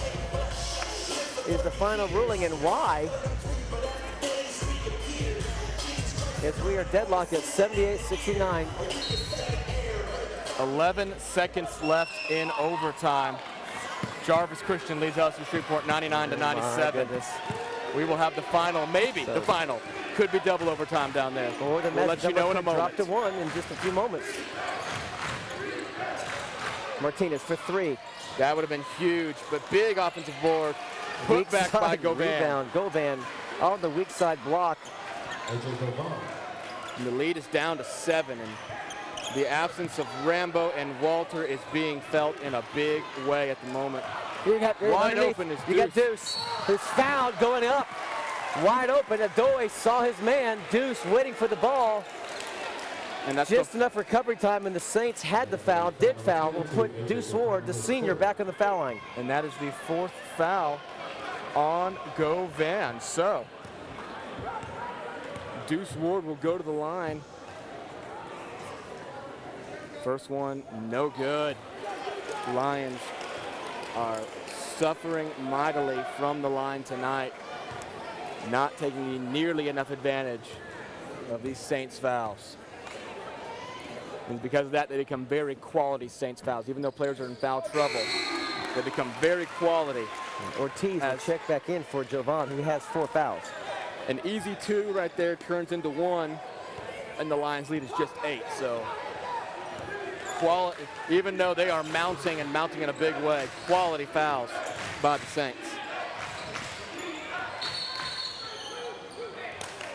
is the final ruling and why. As we are deadlocked at 78-69. 11 seconds left in overtime. Jarvis Christian leads LSU Shreveport 99-97. We will have the final, maybe the final. Could be double overtime down there. Or the we'll let you know in a moment. Drop to one in just a few moments. Martinez for three. That would have been huge, but big offensive board. Put back by Govan. Rebound, Govan on the weak side block. And the lead is down to 7, and the absence of Rambo and Walter is being felt in a big way at the moment. Wide open is Deuce. You got Deuce, who's fouled going up. Wide open, Adoy saw his man, Deuce waiting for the ball. And that's just enough recovery time, and the Saints had the foul, did foul, will put Deuce Ward, the senior, back on the foul line. And that is the 4th foul on Govan. So Deuce Ward will go to the line. First one, no good. Lions are suffering mightily from the line tonight, not taking nearly enough advantage of these Saints fouls. And because of that, they become very quality Saints fouls. Even though players are in foul trouble, they become very quality. Ortiz will check back in for Jovan, who has 4 fouls. An easy 2 right there turns into 1, and the Lions lead is just 8. So quality, even though they are mounting in a big way, quality fouls by the Saints.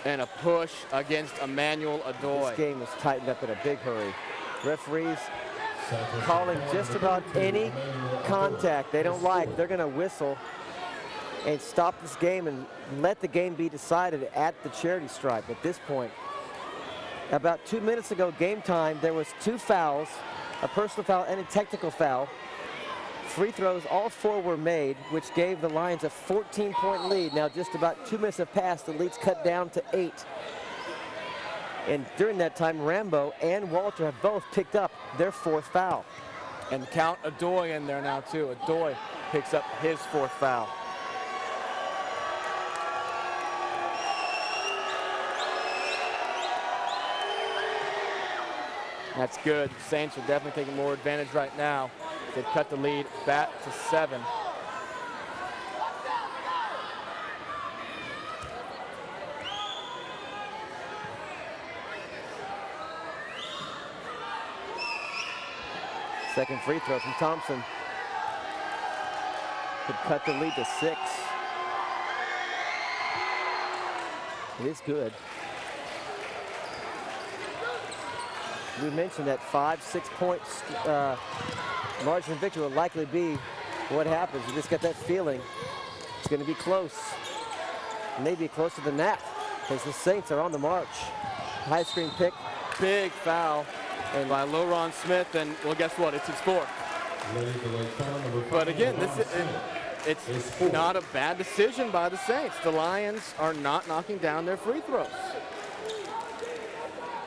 And a push against Emmanuel Adoy. This game is tightened up in a big hurry. Referees calling just about any contact they don't like. They're going to whistle and stop this game and let the game be decided at the charity stripe at this point. About 2 minutes ago, game time, there was 2 fouls, a personal foul and a technical foul. Free throws, all 4 were made, which gave the Lions a 14-point lead. Now just about 2 minutes have passed, the lead's cut down to 8. And during that time, Rambo and Walter have both picked up their 4th foul. And count Adoy in there now too. Adoy picks up his 4th foul. That's good. The Saints are definitely taking more advantage right now. They've cut the lead back to 7. Second free throw from Thompson. Could cut the lead to 6. It is good. We mentioned that 5-6 points margin of victory will likely be what happens. You just got that feeling it's going to be close. Maybe closer than that, because the Saints are on the march. High screen pick. Big foul and by Loron Smith, and well, guess what? It's his 4th. But again, it's not a bad decision by the Saints. The Lions are not knocking down their free throws.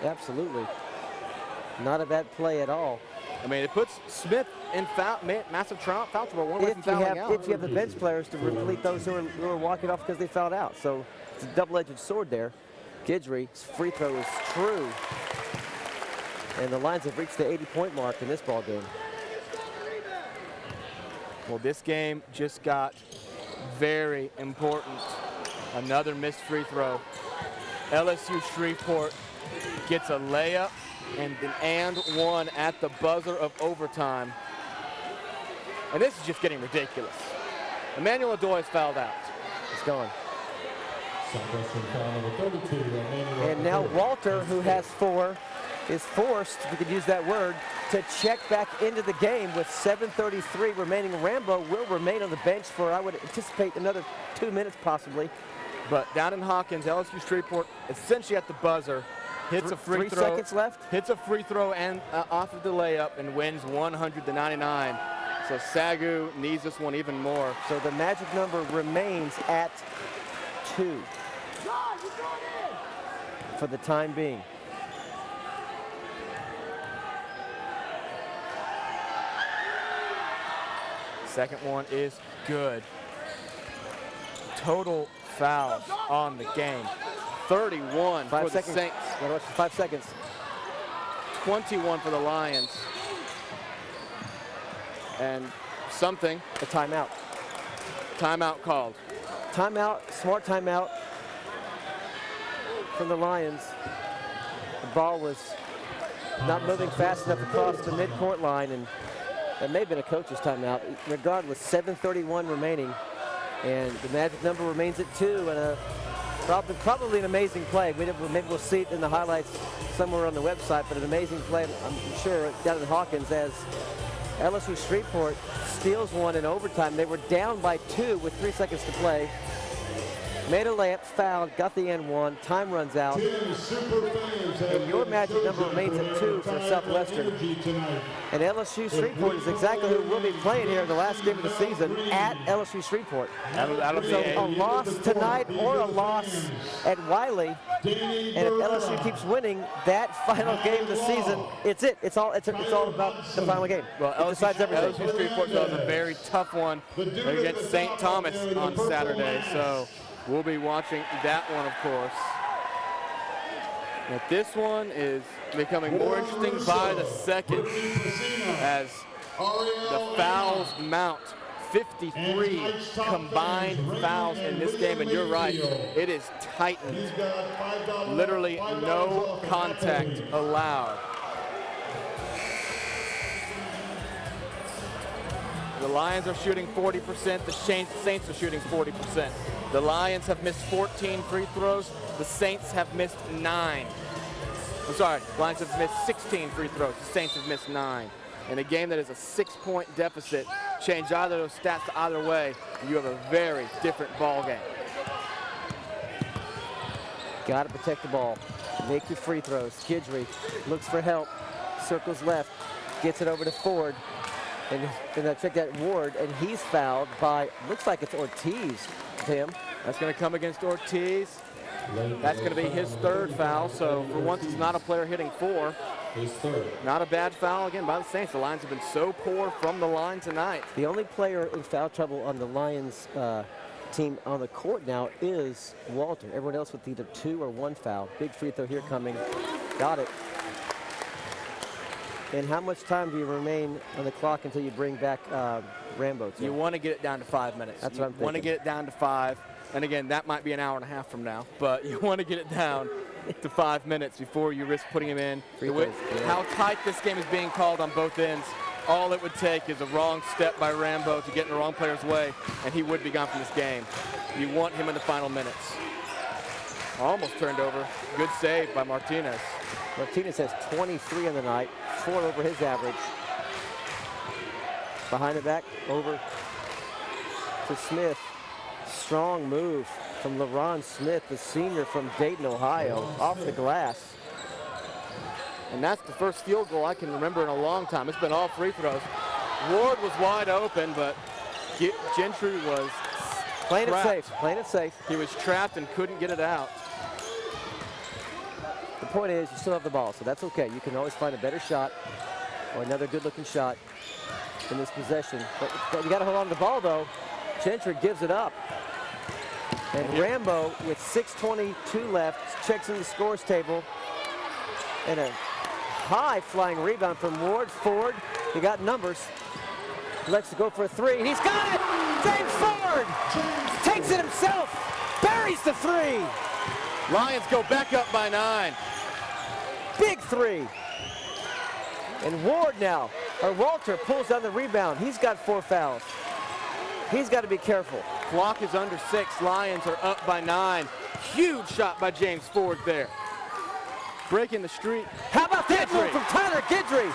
Absolutely. Not a bad play at all. I mean, it puts Smith in massive foul trouble. One away from fouling out. If you have the bench players to replete those who are walking off because they fouled out. So it's a double-edged sword there. Guidry's free throw is true. And the Lions have reached the 80-point mark in this ball game. Well, this game just got very important. Another missed free throw. LSU Shreveport gets a layup and an and one at the buzzer of overtime. And this is just getting ridiculous. Emmanuel Adoy is fouled out. He's gone. And now Walter, who has 4, is forced, if we could use that word, to check back into the game with 7:33 remaining. Rambo will remain on the bench for, I would anticipate, another 2 minutes possibly. But down in Hawkins, LSU Shreveport essentially at the buzzer, hits a free throw. 3 seconds left. Hits a free throw and off of the layup and wins 100-99. So SAGU needs this one even more. So the magic number remains at 2 for the time being. Second one is good. Total fouls on the game. 31 for the Saints. 5 seconds. 21 for the Lions. And something. A timeout. Timeout called. Timeout, smart timeout from the Lions. The ball was not moving fast enough across the midcourt line, and that may have been a coach's timeout. Regardless, 7:31 remaining, and the magic number remains at 2, and probably an amazing play. Maybe we'll see it in the highlights somewhere on the website, but an amazing play, I'm sure, down in Hawkins as LSU Shreveport steals one in overtime. They were down by 2 with 3 seconds to play. Made a layup, fouled, got the N1, time runs out. And your magic number remains at 2 for Southwestern. And LSU Shreveport is exactly who we'll be playing here in the last game of the season at LSU Shreveport. That'll be so a loss tonight or a loss at Wiley. And if LSU keeps winning that final game of the season, it's it. It's all about the final game. Well, it decides everything. LSU Shreveport has a very tough one against St. Thomas on Saturday. So we'll be watching that one, of course. But this one is becoming more interesting by the second as the fouls mount. 53 combined fouls in this game, and you're right, it is tightened. Literally no contact allowed. The Lions are shooting 40%, the Saints are shooting 40%. The Lions have missed 14 free throws, the Saints have missed 9. I'm sorry, the Lions have missed 16 free throws, the Saints have missed 9. In a game that is a 6-point deficit, change either of those stats to either way, you have a very different ball game. Got to protect the ball. Make your free throws. Guidry looks for help, circles left, gets it over to Ford. And check that Ward, and he's fouled by, looks like it's Ortiz, Tim. That's going to come against Ortiz. That's going to be his 3rd foul, so for once it's not a player hitting 4. His 3rd. Not a bad foul again by the Saints. The Lions have been so poor from the line tonight. The only player in foul trouble on the Lions team on the court now is Walter. Everyone else with either 2 or 1 foul. Big free throw here coming. Got it. And how much time do you remain on the clock until you bring back Rambo? You want to get it down to 5 minutes. That's what I'm thinking. You want to get it down to 5. And again, that might be an hour and a half from now, but you want to get it down to 5 minutes before you risk putting him in. How tight this game is being called on both ends. All it would take is a wrong step by Rambo to get in the wrong player's way, and he would be gone from this game. You want him in the final minutes. Almost turned over. Good save by Martinez. Martinez has 23 on the night, 4 over his average. Behind the back, over to Smith. Strong move from LaRon Smith, the senior from Dayton, Ohio, off the glass. And that's the first field goal I can remember in a long time. It's been all free throws. Ward was wide open, but Gentry was playing trapped. it safe, playing it safe. He was trapped and couldn't get it out. The point is, you still have the ball, so that's okay. You can always find a better shot. Oh, another good-looking shot in this possession. But you got to hold on to the ball, though. Gentry gives it up. And Rambo, with 6:22 left, checks in the scores table. And a high-flying rebound from Ward. Ford, he got numbers. Elects to go for a three, and he's got it! James Ford takes it himself, buries the three. Lions go back up by 9. Big three. And Ward now, or Walter, pulls down the rebound. He's got 4 fouls. He's got to be careful. Clock is under 6. Lions are up by 9. Huge shot by James Ford there. Breaking the streak. How about that move from Tyler Guidry?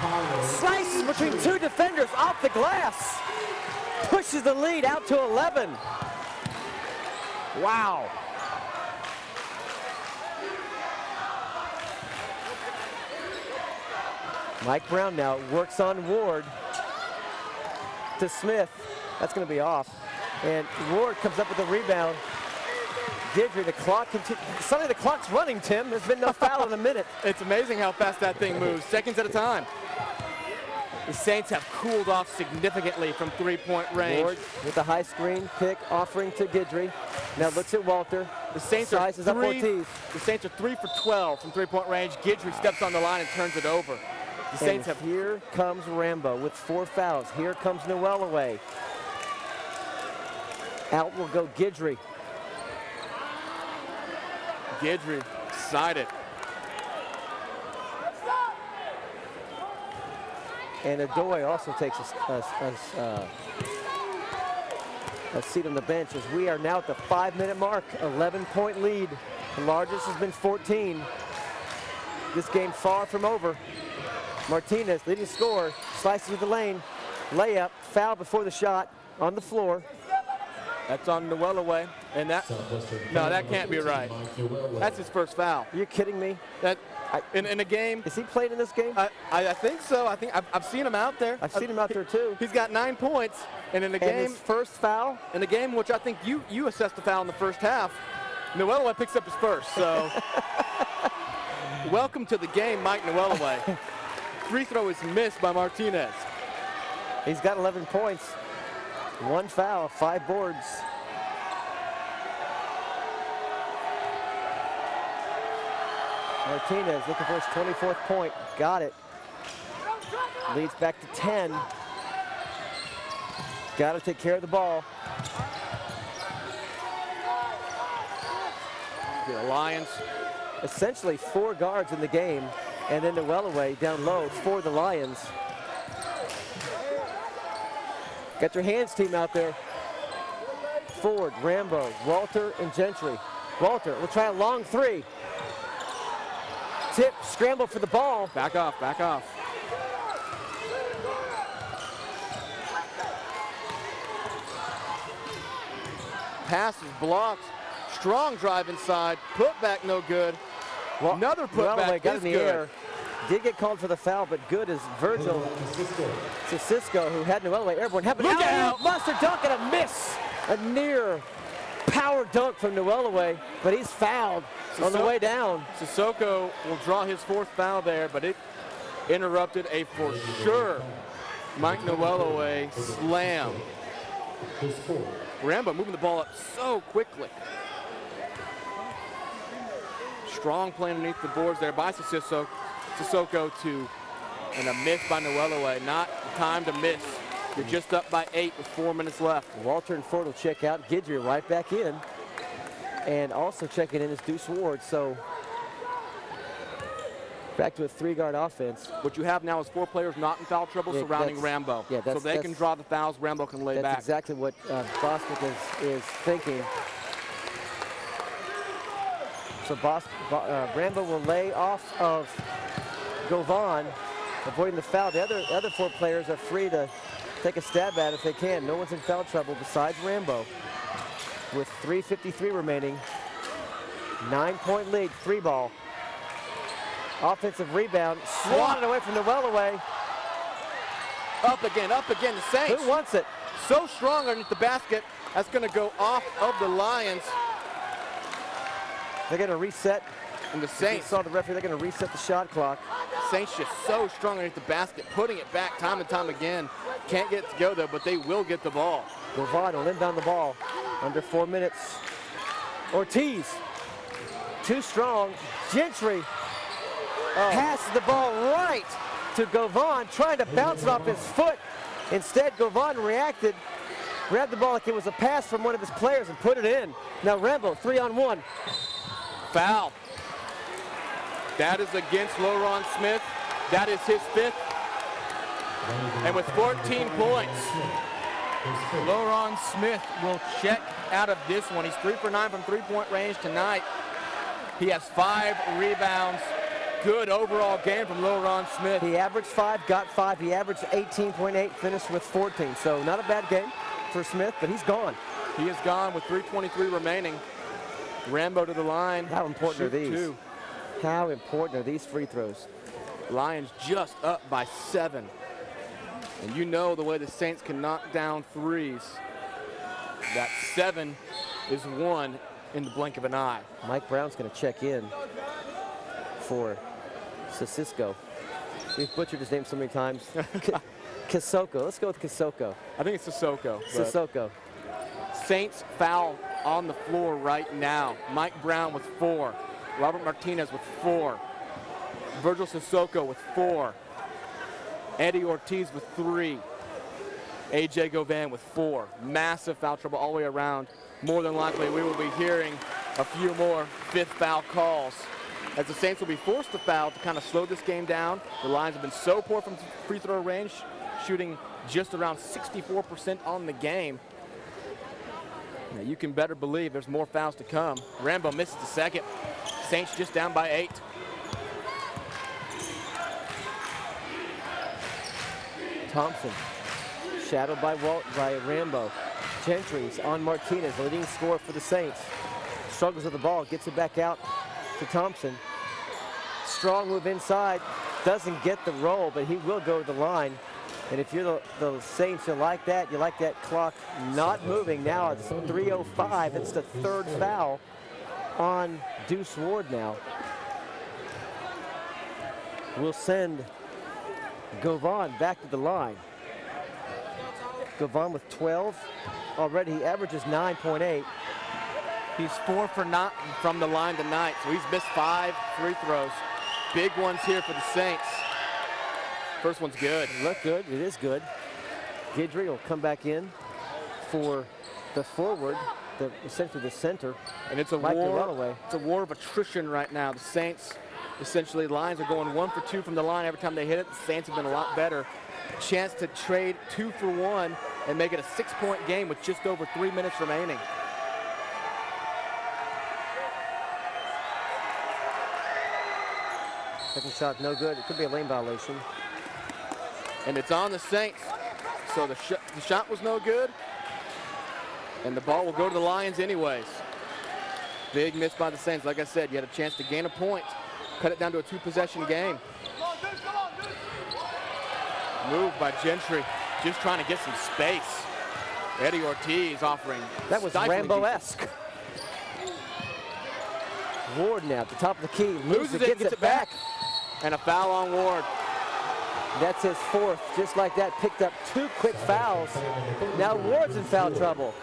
Slices between 2 defenders off the glass. Pushes the lead out to 11. Wow. Mike Brown now works on Ward to Smith. That's going to be off. And Ward comes up with a rebound. Guidry, the clock suddenly the clock's running, Tim. There's been no foul in a minute. It's amazing how fast that thing moves, seconds at a time. The Saints have cooled off significantly from 3-point range. Ward with the high screen pick, offering to Guidry. Now looks at Walter. The Saints sizes up Ortiz. The Saints are 3 for 12 from 3-point range. Guidry steps on the line and turns it over. The Saints have. Here comes Rambo with 4 fouls. Here comes Noel away. Out will go Guidry. Guidry excited. And Adoy also takes a seat on the bench as we are now at the 5-minute mark. 11-point lead. The largest has been 14. This game far from over. Martinez, leading scorer, slices to the lane. Layup, foul before the shot on the floor. That's on Noel away, and that, no, that can't be right. That's his first foul. Are you kidding me? That in a game. Is he playing in this game? I think so. I think I've seen him out there. I've seen him out there too. He's got 9 points, and in a game, his first foul in a game which I think you assessed the foul in the first half. Noel picks up his first. So welcome to the game, Mike Noelaway. Free throw is missed by Martinez. He's got 11 points. 1 foul, 5 boards. Martinez looking for his 24th point. Got it. Leads back to 10. Got to take care of the ball. The Lions. Essentially 4 guards in the game, and then Noelaway down low for the Lions. Got your hands team out there. Ford, Rambo, Walter, and Gentry. Walter will try a long 3. Tip, scramble for the ball. Back off, back off. Pass is blocked. Strong drive inside. Put back no good. Well, another putback got is in the good. air. Did get called for the foul, but good as Virgil to Cisco, who had Noelaway airborne. Look out! Monster dunk and a miss. A near power dunk from Noelaway, but he's fouled on the way down. Sissoko will draw his 4th foul there, but it interrupted a for sure Mike Noelaway slam. Rambo moving the ball up so quickly. Strong play underneath the boards there by Sissoko to, and a miss by Noelaway. Not the time to miss. You're just up by 8 with 4 minutes left. Walter and Ford will check out. Guidry right back in. And also checking in is Deuce Ward. So back to a 3-guard offense. What you have now is 4 players not in foul trouble surrounding Rambo. Yeah, so they can draw the fouls. Rambo can lay back. That's exactly what Bostic is thinking. So Rambo will lay off of Govan, avoiding the foul. The other 4 players are free to take a stab at it if they can. No one's in foul trouble besides Rambo. With 3:53 remaining. 9-point lead, 3 ball. Offensive rebound, swatted away from Noelaway. Up again, the Saints. Who wants it? So strong underneath the basket. That's going to go off of the Lions. They're going to reset. And the Saints saw the referee. They're going to reset the shot clock. Saints just so strong underneath the basket, putting it back time and time again. Can't get it to go though, but they will get the ball. Govan will inbound the ball. Under 4 minutes. Ortiz, too strong. Gentry passes the ball right to Govan, trying to bounce it off his foot. Instead, Govan reacted, grabbed the ball like it was a pass from one of his players and put it in. Now Rambo, 3-on-1. Foul. That is against Loron Smith. That is his 5th. And with 14 points, Loron Smith will check out of this one. He's 3 for 9 from three-point range tonight. He has 5 rebounds. Good overall game from Loron Smith. He averaged 5, got 5. He averaged 18.8, finished with 14. So not a bad game for Smith, but he's gone. He is gone with 3:23 remaining. Rambo to the line. How important are these? 2. How important are these free throws? Lions just up by 7. And you know the way the Saints can knock down threes. That 7 is won in the blink of an eye. Mike Brown's going to check in for Sisco. We've butchered his name so many times. Kisoko. Let's go with Kisoko. I think it's Sissoko. Sissoko. Saints foul on the floor right now. Mike Brown with 4. Robert Martinez with 4. Virgil Sissoko with 4. Eddie Ortiz with 3. AJ Govan with 4. Massive foul trouble all the way around. More than likely, we will be hearing a few more 5th foul calls, as the Saints will be forced to foul to kind of slow this game down. The Lions have been so poor from free throw range, shooting just around 64% on the game. Now you can better believe there's more fouls to come. Rambo misses the second. Saints just down by 8. Thompson, shadowed by Rambo. Gentry's on Martinez, leading scorer for the Saints. Struggles with the ball, gets it back out to Thompson. Strong move inside, doesn't get the roll, but he will go to the line. And if you're the Saints, you like that clock not moving. Now it's 3:05, it's the 3rd foul on Deuce Ward now. We'll send Govan back to the line. Govan with 12. Already he averages 9.8. He's 4 for 9 from the line tonight, so he's missed 5 free throws. Big ones here for the Saints. First one's good. Look good, it is good. Guidry will come back in for the forward, essentially the center. And it's a war. It's a war of attrition right now. The Saints, essentially, Lions are going 1 for 2 from the line every time they hit it. The Saints have been a lot better. Chance to trade 2 for 1 and make it a 6-point game with just over 3 minutes remaining. Second shot, no good. It could be a lane violation. And it's on the Saints. So the shot was no good. And the ball will go to the Lions anyways. Big miss by the Saints. Like I said, you had a chance to gain a point. Cut it down to a 2-possession game. Move by Gentry. Just trying to get some space. Eddie Ortiz offering. That was Rambo-esque. Ward now at the top of the key. Loses it, gets it back. And a foul on Ward. That's his 4th. Just like that, picked up 2 quick fouls. Now Ward's in foul trouble.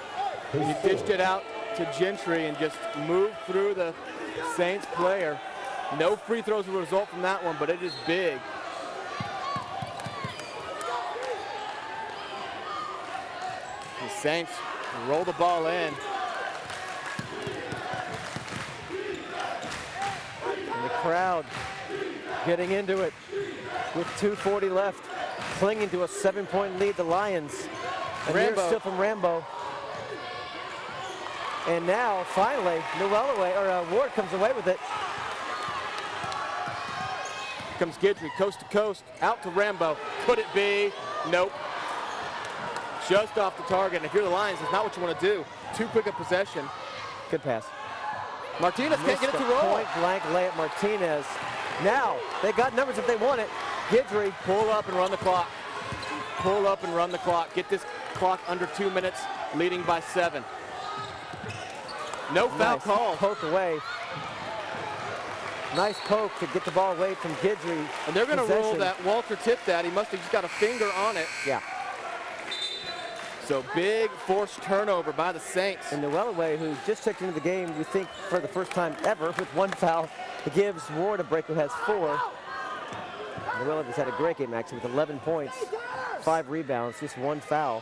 He dished it out to Gentry and just moved through the Saints player. No free throws will result from that one, but it is big. The Saints roll the ball in. And the crowd getting into it with 2:40 left, clinging to a 7-point lead, the Lions. And here's still from Rambo. And now, finally, Ward comes away with it. Comes Guidry, coast to coast, out to Rambo. Could it be? Nope. Just off the target. And if you're the Lions, it's not what you want to do. Too quick a possession. Good pass. Martinez can't get it to roll. Point blank layup, Martinez. Now, they got numbers if they want it. Guidry. Pull up and run the clock. Pull up and run the clock. Get this clock under 2 minutes, leading by 7. No foul call. Poke away. Nice poke to get the ball away from Guidry. And they're going to rule that Walter tipped that. He must have just got a finger on it. Yeah. So big forced turnover by the Saints. And Noelaway, who just checked into the game, we think for the first time ever with 1 foul, gives Ward a break, who has 4. Noelaway has had a great game actually with 11 points, 5 rebounds, just 1 foul.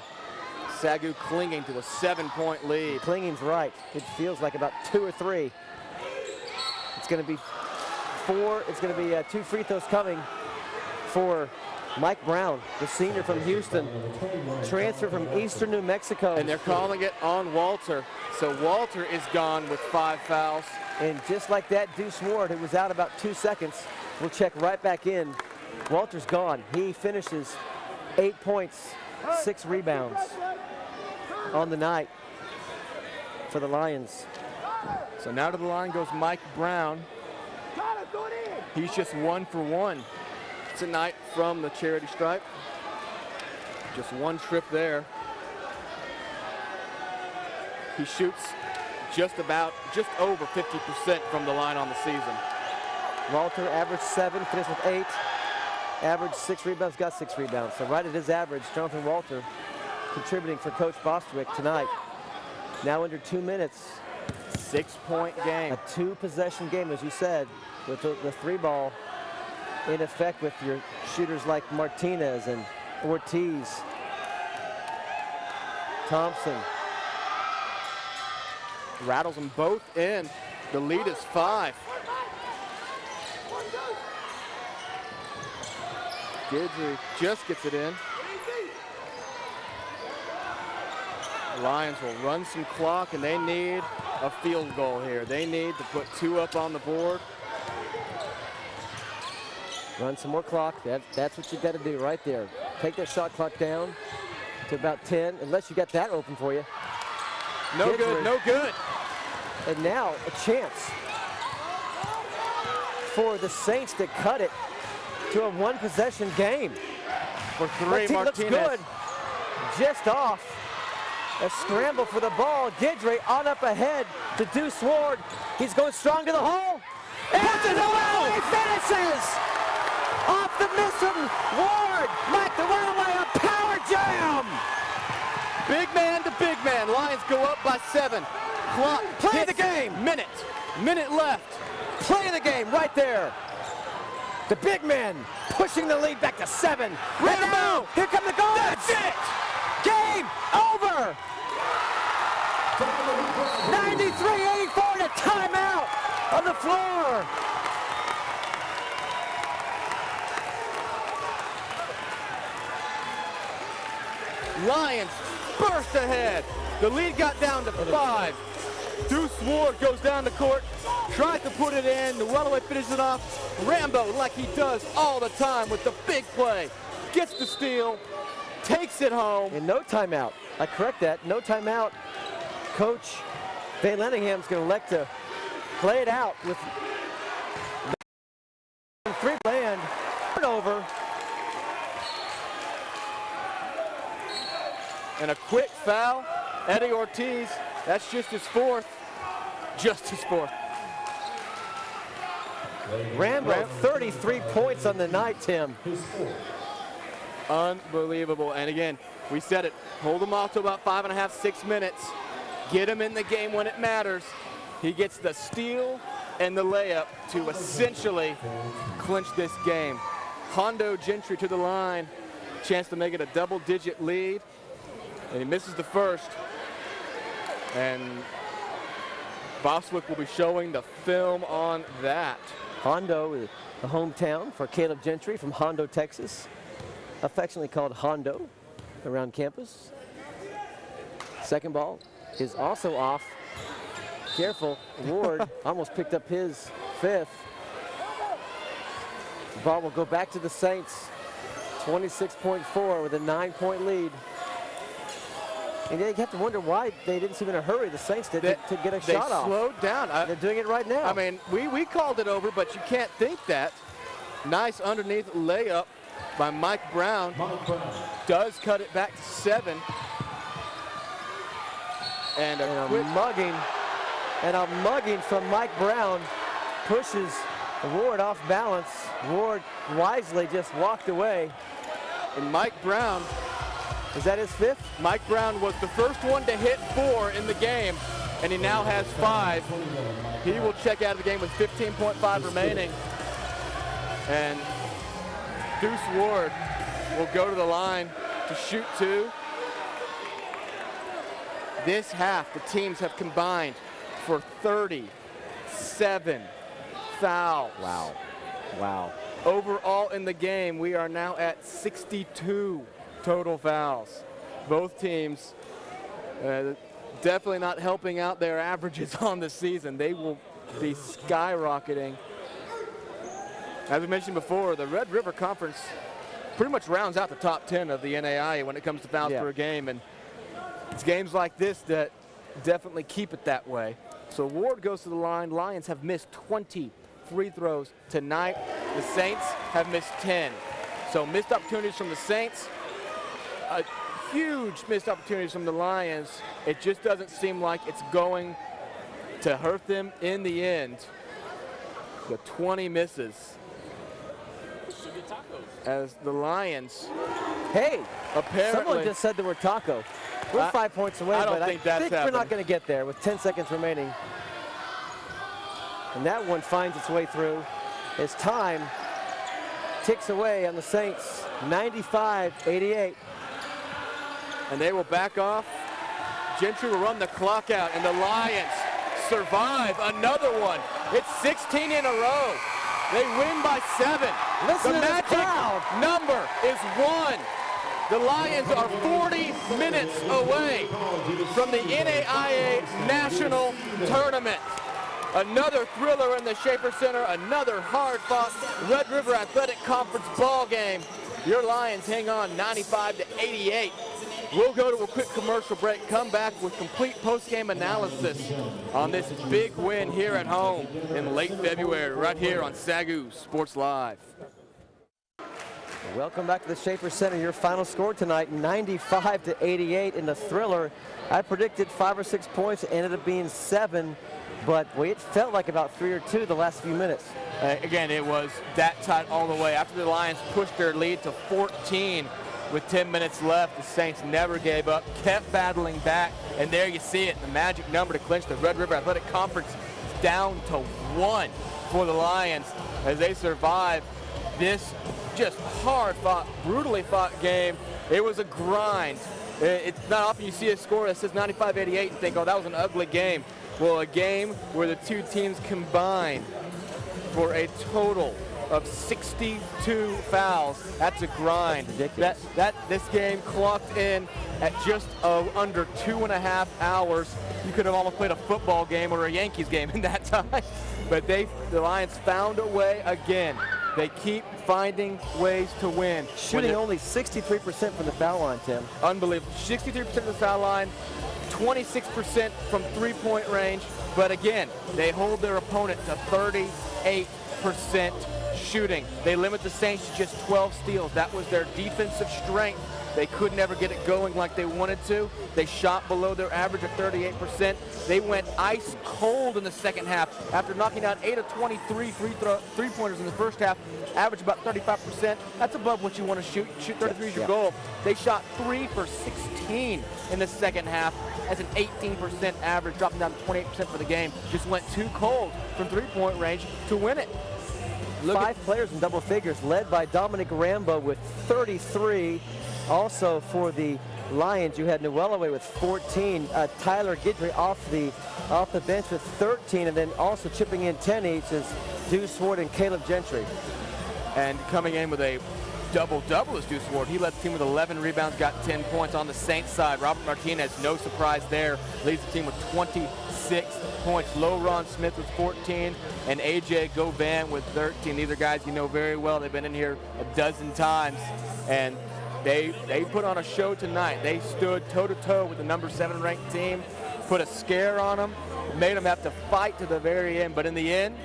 SAGU clinging to a 7-point lead. Clinging's right. It feels like about 2 or 3. It's going to be 4. It's going to be 2 free throws coming for Mike Brown, the senior from Houston, transfer from Eastern New Mexico. And they're calling it on Walter. So Walter is gone with 5 fouls. And just like that, Deuce Ward, who was out about 2 seconds, will check right back in. Walter's gone. He finishes 8 points, 6 rebounds on the night for the Lions. So now to the line goes Mike Brown. He's just 1 for 1 tonight from the charity stripe. Just 1 trip there. He shoots just over 50% from the line on the season. Walter averaged 7, finished with 8. Averaged 6 rebounds, got 6 rebounds. So right at his average, Jonathan Walter contributing for Coach Bostwick tonight. Now under 2 minutes. 6-point game. A 2-possession game, as you said, with the 3-ball in effect with your shooters like Martinez and Ortiz, Thompson. Rattles them both in. The lead is 5. Guidry just gets it in. The Lions will run some clock, and they need a field goal here. They need to put 2 up on the board. Run some more clock. That's what you got to do right there. Take that shot clock down to about 10, unless you got that open for you. No good, no good. And now a chance for the Saints to cut it to a 1-possession game. For 3, Martinez looks good. Just off. A scramble for the ball. Guidry on up ahead to Deuce Ward. He's going strong to the hole. And away finishes! Off the miss from Ward. Mike the runaway, a power jam! Big man to big man. Lions go up by 7. Clock. Play the game. Minute left. Play the game right there. The big man pushing the lead back to 7. Right now, here come the goals. That's it. Game over. 93-84 and a timeout on the floor. Lions burst ahead. The lead got down to 5. Deuce Ward goes down the court, tries to put it in. Noelaway finishes it off. Rambo, like he does all the time with the big play, gets the steal, takes it home. And no timeout. I correct that. No timeout. Coach Van Lenningham's going to elect to play it out with 3 land turnover. And a quick foul. Eddie Ortiz, that's just his 4th. Just his 4th. Rambo, 33 points on the night, Tim. Unbelievable. And again, we said it. Hold him off to about 5.5, 6 minutes. Get him in the game when it matters. He gets the steal and the layup to essentially clinch this game. Hondo Gentry to the line. Chance to make it a double-digit lead. And he misses the first. And Bostwick will be showing the film on that. Hondo is the hometown for Caleb Gentry from Hondo, Texas. Affectionately called Hondo around campus. Second ball is also off. Careful, Ward almost picked up his 5th. The ball will go back to the Saints. 26.4 with a 9-point lead. And you have to wonder why they didn't seem in a hurry, the Saints did, to get a shot off. They slowed down. They're doing it right now. I mean, we called it over, but you can't think that. Nice underneath layup by Mike Brown. Does cut it back to 7. And a mugging from Mike Brown pushes Ward off balance. Ward wisely just walked away. And Mike Brown. Is that his 5th? Mike Brown was the first one to hit 4 in the game, and he now has 5. He will check out of the game with 15.5 remaining. And Deuce Ward will go to the line to shoot 2. This half, the teams have combined for 37 fouls. Wow. Wow. Overall in the game, we are now at 62 total fouls. Both teams definitely not helping out their averages on the season. They will be skyrocketing. As we mentioned before, the Red River Conference pretty much rounds out the top 10 of the NAIA when it comes to fouls per game. And it's games like this that definitely keep it that way. So Ward goes to the line. Lions have missed 20 free throws tonight. The Saints have missed 10. So missed opportunities from the Saints. Huge missed opportunities from the Lions. It just doesn't seem like it's going to hurt them in the end. The 20 misses. As the Lions. Hey, apparently. Someone just said the word taco. We're 5 points away, I don't but think I that's think we're happening. not going to get there with 10 seconds remaining. And that one finds its way through as time ticks away on the Saints. 95-88. And they will back off. Gentry will run the clock out, and the Lions survive another one. It's 16 in a row. They win by 7. Listen the to this magic crowd. number is 1. The Lions are 40 minutes away from the NAIA National Tournament. Another thriller in the Schaefer Center, another hard-fought Red River Athletic Conference ball game. Your Lions hang on 95-88. We'll go to a quick commercial break, come back with complete post-game analysis on this big win here at home in late February, right here on SAGU Sports Live. Welcome back to the Schaefer Center. Your final score tonight, 95-88 in the thriller. I predicted 5 or 6 points. It ended up being 7, but boy, it felt like about 3 or 2 the last few minutes. Again, it was that tight all the way. After the Lions pushed their lead to 14 with 10 minutes left, the Saints never gave up, kept battling back, and there you see it, the magic number to clinch the Red River Athletic Conference is down to 1 for the Lions as they survive this just hard-fought, brutally fought game. It was a grind. It's not often you see a score that says 95-88 and think, oh, that was an ugly game. Well, a game where the two teams combined for a total of 62 fouls. That's a grind. This game clocked in at just under 2.5 hours. You could have almost played a football game or a Yankees game in that time. But the Lions found a way again. They keep finding ways to win. Shooting only 63% from the foul line, Tim. Unbelievable. 63% from the foul line, 26% from three-point range. But again, they hold their opponent to 38% shooting. They limit the Saints to just 12 steals. That was their defensive strength. They could never get it going like they wanted to. They shot below their average of 38%. They went ice cold in the second half after knocking out 8 of 23 three-pointers in the first half, average about 35%. That's above what you want to shoot. Shoot 33 is your goal. They shot 3 for 16 in the second half. That's an 18% average, dropping down to 28% for the game. Just went too cold from three-point range to win it. 5 players in double figures, led by Dominic Rambo with 33. Also for the Lions, you had Newellaway with 14. Tyler Guidry off the bench with 13, and then also chipping in 10 each is Deuce Ward and Caleb Gentry. And coming in with a double-double is Deuce Ward. He led the team with 11 rebounds, got 10 points on the Saints side. Robert Martinez, no surprise there, leads the team with 26 points. Ron Smith with 14, and A.J. Govan with 13. These are guys you know very well. They've been in here a dozen times, and they put on a show tonight. They stood toe-to-toe with the number 7 ranked team, put a scare on them, made them have to fight to the very end. But in the end,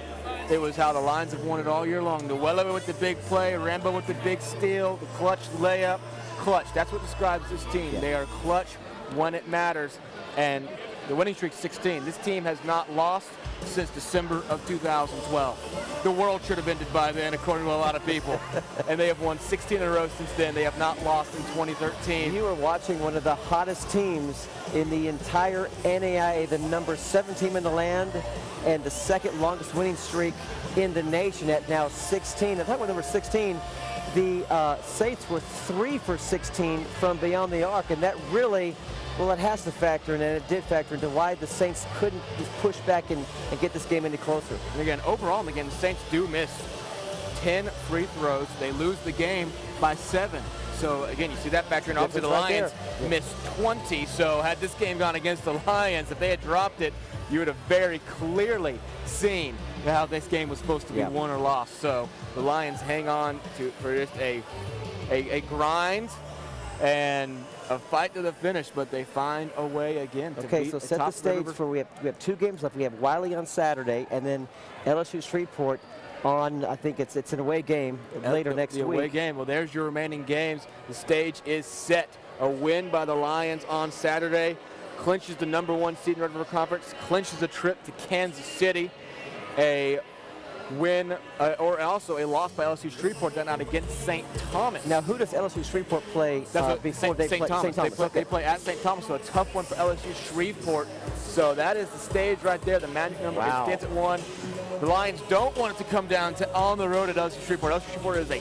it was how the Lions have won it all year long. Newellaway with the big play, Rambo with the big steal, the clutch layup. Clutch, that's what describes this team. They are clutch when it matters. And The winning streak 16. This team has not lost since December of 2012. The world should have ended by then, according to a lot of people. And they have won 16 in a row since then. They have not lost in 2013. You are watching one of the hottest teams in the entire NAIA, the number 7 team in the land, and the second longest winning streak in the nation at now 16. I thought when they were 16, the Saints were 3 for 16 from beyond the arc, and that really, well, it has to factor in, and it did factor into why the Saints couldn't just push back and get this game any closer. And again, overall, the Saints do miss 10 free throws. They lose the game by 7. So again, you see that factor in. Obviously, the Lions missed 20. So had this game gone against the Lions, if they had dropped it, you would have very clearly seen how this game was supposed to be won or lost. So the Lions hang on for just a grind and a fight to the finish, but they find a way again to beat so set the stage for we have 2 games left. We have Wiley on Saturday, and then LSU Shreveport on, I think it's an away game later next week. The away game. Well, there's your remaining games. The stage is set. A win by the Lions on Saturday clinches the #1 seed in Red River Conference, clinches a trip to Kansas City. A win or also a loss by LSU Shreveport that night against St. Thomas. Now, who does LSU Shreveport play before they play St. Thomas? They play at St. Thomas, so a tough one for LSU Shreveport. So that is the stage right there. The magic number stands at 1. The Lions don't want it to come down to on the road at LSU Shreveport. LSU Shreveport is a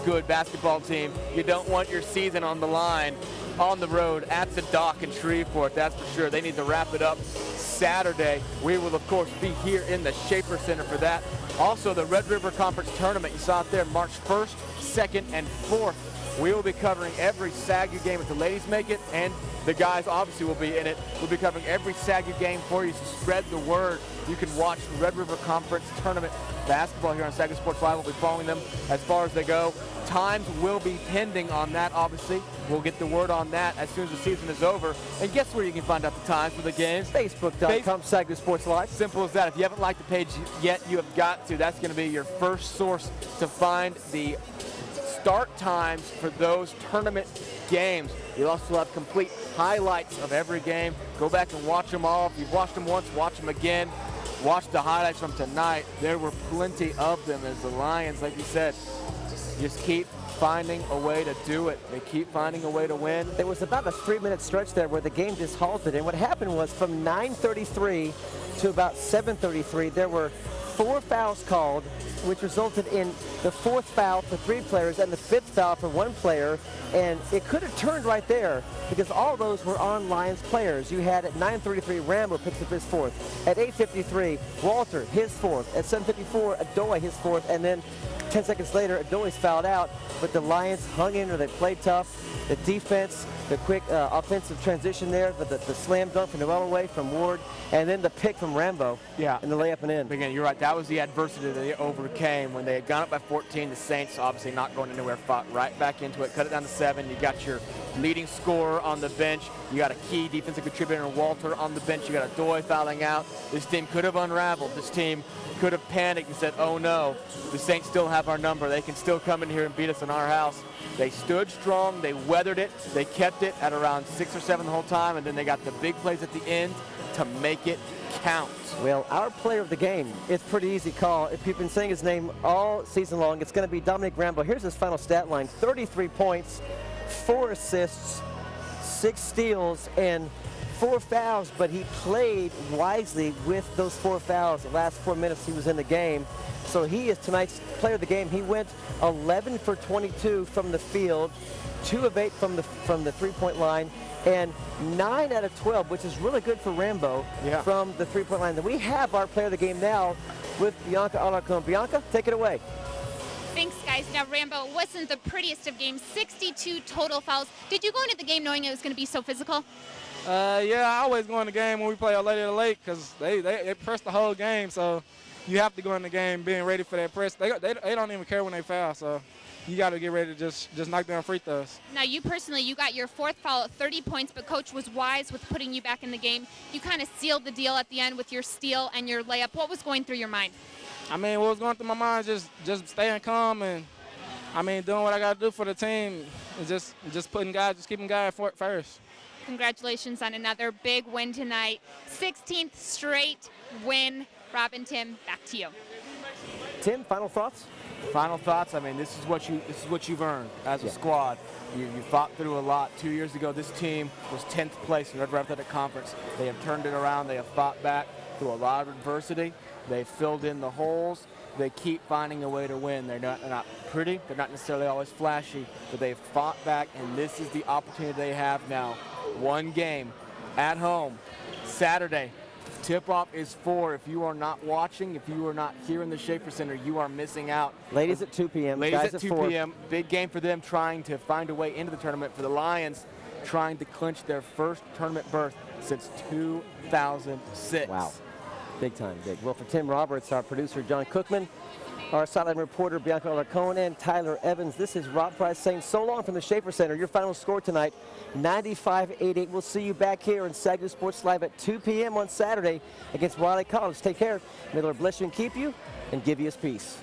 good basketball team. You don't want your season on the line on the road at the dock in Shreveport, that's for sure. They need to wrap it up Saturday. We will, of course, be here in the Schaefer Center for that. Also, the Red River Conference Tournament, you saw it there, March 1st, 2nd, and 4th. We will be covering every SAGU game if the ladies make it, and the guys obviously will be in it. We'll be covering every SAGU game for you, so spread the word. You can watch Red River Conference Tournament basketball here on SAGU Sports Live. We'll be following them as far as they go. Times will be pending on that, obviously. We'll get the word on that as soon as the season is over. And guess where you can find out the times for the games? Facebook.com, SAGU Sports Live. Simple as that. If you haven't liked the page yet, you have got to. That's going to be your first source to find the start times for those tournament games. You'll also have complete highlights of every game. Go back and watch them all. If you've watched them once, watch them again. Watch the highlights from tonight. There were plenty of them as the Lions, like you said, just keep finding a way to do it. They keep finding a way to win. There was about a 3-minute stretch there where the game just halted, and what happened was from 9:33 to about 7:33, there were 4 fouls called, which resulted in the 4th foul for 3 players and the 5th foul for 1 player, and it could have turned right there because all those were on Lions players. You had at 9:33, Rambo picks up his 4th. At 8:53, Walter, his 4th. At 7:54, Adoy, his 4th, and then 10 seconds later, Adoy's fouled out, but the Lions hung in there. They played tough. The defense, the quick offensive transition there, the slam dunk from Noel away from Ward, and then the pick from Rambo. Yeah. And the layup and in. Again, you're right. That was the adversity that they overcame. When they had gone up by 14, the Saints obviously not going anywhere, fought right back into it, cut it down to 7. You got your leading scorer on the bench. You got a key defensive contributor in Walter on the bench. You got Adoy fouling out. This team could have unraveled. This team could have panicked and said, oh no, the Saints still have our number. They can still come in here and beat us in our house. They stood strong. They weathered it. They kept it at around 6 or 7 the whole time, and then they got the big plays at the end to make it count. Well, our player of the game, it's pretty easy call. If you've been saying his name all season long, it's going to be Dominic Rambo. Here's his final stat line: 33 points, 4 assists, 6 steals, and 4 fouls, but he played wisely with those 4 fouls. The last 4 minutes he was in the game. So he is tonight's player of the game. He went 11 for 22 from the field, 2 of 8 from the 3-point line, and 9 out of 12, which is really good for Rambo from the 3-point line. Then we have our player of the game now with Bianca Alarcon. Bianca, take it away. Thanks, guys. Now, Rambo, it wasn't the prettiest of games. 62 total fouls. Did you go into the game knowing it was going to be so physical? Yeah, I always go in the game when we play our Lady of the Lake because they press the whole game, so you have to go in the game being ready for that press. They don't even care when they foul, so you got to get ready to just knock down free throws. Now, you personally, you got your 4th foul at 30 points, but Coach was wise with putting you back in the game. You kind of sealed the deal at the end with your steal and your layup. What was going through your mind? I mean, what was going through my mind just staying calm and, I mean, doing what I got to do for the team and just keeping guys first. Congratulations on another big win tonight. 16th straight win. Rob and Tim, back to you. Tim, final thoughts? Final thoughts. I mean, this is what you've earned as a squad. You fought through a lot. 2 years ago, this team was 10th place in the Red River Athletic Conference. They have turned it around. They have fought back through a lot of adversity. They filled in the holes. They keep finding a way to win. They're not pretty. They're not necessarily always flashy, but they've fought back, and this is the opportunity they have now. One game at home, Saturday. Tip-off is 4. If you are not watching, if you are not here in the Schaefer Center, you are missing out. Ladies at 2 p.m. Ladies guys at 2 4. p.m. Big game for them, trying to find a way into the tournament. For the Lions, trying to clinch their first tournament berth since 2006. Wow. Big time, big. Well, for Tim Roberts, our producer, John Cookman, our sideline reporter, Bianca Alarcon, and Tyler Evans, this is Rob Price saying so long from the Schaefer Center. Your final score tonight, 95-88. We'll see you back here in SAGU Sports Live at 2 p.m. on Saturday against Wiley College. Take care. May the Lord bless you and keep you and give you his peace.